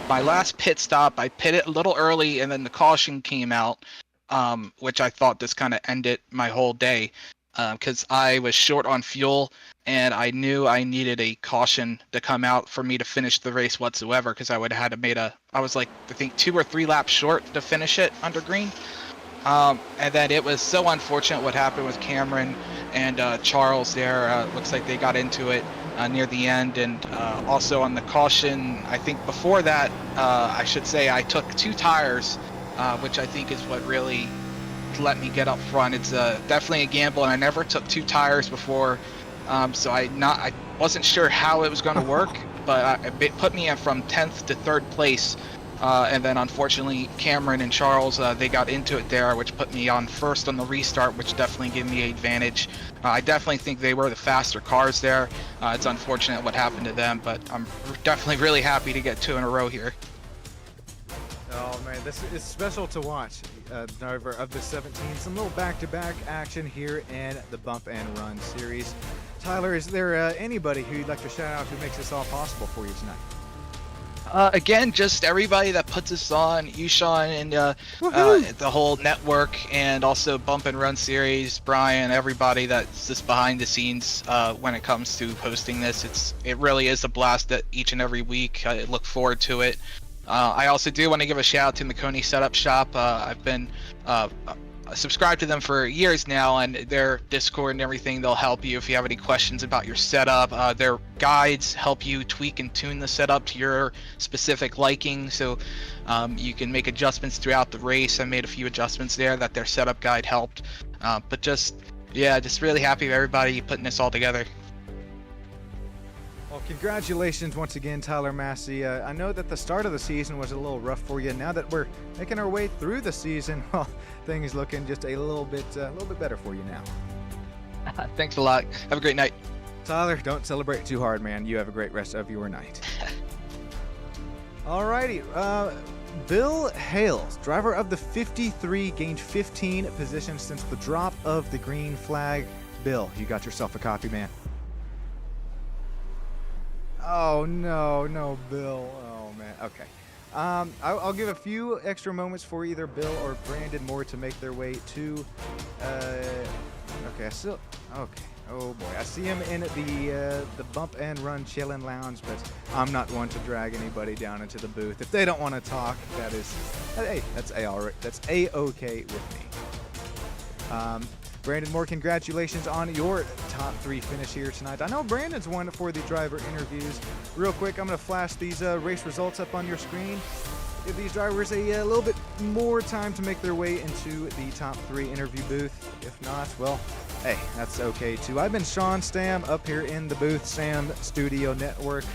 my last pit stop I pitted a little early, and then the caution came out, which I thought just kind of ended my whole day. Because I was short on fuel, and I knew I needed a caution to come out for me to finish the race whatsoever, because I would have had to I was like, I think 2 or 3 laps short to finish it under green. And then it was so unfortunate what happened with Cameron and Charles there. Looks like they got into it near the end, and also on the caution, I think before that, I should say I took 2 tires, which I think is what really let me get up front. It's definitely a gamble, and I never took 2 tires before, so I wasn't sure how it was going to work, but it put me in from 10th to 3rd place, and then unfortunately Cameron and Charles, they got into it there, which put me on first on the restart, which definitely gave me an advantage. I definitely think they were the faster cars there. It's unfortunate what happened to them, but I'm definitely really happy to get 2 in a row here. Oh man, this is special to watch. Driver of the 17, some little back-to-back action here in the Bump and Run series. Tyler, is there anybody who you'd like to shout out who makes this all possible for you tonight? Again, just everybody that puts us on, you, Sean, and the whole network, and also Bump and Run series, Brian, everybody that's just behind the scenes when it comes to hosting this. It really is a blast each and every week. I look forward to it. I also do want to give a shout out to Makoni Setup Shop. I've been subscribed to them for years now, and their Discord and everything, they'll help you if you have any questions about your setup. Their guides help you tweak and tune the setup to your specific liking, so you can make adjustments throughout the race. I made a few adjustments there that their setup guide helped. But just really happy with everybody putting this all together. Well, congratulations once again, Tyler Massey. I know that the start of the season was a little rough for you. Now that we're making our way through the season, well, things looking just a little bit better for you now. Thanks a lot. Have a great night. Tyler, don't celebrate too hard, man. You have a great rest of your night. Alrighty, Bill Hales, driver of the 53, gained 15 positions since the drop of the green flag. Bill, you got yourself a copy, man. Oh, no, Bill. Oh, man. Okay. I'll give a few extra moments for either Bill or Brandon Moore to make their way to. Okay, okay. Oh boy, I see him in the bump and run chillin' lounge, but I'm not one to drag anybody down into the booth if they don't want to talk. That's a-okay with me. Brandon Moore, congratulations on your top 3 finish here tonight. I know Brandon's one for the driver interviews. Real quick, I'm going to flash these race results up on your screen. Give these drivers a little bit more time to make their way into the top 3 interview booth. If not, well, hey, that's okay too. I've been Sean Stam up here in the booth, Sam Studio Network.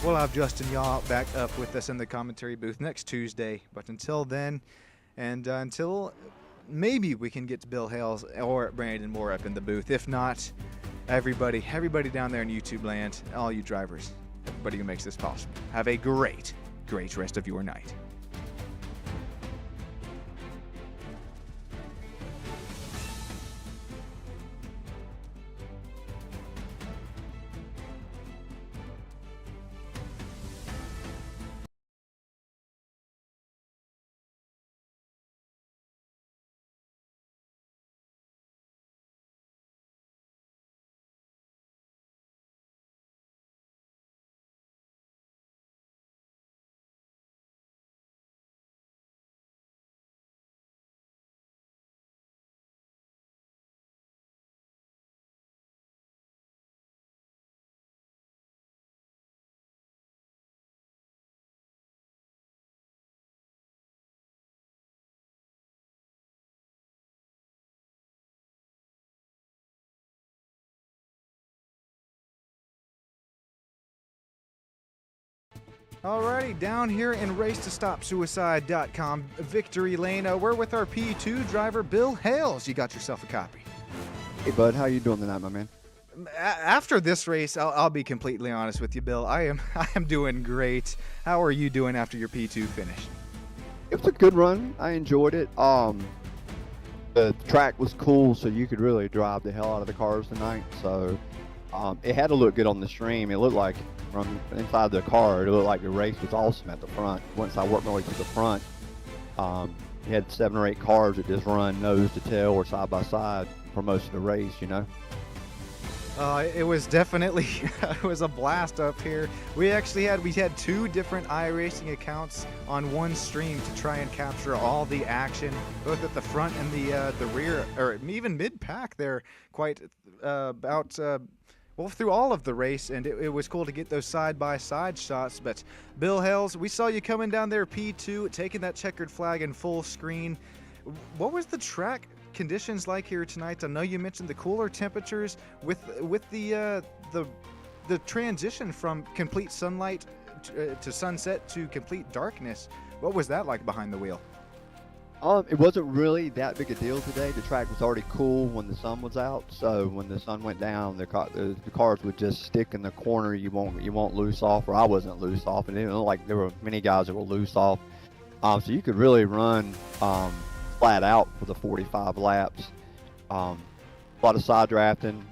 We'll have Justin Yaw back up with us in the commentary booth next Tuesday. But until then, and until maybe we can get Bill Hales or Brandon Moore up in the booth. If not, everybody down there in YouTube land, all you drivers, everybody who makes this possible, have a great rest of your night. Alrighty, down here in racetostopsuicide.com, Victory Lane, we're with our P2 driver, Bill Hales. You got yourself a copy. Hey, bud, how you doing tonight, my man? After this race, I'll be completely honest with you, Bill. I am doing great. How are you doing after your P2 finish? It was a good run. I enjoyed it. The track was cool, so you could really drive the hell out of the cars tonight. So it had to look good on the stream. It looked like from inside the car, it looked like the race was awesome at the front. Once I worked my way to the front, you had 7 or 8 cars that just run nose to tail or side by side for most of the race, you know. It was definitely it was a blast up here. We had 2 different iRacing accounts on one stream to try and capture all the action, both at the front and the rear, or even mid-pack there, quite through all of the race, and it was cool to get those side-by-side shots. But Bill Hales, we saw you coming down there P2, taking that checkered flag in full screen. What was the track conditions like here tonight? I know you mentioned the cooler temperatures with the transition from complete sunlight to sunset to complete darkness. What was that like behind the wheel? It wasn't really that big a deal today. The track was already cool when the sun was out, so when the sun went down, the cars would just stick in the corner. You won't loose off, or I wasn't loose off, and it didn't look like there were many guys that were loose off. So you could really run flat out for the 45 laps. A lot of side drafting.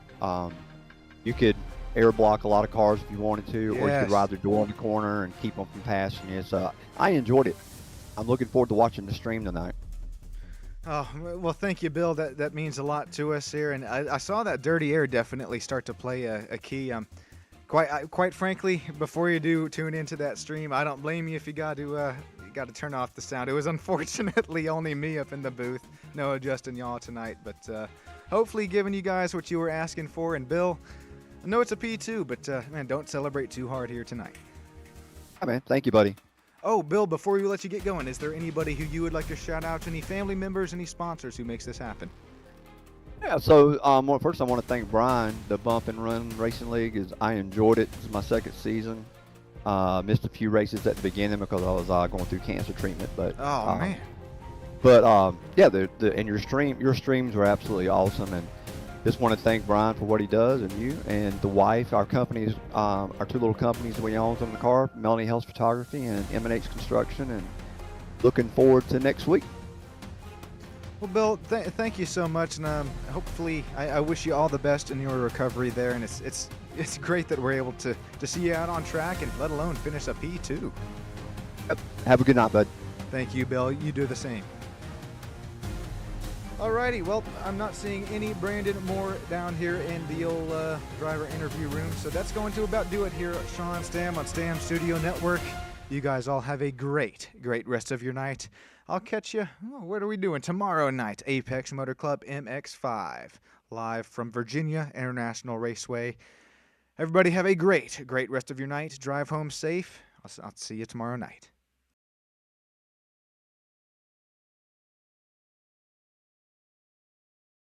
You could air block a lot of cars if you wanted to, or you could ride the door in the corner and keep them from passing you. So I enjoyed it. I'm looking forward to watching the stream tonight. Oh, well, thank you, Bill. That means a lot to us here. And I saw that dirty air definitely start to play a key. Quite frankly, before you do tune into that stream, I don't blame you if you got to got to turn off the sound. It was unfortunately only me up in the booth. No adjusting y'all tonight, but hopefully giving you guys what you were asking for. And Bill, I know it's a P2, but man, don't celebrate too hard here tonight. Hi, man. Thank you, buddy. Oh, Bill, before we let you get going, is there anybody who you would like to shout out? Any family members, any sponsors who makes this happen? Yeah, so well, first I want to thank Brian. The Bump and Run Racing League I enjoyed it. This is my second season. Missed a few races at the beginning because I was going through cancer treatment. But Man. But yeah, and your streams were absolutely awesome. And just want to thank Brian for what he does, and you and the wife. Our companies, our two little companies we own on the car, Melanie Health Photography and M&H Construction, and looking forward to next week. Well, Bill, thank you so much, and hopefully, I wish you all the best in your recovery there. And it's great that we're able to see you out on track, and let alone finish a P2. Have a good night, bud. Thank you, Bill. You do the same. Alrighty, well, I'm not seeing any Brandon Moore down here in the old driver interview room, so that's going to about do it here at Sean Stam on Stam Studio Network. You guys all have a great rest of your night. I'll catch you, what are we doing? Tomorrow night, Apex Motor Club MX5, live from Virginia International Raceway. Everybody have a great rest of your night. Drive home safe. I'll see you tomorrow night.